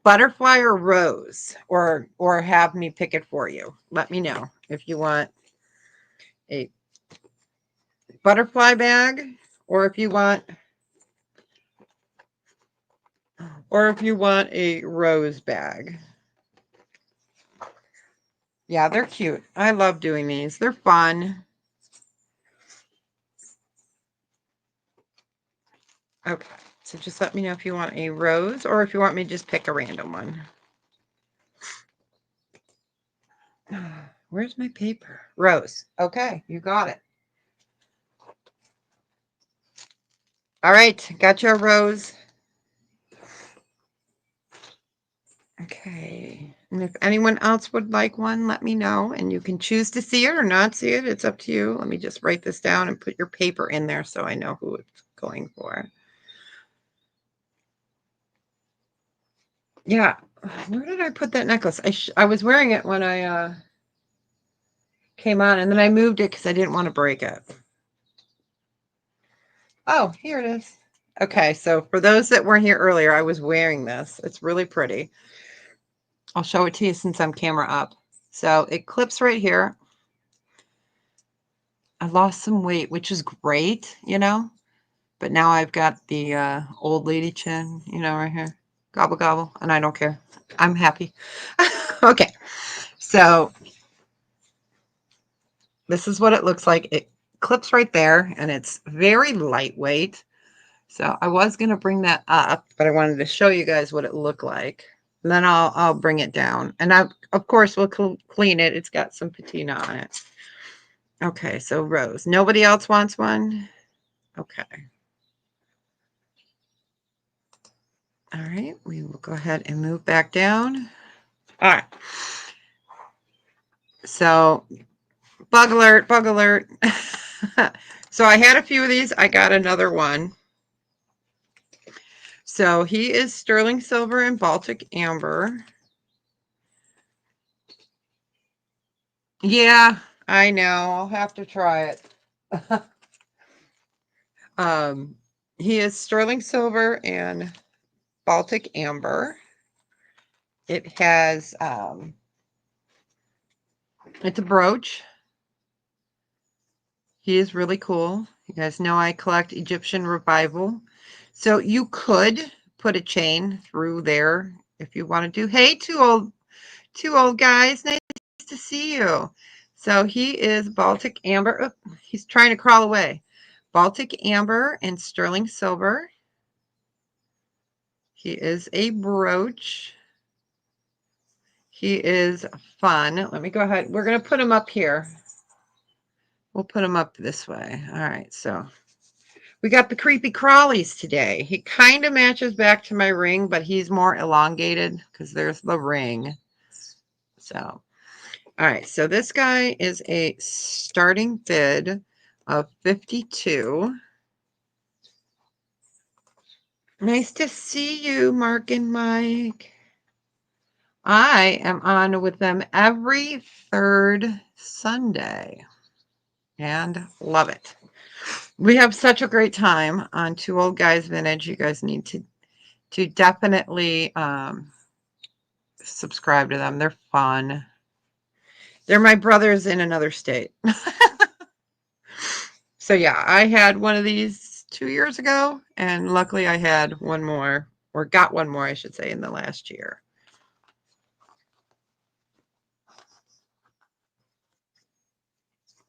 Butterfly or rose, or have me pick it for you. Let me know if you want a butterfly bag, or if you want a rose bag. Yeah, they're cute. I love doing these. They're fun. Okay, so just let me know if you want a rose or if you want me to just pick a random one. Where's my paper? Rose. Okay, you got it. All right, got your rose. Okay, and if anyone else would like one, let me know, and you can choose to see it or not see it. It's up to you. Let me just write this down and put your paper in there so I know who it's going for. Yeah, where did I put that necklace? I was wearing it when I came on, and then I moved it because I didn't want to break it. Oh, here it is. Okay, so for those that weren't here earlier, I was wearing this. It's really pretty. I'll show it to you since I'm camera up. So it clips right here. I lost some weight, which is great, but now I've got the old lady chin, right here. Gobble, gobble, and I don't care. I'm happy. Okay, so this is what it looks like. It clips right there, and it's very lightweight. So I was going to bring that up, but I wanted to show you guys what it looked like. And then I'll bring it down. And of course, we'll clean it. It's got some patina on it. Okay, so rose. Nobody else wants one? Okay. All right, we will go ahead and move back down. All right. So bug alert, bug alert. So I had a few of these. I got another one. So he is sterling silver and Baltic amber. Yeah, I know. I'll have to try it. um, he is sterling silver and Baltic amber. It has, it's a brooch. He is really cool. You guys know I collect Egyptian Revival. So you could put a chain through there if you want to do. Hey, two old guys. Nice to see you. So he is Baltic amber. Oh, he's trying to crawl away. Baltic amber and sterling silver. He is a brooch. He is fun. Let me go ahead. We're going to put him up here. We'll put him up this way. All right. So we got the creepy crawlies today. He kind of matches back to my ring, but he's more elongated because there's the ring. So, all right. So this guy is a starting bid of 52. Nice to see you, Mark and Mike. I am on with them every third Sunday and love it. We have such a great time on Two Old Guys Vintage. You guys need to definitely subscribe to them. They're fun. They're my brothers in another state. So yeah, I had one of these 2 years ago, and luckily I had one more, or got one more, I should say, in the last year.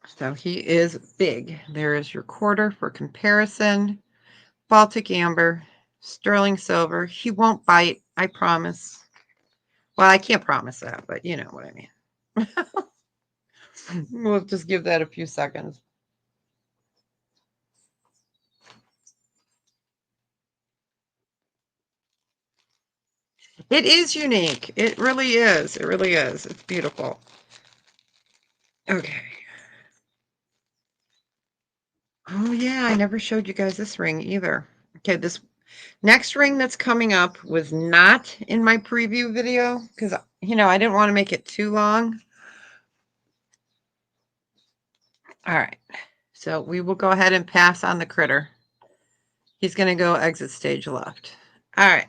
So he is big. There is your quarter for comparison. Baltic amber, sterling silver. He won't bite, I promise. Well, I can't promise that, but you know what I mean. We'll just give that a few seconds. It is unique. It really is. It really is. It's beautiful. Okay. Oh, yeah. I never showed you guys this ring either. Okay. This next ring that's coming up was not in my preview video because, you know, I didn't want to make it too long. All right. So we will go ahead and pass on the critter. He's going to go exit stage left. All right.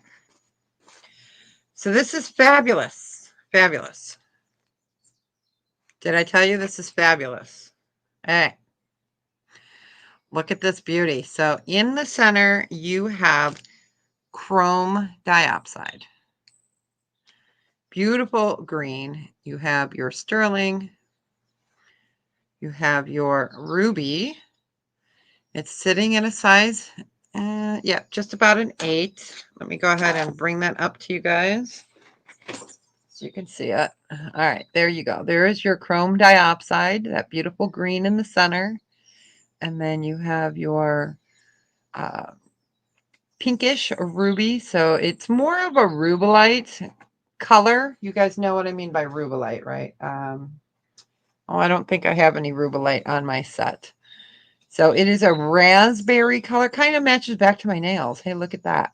So this is fabulous. Fabulous. Did I tell you this is fabulous? Hey, look at this beauty. So in the center, you have chrome diopside. Beautiful green. You have your sterling. You have your ruby. It's sitting in a size, yeah, just about an 8. Let me go ahead and bring that up to you guys so you can see it. All right, there you go. There is your chrome diopside, that beautiful green in the center. And then you have your pinkish ruby. So it's more of a rubellite color. You guys know what I mean by rubellite, right? Oh, I don't think I have any rubellite on my set. So it is a raspberry color. Kind of matches back to my nails. Hey, look at that.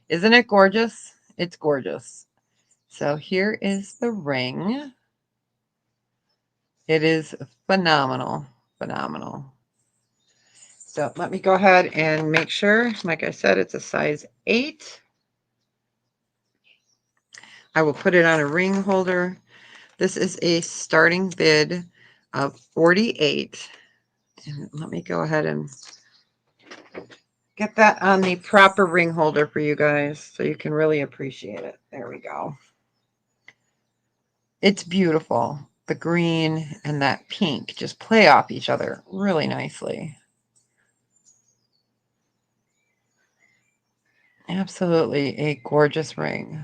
Isn't it gorgeous? It's gorgeous. So here is the ring. It is phenomenal. Phenomenal. So let me go ahead and make sure. Like I said, it's a size 8. I will put it on a ring holder. This is a starting bid of 48. And let me go ahead and get that on the proper ring holder for you guys so you can really appreciate it. There we go. It's beautiful. The green and that pink just play off each other really nicely. Absolutely a gorgeous ring.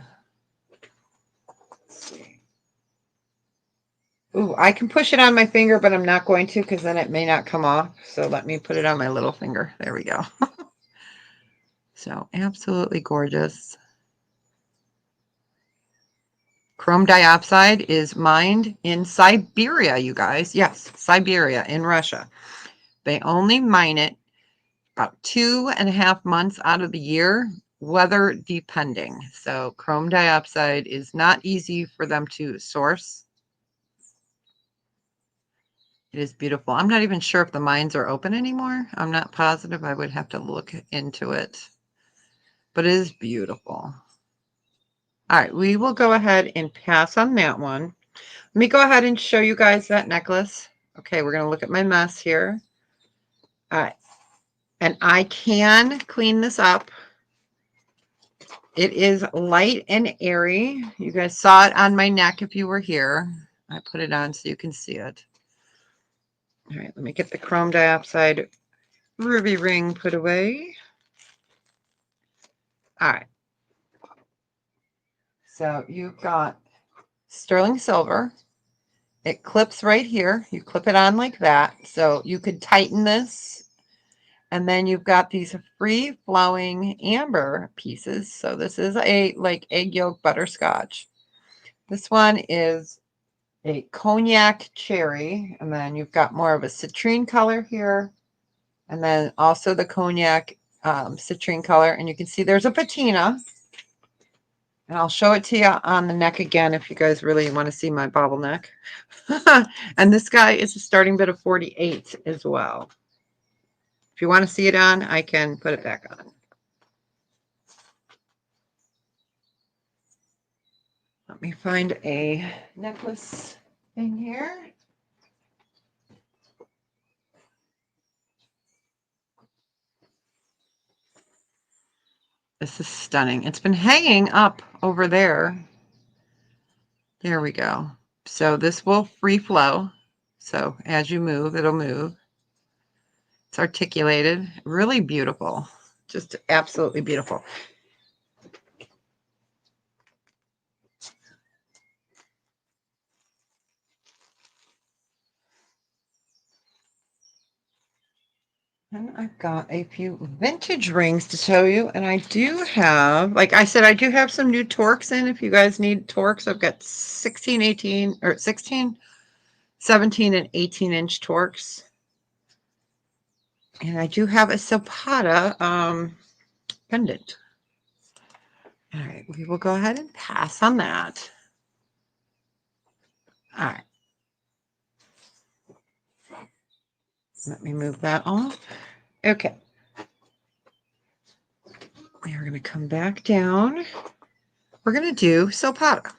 Let's see. Ooh, I can push it on my finger, but I'm not going to because then it may not come off. So let me put it on my little finger. There we go. So absolutely gorgeous. Chrome diopside is mined in Siberia, you guys. Yes, Siberia in Russia. They only mine it about 2.5 months out of the year. weather depending. So chrome dioxide is not easy for them to source. It is beautiful. I'm not even sure if the mines are open anymore. I'm not positive. I would have to look into it. But it is beautiful. All right, we will go ahead and pass on that one. Let me go ahead and show you guys that necklace. Okay, we're going to look at my mess here. All right, and I can clean this up. It is light and airy. You guys saw it on my neck if you were here. I put it on so you can see it. All right, let me get the chrome dioxide ruby ring put away. All right. So you've got sterling silver. It clips right here. You clip it on like that. So you could tighten this. And then you've got these free flowing amber pieces. So this is a like egg yolk butterscotch. This one is a cognac cherry. And then you've got more of a citrine color here. And then also the cognac citrine color. And you can see there's a patina. And I'll show it to you on the neck again if you guys really want to see my bottleneck. And this guy is a starting bid of 48 as well. If you want to see it on, I can put it back on. Let me find a necklace in here. This is stunning. It's been hanging up over there. There we go. So this will free flow. So as you move, it'll move. It's articulated, really beautiful. Just absolutely beautiful. And I've got a few vintage rings to show you. And I do have, like I said, I do have some new Torques in. If you guys need Torques, I've got 16, 18, or 16, 17, and 18-inch Torques. And I do have a Zapata pendant. All right, we will go ahead and pass on that. All right. Let me move that off. Okay. We are going to come back down. We're going to do Zapata.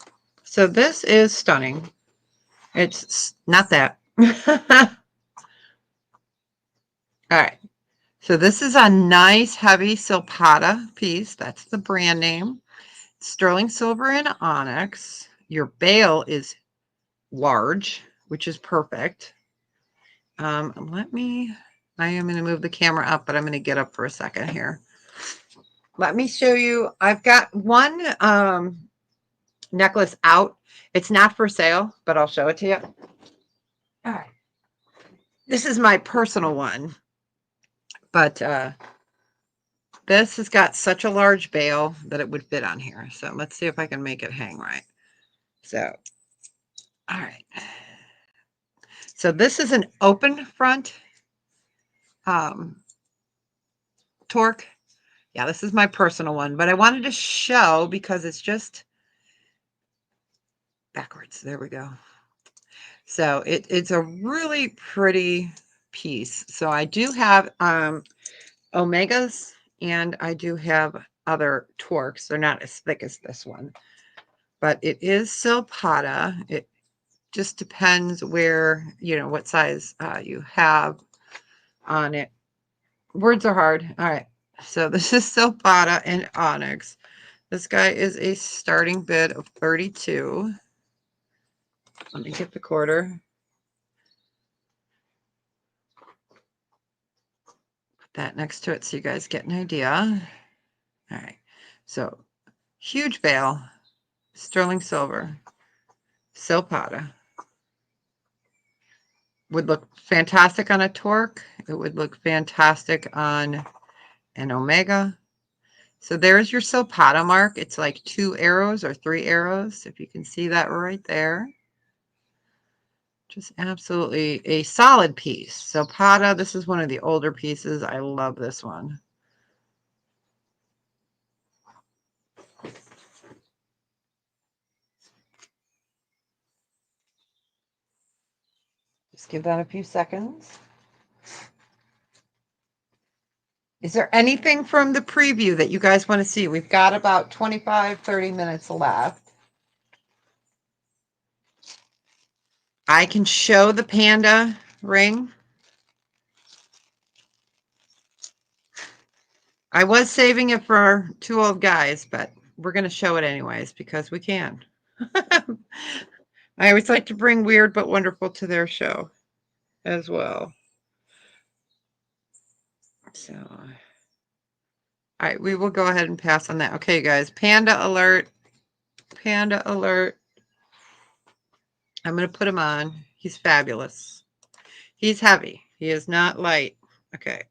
So this is stunning. It's not that. All right. So this is a nice heavy Zapata piece. That's the brand name. Sterling silver and onyx. Your bail is large, which is perfect. I am going to move the camera up, but I'm going to get up for a second here. Let me show you. I've got one necklace out. It's not for sale, but I'll show it to you. All right. This is my personal one, but this has got such a large bail that it would fit on here. So let's see if I can make it hang right. So, all right. So this is an open front Torque. Yeah, this is my personal one, but I wanted to show because it's just backwards. There we go. So it's a really pretty piece. So I do have Omegas and I do have other Torques. They're not as thick as this one, but it is Zapata. It just depends where, what size you have on it. Words are hard. All right. So this is Zapata and onyx. This guy is a starting bid of 32. Let me get the quarter. Put that next to it so you guys get an idea. All right. So huge bail, sterling silver, Zapata. Would look fantastic on a Torque. It would look fantastic on an Omega. So there's your Zapata mark. It's like 2 arrows or 3 arrows, if you can see that right there. Just absolutely a solid piece. Zapata, this is one of the older pieces. I love this one. Just give that a few seconds. Is there anything from the preview that you guys want to see? We've got about 25, 30 minutes left. I can show the panda ring. I was saving it for two old guys, but we're going to show it anyways because we can. I always like to bring weird but wonderful to their show as well. So, all right, we will go ahead and pass on that. Okay, guys, panda alert. Panda alert. I'm going to put him on. He's fabulous. He's heavy. He is not light. Okay.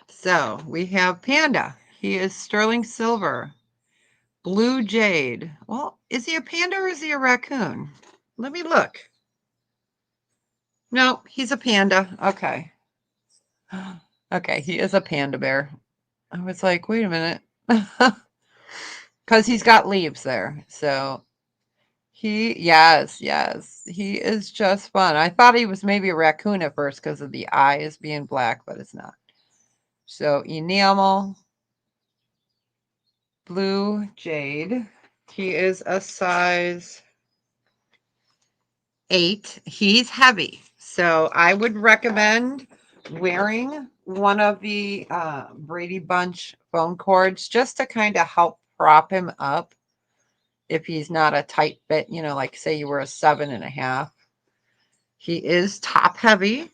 So we have panda. He is sterling silver. Blue jade. Well, is he a panda or is he a raccoon? Let me look. No, he's a panda. Okay. Okay, he is a panda bear. I was like, wait a minute. Because he's got leaves there. So yes, he is just fun. I thought he was maybe a raccoon at first because of the eyes being black, but it's not. So enamel, blue jade. He is a size 8. He's heavy. So I would recommend wearing one of the Brady Bunch phone cords just to kind of help prop him up if he's not a tight fit, you know, like say you were a 7.5. He is top heavy,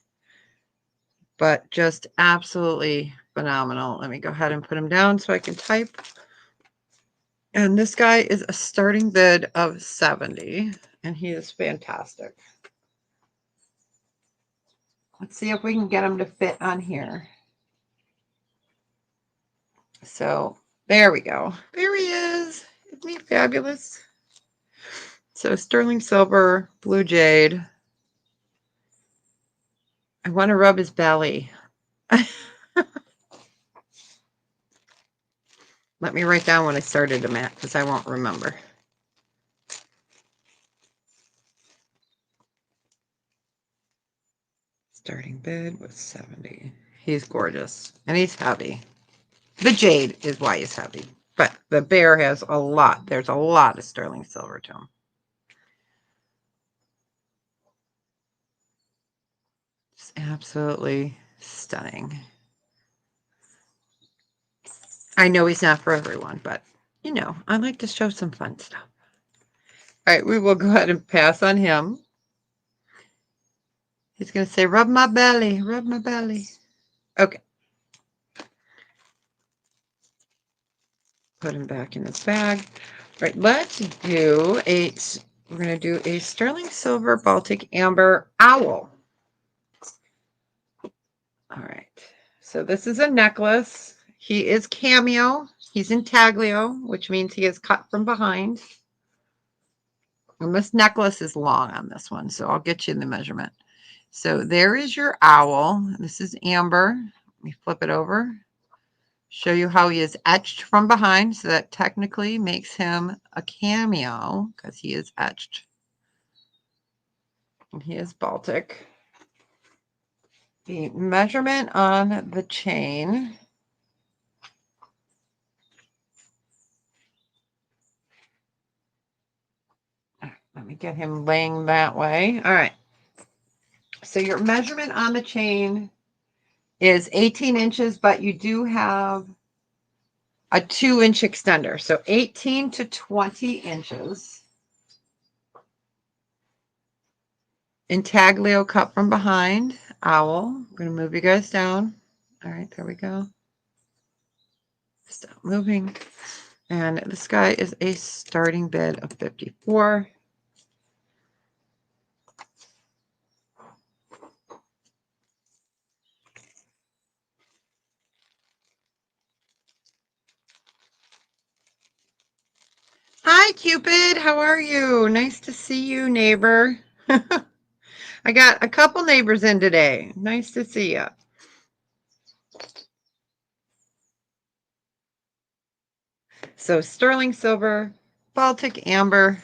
but just absolutely phenomenal. Let me go ahead and put him down so I can type. And this guy is a starting bid of 70, and he is fantastic. Let's see if we can get him to fit on here. So there we go. There he is. Isn't he fabulous? So sterling silver, blue jade. I want to rub his belly. Let me write down when I started him at because I won't remember. Starting bid was 70. He's gorgeous and he's heavy. The jade is why he's heavy, but the bear has a lot. There's a lot of sterling silver to him. Just absolutely stunning. I know he's not for everyone, but you know, I like to show some fun stuff. All right, we will go ahead and pass on him. He's going to say, rub my belly, rub my belly. Okay. Put him back in his bag. All right, let's do we're going to do a sterling silver Baltic amber owl. All right. So this is a necklace. He is cameo. He's intaglio, which means he is cut from behind. And this necklace is long on this one, so I'll get you the measurement. So there is your owl. This is amber. Let me flip it over. Show you how he is etched from behind. So that technically makes him a cameo because he is etched. And he is Baltic. The measurement on the chain. Let me get him laying that way. All right. So your measurement on the chain is 18 inches, but you do have a 2-inch extender. So 18 to 20 inches. Intaglio cut from behind. Owl. I'm going to move you guys down. All right, there we go. Stop moving. And this guy is a starting bid of 54. Hi, Cupid. How are you? Nice to see you, neighbor. I got a couple neighbors in today. Nice to see you. So sterling silver, Baltic amber,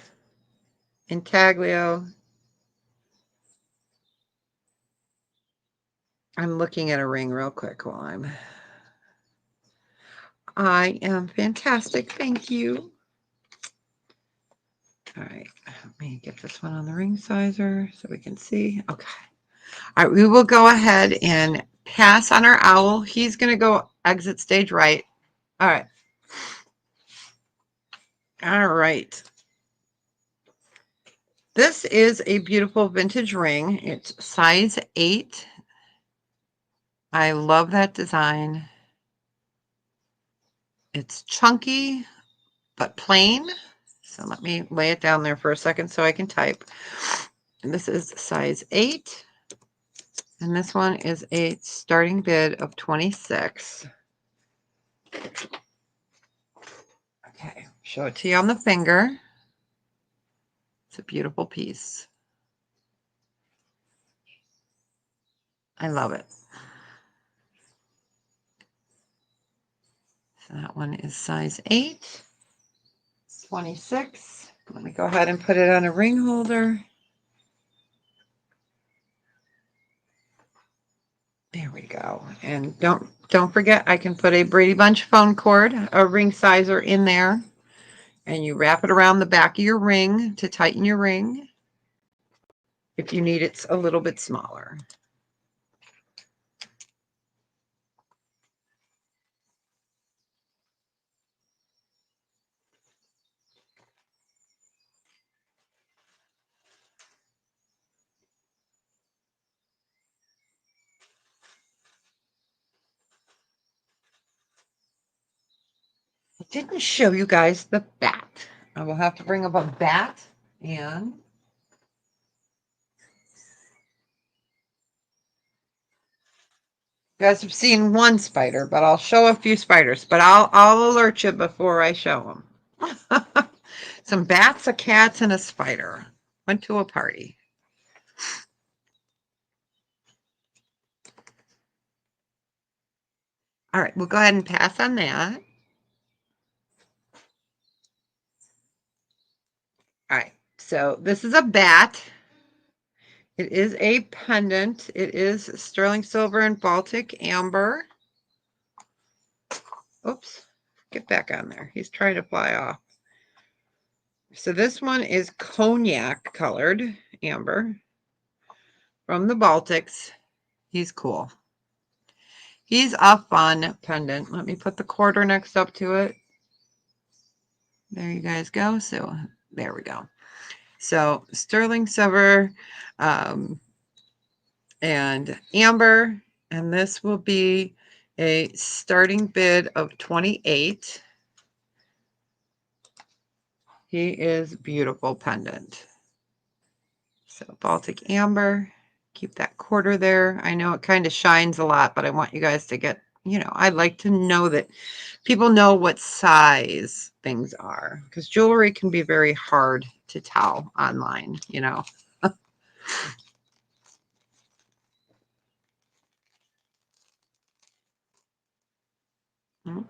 intaglio, I'm looking at a ring real quick while I am fantastic. Thank you. All right, let me get this one on the ring sizer so we can see. Okay. All right, we will go ahead and pass on our owl. He's going to go exit stage right. All right. All right. This is a beautiful vintage ring. It's size 8. I love that design. It's chunky, but plain. So let me lay it down there for a second so I can type. And this is size 8. And this one is a starting bid of 26. Okay, show it to you on the finger. It's a beautiful piece. I love it. So that one is size 8, 26. Let me go ahead and put it on a ring holder. There we go. And don't forget, I can put a Brady Bunch phone cord, a ring sizer in there, and you wrap it around the back of your ring to tighten your ring if you need it a little bit smaller. I didn't show you guys the bat. I will have to bring up a bat, and you guys have seen one spider, but I'll show a few spiders. But I'll alert you before I show them. Some bats, a cat, and a spider. Went to a party. All right, we'll go ahead and pass on that. All right, so this is a bat. It is a pendant. It is sterling silver and Baltic amber. Oops, get back on there. He's trying to fly off. So this one is cognac colored amber from the Baltics. He's cool. He's a fun pendant. Let me put the quarter next up to it. There you guys go. So there we go. So sterling silver and amber, and this will be a starting bid of 28. He is beautiful pendant. So Baltic amber, keep that quarter there. I know it kind of shines a lot, but I want you guys to get, I'd like to know that people know what size things are, because jewelry can be very hard to tell online,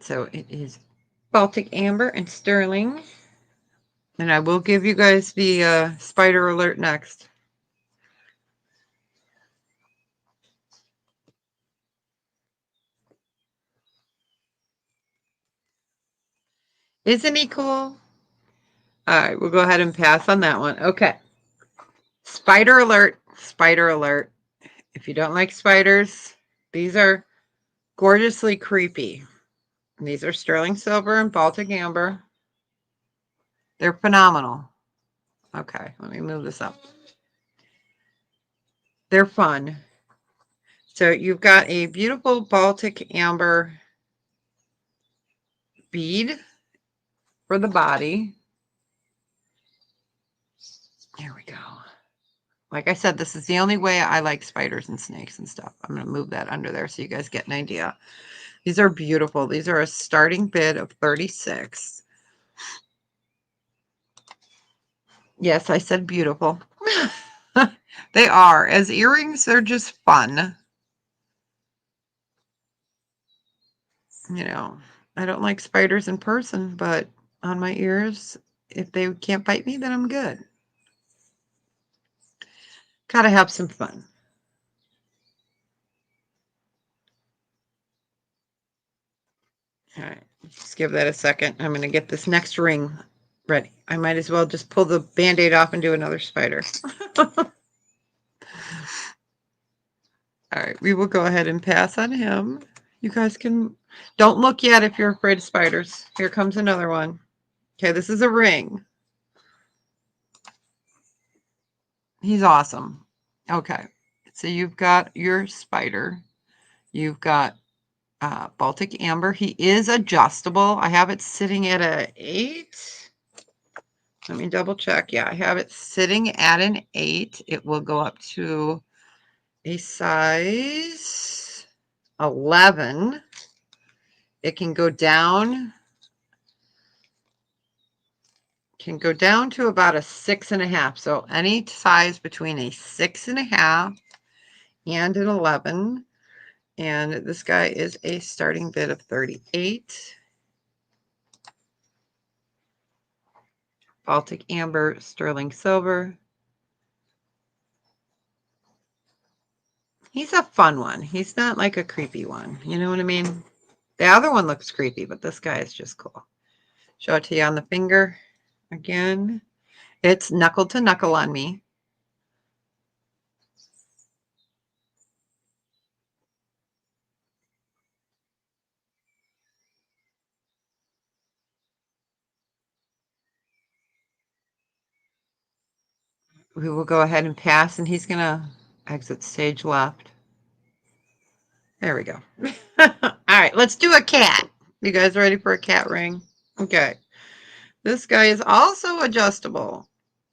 So it is Baltic amber and sterling. And I will give you guys the spider alert next. Isn't he cool? All right, we'll go ahead and pass on that one. Okay. Spider alert. Spider alert. If you don't like spiders, these are gorgeously creepy. These are sterling silver and Baltic amber. They're phenomenal. Okay, let me move this up. They're fun. So you've got a beautiful Baltic amber bead for the body. There we go. Like I said, this is the only way I like spiders and snakes and stuff. I'm going to move that under there so you guys get an idea. These are beautiful. These are a starting bid of 36. Yes, I said beautiful. They are. As earrings, they're just fun. I don't like spiders in person, but on my ears, if they can't bite me, then I'm good. Gotta have some fun. All right, just give that a second. I'm going to get this next ring ready. I might as well just pull the Band-Aid off and do another spider. All right, we will go ahead and pass on him. You guys don't look yet if you're afraid of spiders. Here comes another one. Okay, this is a ring. He's awesome. Okay, so you've got your spider. You've got Baltic Amber. He is adjustable. I have it sitting at an 8. Let me double check. Yeah, I have it sitting at an 8. It will go up to a size 11. It can go down to about a 6.5. So any size between a 6.5 and an 11. And this guy is a starting bid of 38. Baltic Amber, Sterling Silver. He's a fun one. He's not like a creepy one. You know what I mean? The other one looks creepy, but this guy is just cool. Show it to you on the finger again. It's knuckle to knuckle on me. We will go ahead and pass, and he's going to exit stage left. There we go. All right, let's do a cat. You guys ready for a cat ring? Okay. This guy is also adjustable.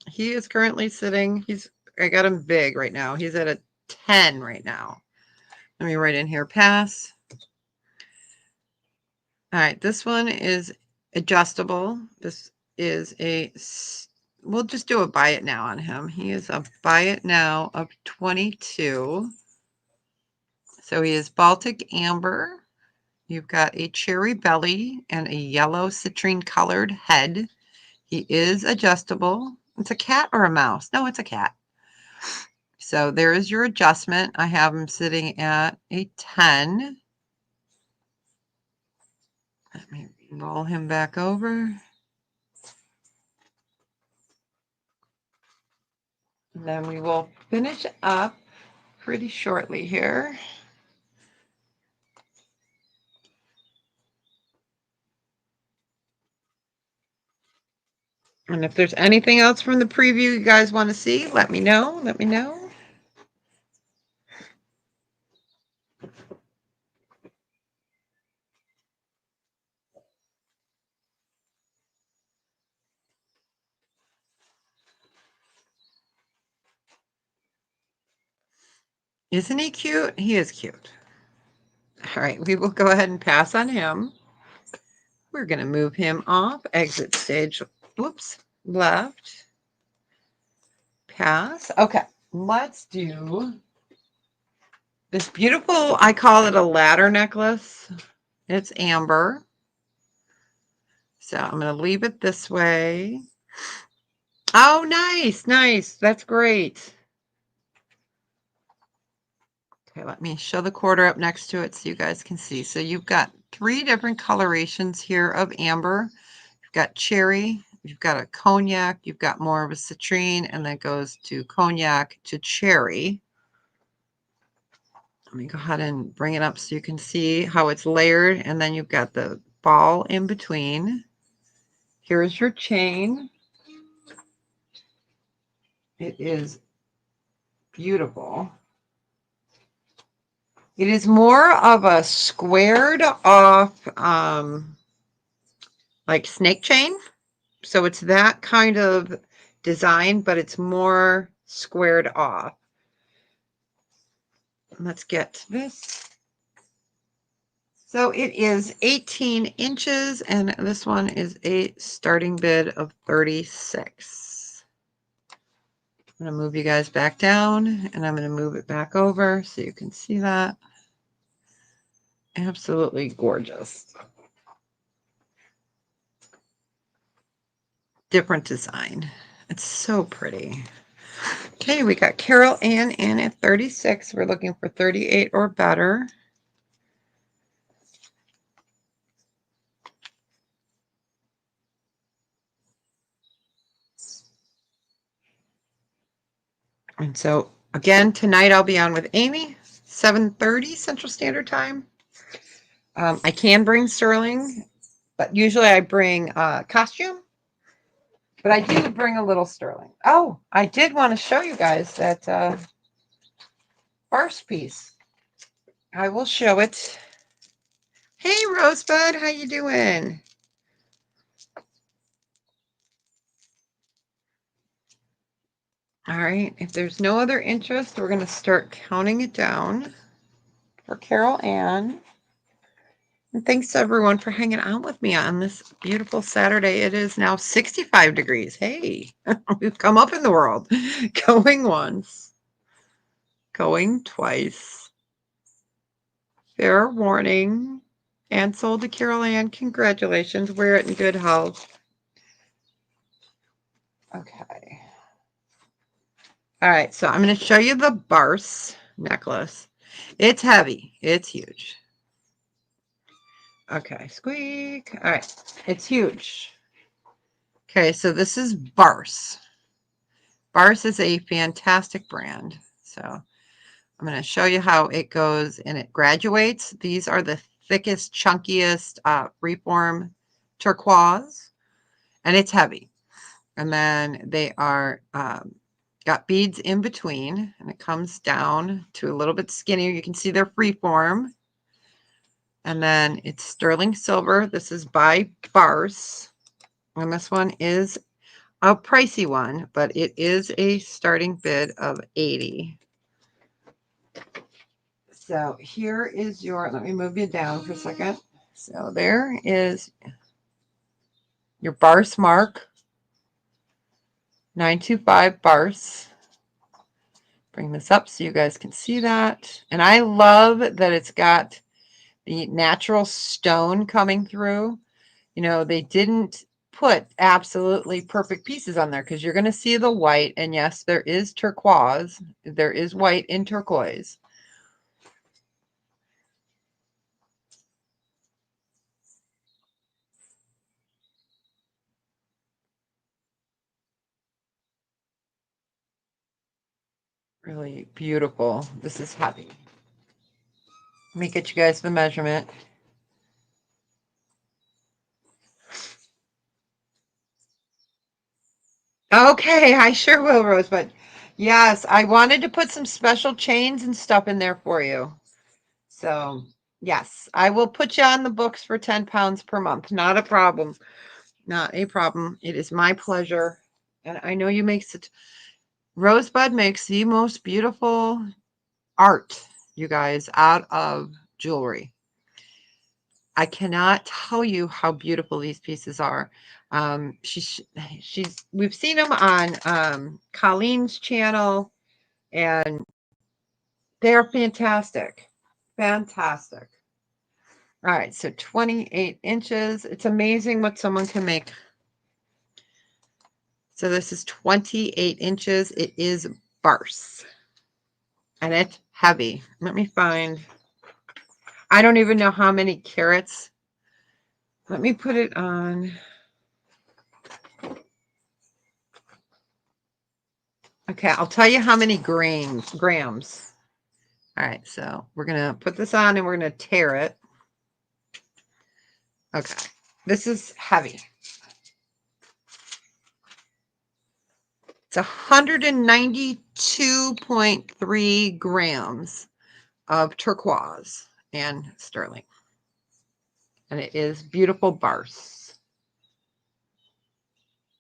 He is currently sitting, I got him big right now. He's at a 10 right now. Let me write in here, pass. All right, this one is adjustable. This is we'll just do a buy it now on him. He is a buy it now of 22. So he is Baltic Amber. You've got a cherry belly and a yellow citrine colored head. He is adjustable. It's a cat or a mouse? No, it's a cat. So there is your adjustment. I have him sitting at a 10. Let me roll him back over. And then we will finish up pretty shortly here. And if there's anything else from the preview you guys want to see, let me know. Let me know. Isn't he cute? He is cute. All right, we will go ahead and pass on him. We're going to move him off, exit stage, whoops, left, pass. Okay, let's do this beautiful, I call it a ladder necklace. It's amber. So I'm going to leave it this way. Oh, nice, nice. That's great. Okay, let me show the quarter up next to it so you guys can see. So you've got 3 different colorations here of amber. You've got cherry, you've got a cognac, you've got more of a citrine, and then it goes to cognac to cherry. Let me go ahead and bring it up so you can see how it's layered, and then you've got the ball in between. Here's your chain. It is beautiful. It is more of a squared off, like snake chain. So it's that kind of design, but it's more squared off. Let's get to this. So it is 18 inches, and this one is a starting bid of 36. I'm going to move you guys back down, and I'm going to move it back over so you can see that. Absolutely gorgeous. Different design. It's so pretty. Okay, we got Carol Ann in at 36. We're looking for 38 or better. And so again, tonight I'll be on with Amy, 7:30 Central Standard Time. I can bring sterling, but usually I bring costume. But I do bring a little sterling. Oh, I did want to show you guys that farce piece. I will show it. Hey, Rosebud, how you doing? All right, if there's no other interest, we're going to start counting it down for Carol Ann. And thanks everyone for hanging out with me on this beautiful Saturday. It is now 65 degrees. Hey, we've come up in the world. Going once, going twice. Fair warning. And sold to Carol Ann. Congratulations. Wear it in good health. Okay. All right, so I'm going to show you the Barse necklace. It's heavy. It's huge. Okay, squeak. All right, it's huge. Okay, so this is Barse. Barse is a fantastic brand. So I'm going to show you how it goes and it graduates. These are the thickest, chunkiest freeform turquoise, and it's heavy. And then they are got beads in between, and it comes down to a little bit skinnier. You can see they're freeform. And then it's sterling silver. This is by Barse. And this one is a pricey one, but it is a starting bid of 80. So here is your, let me move you down for a second. So there is your Barse mark, 925 Barse. Bring this up so you guys can see that. And I love that it's got the natural stone coming through. You know, they didn't put absolutely perfect pieces on there because you're going to see the white. And yes, there is turquoise. There is white in turquoise. Really beautiful. This is heavy. Let me get you guys the measurement. Okay, I sure will, Rosebud. Yes, I wanted to put some special chains and stuff in there for you. So, yes, I will put you on the books for 10 pounds per month. Not a problem. Not a problem. It is my pleasure. And I know you make such, Rosebud makes the most beautiful art, you guys, out of jewelry. I cannot tell you how beautiful these pieces are. We've seen them on Colleen's channel, and they're fantastic. Fantastic. All right, so 28 inches. It's amazing what someone can make. So this is 28 inches. It is Barse. And it's heavy. Let me find, I don't even know how many carats. Let me put it on. Okay, I'll tell you how many grams. All right, so we're going to put this on and we're going to tear it. Okay, this is heavy. It's 192.3 grams of turquoise and sterling. And it is beautiful Barse.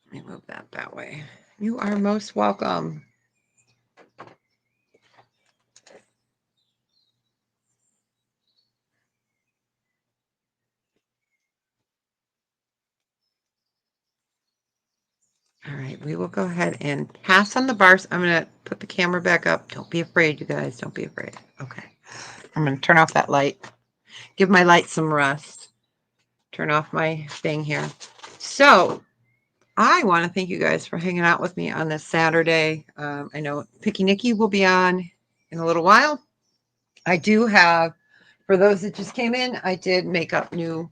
Let me move that way. You are most welcome. All right, we will go ahead and pass on the Barse. I'm going to put the camera back up. Don't be afraid, you guys. Don't be afraid. Okay. I'm going to turn off that light. Give my light some rest. Turn off my thing here. So I want to thank you guys for hanging out with me on this Saturday. I know Picky Nikki will be on in a little while. I do have, for those that just came in, I did make up new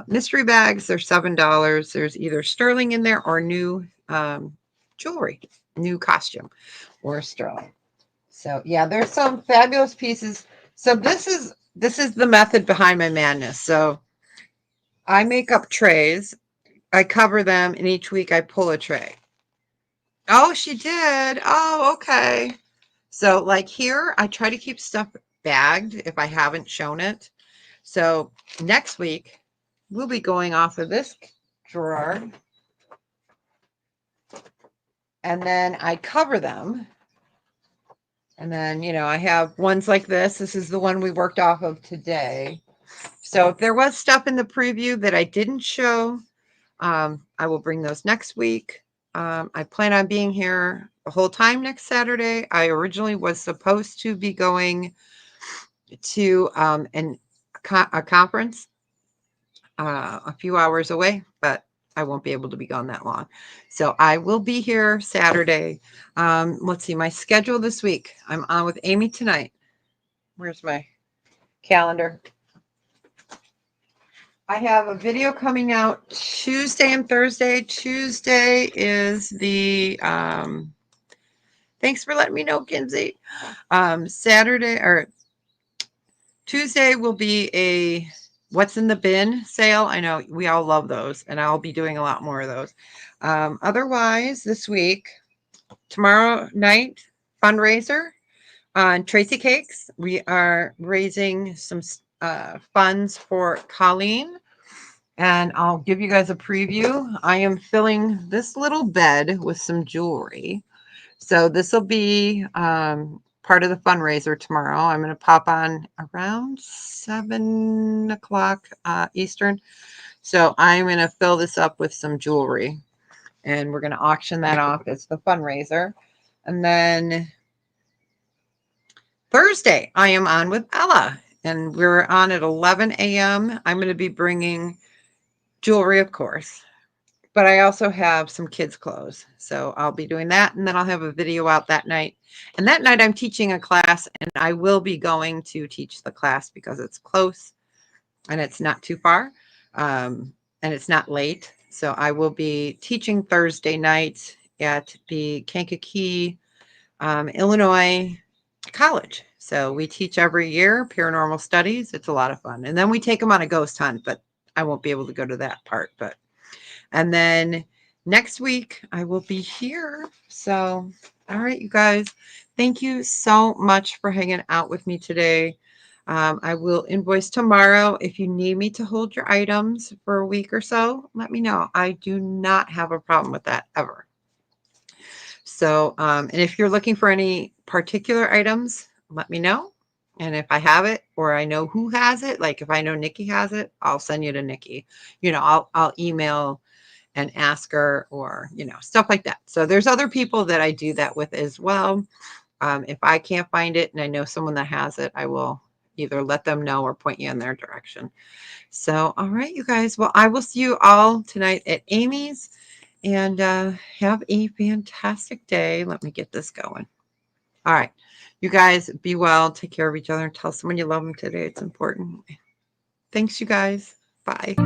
mystery bags. They're $7. There's either sterling in there or new jewelry, new costume or sterling. So yeah, there's some fabulous pieces. So this is the method behind my madness. So I make up trays, I cover them, and each week I pull a tray. Oh, she did. Oh, okay. So like here, I try to keep stuff bagged if I haven't shown it. So next week, we'll be going off of this drawer, and then I cover them. And then, you know, I have ones like this. This is the one we worked off of today. So if there was stuff in the preview that I didn't show, I will bring those next week. I plan on being here the whole time next Saturday. I originally was supposed to be going to a conference a few hours away, but I won't be able to be gone that long. So I will be here Saturday. Let's see, my schedule this week. I'm on with Amy tonight. Where's my calendar? I have a video coming out Tuesday and Thursday. Tuesday is the thanks for letting me know, Kinsey. Saturday or Tuesday will be a what's in the bin sale. I know we all love those, and I'll be doing a lot more of those. Otherwise, this week, tomorrow night, fundraiser on Tracy Cakes. We are raising some funds for Colleen, and I'll give you guys a preview. I am filling this little bed with some jewelry. So this will be part of the fundraiser tomorrow. I'm going to pop on around 7 o'clock Eastern. So I'm going to fill this up with some jewelry, and we're going to auction that off as the fundraiser. And then Thursday, I am on with Ella, and we're on at 11 a.m. I'm going to be bringing jewelry, of course, but I also have some kids' clothes. So I'll be doing that, and then I'll have a video out that night. And that night I'm teaching a class, and I will be going to teach the class because it's close and it's not too far, and it's not late. So I will be teaching Thursday night at the Kankakee, Illinois College. So we teach every year, paranormal studies. It's a lot of fun. And then we take them on a ghost hunt, but I won't be able to go to that part. And then next week I will be here. So, all right, you guys, thank you so much for hanging out with me today. I will invoice tomorrow. If you need me to hold your items for a week or so, let me know. I do not have a problem with that ever. So, and if you're looking for any particular items, let me know. And if I have it or I know who has it, like if I know Nikki has it, I'll send you to Nikki. You know, I'll email and ask her, or, you know, stuff like that. So there's other people that I do that with as well. If I can't find it and I know someone that has it, I will either let them know or point you in their direction. So, all right, you guys. Well, I will see you all tonight at Amy's, and have a fantastic day. Let me get this going. All right. You guys be well. Take care of each other and tell someone you love them today. It's important. Thanks, you guys. Bye.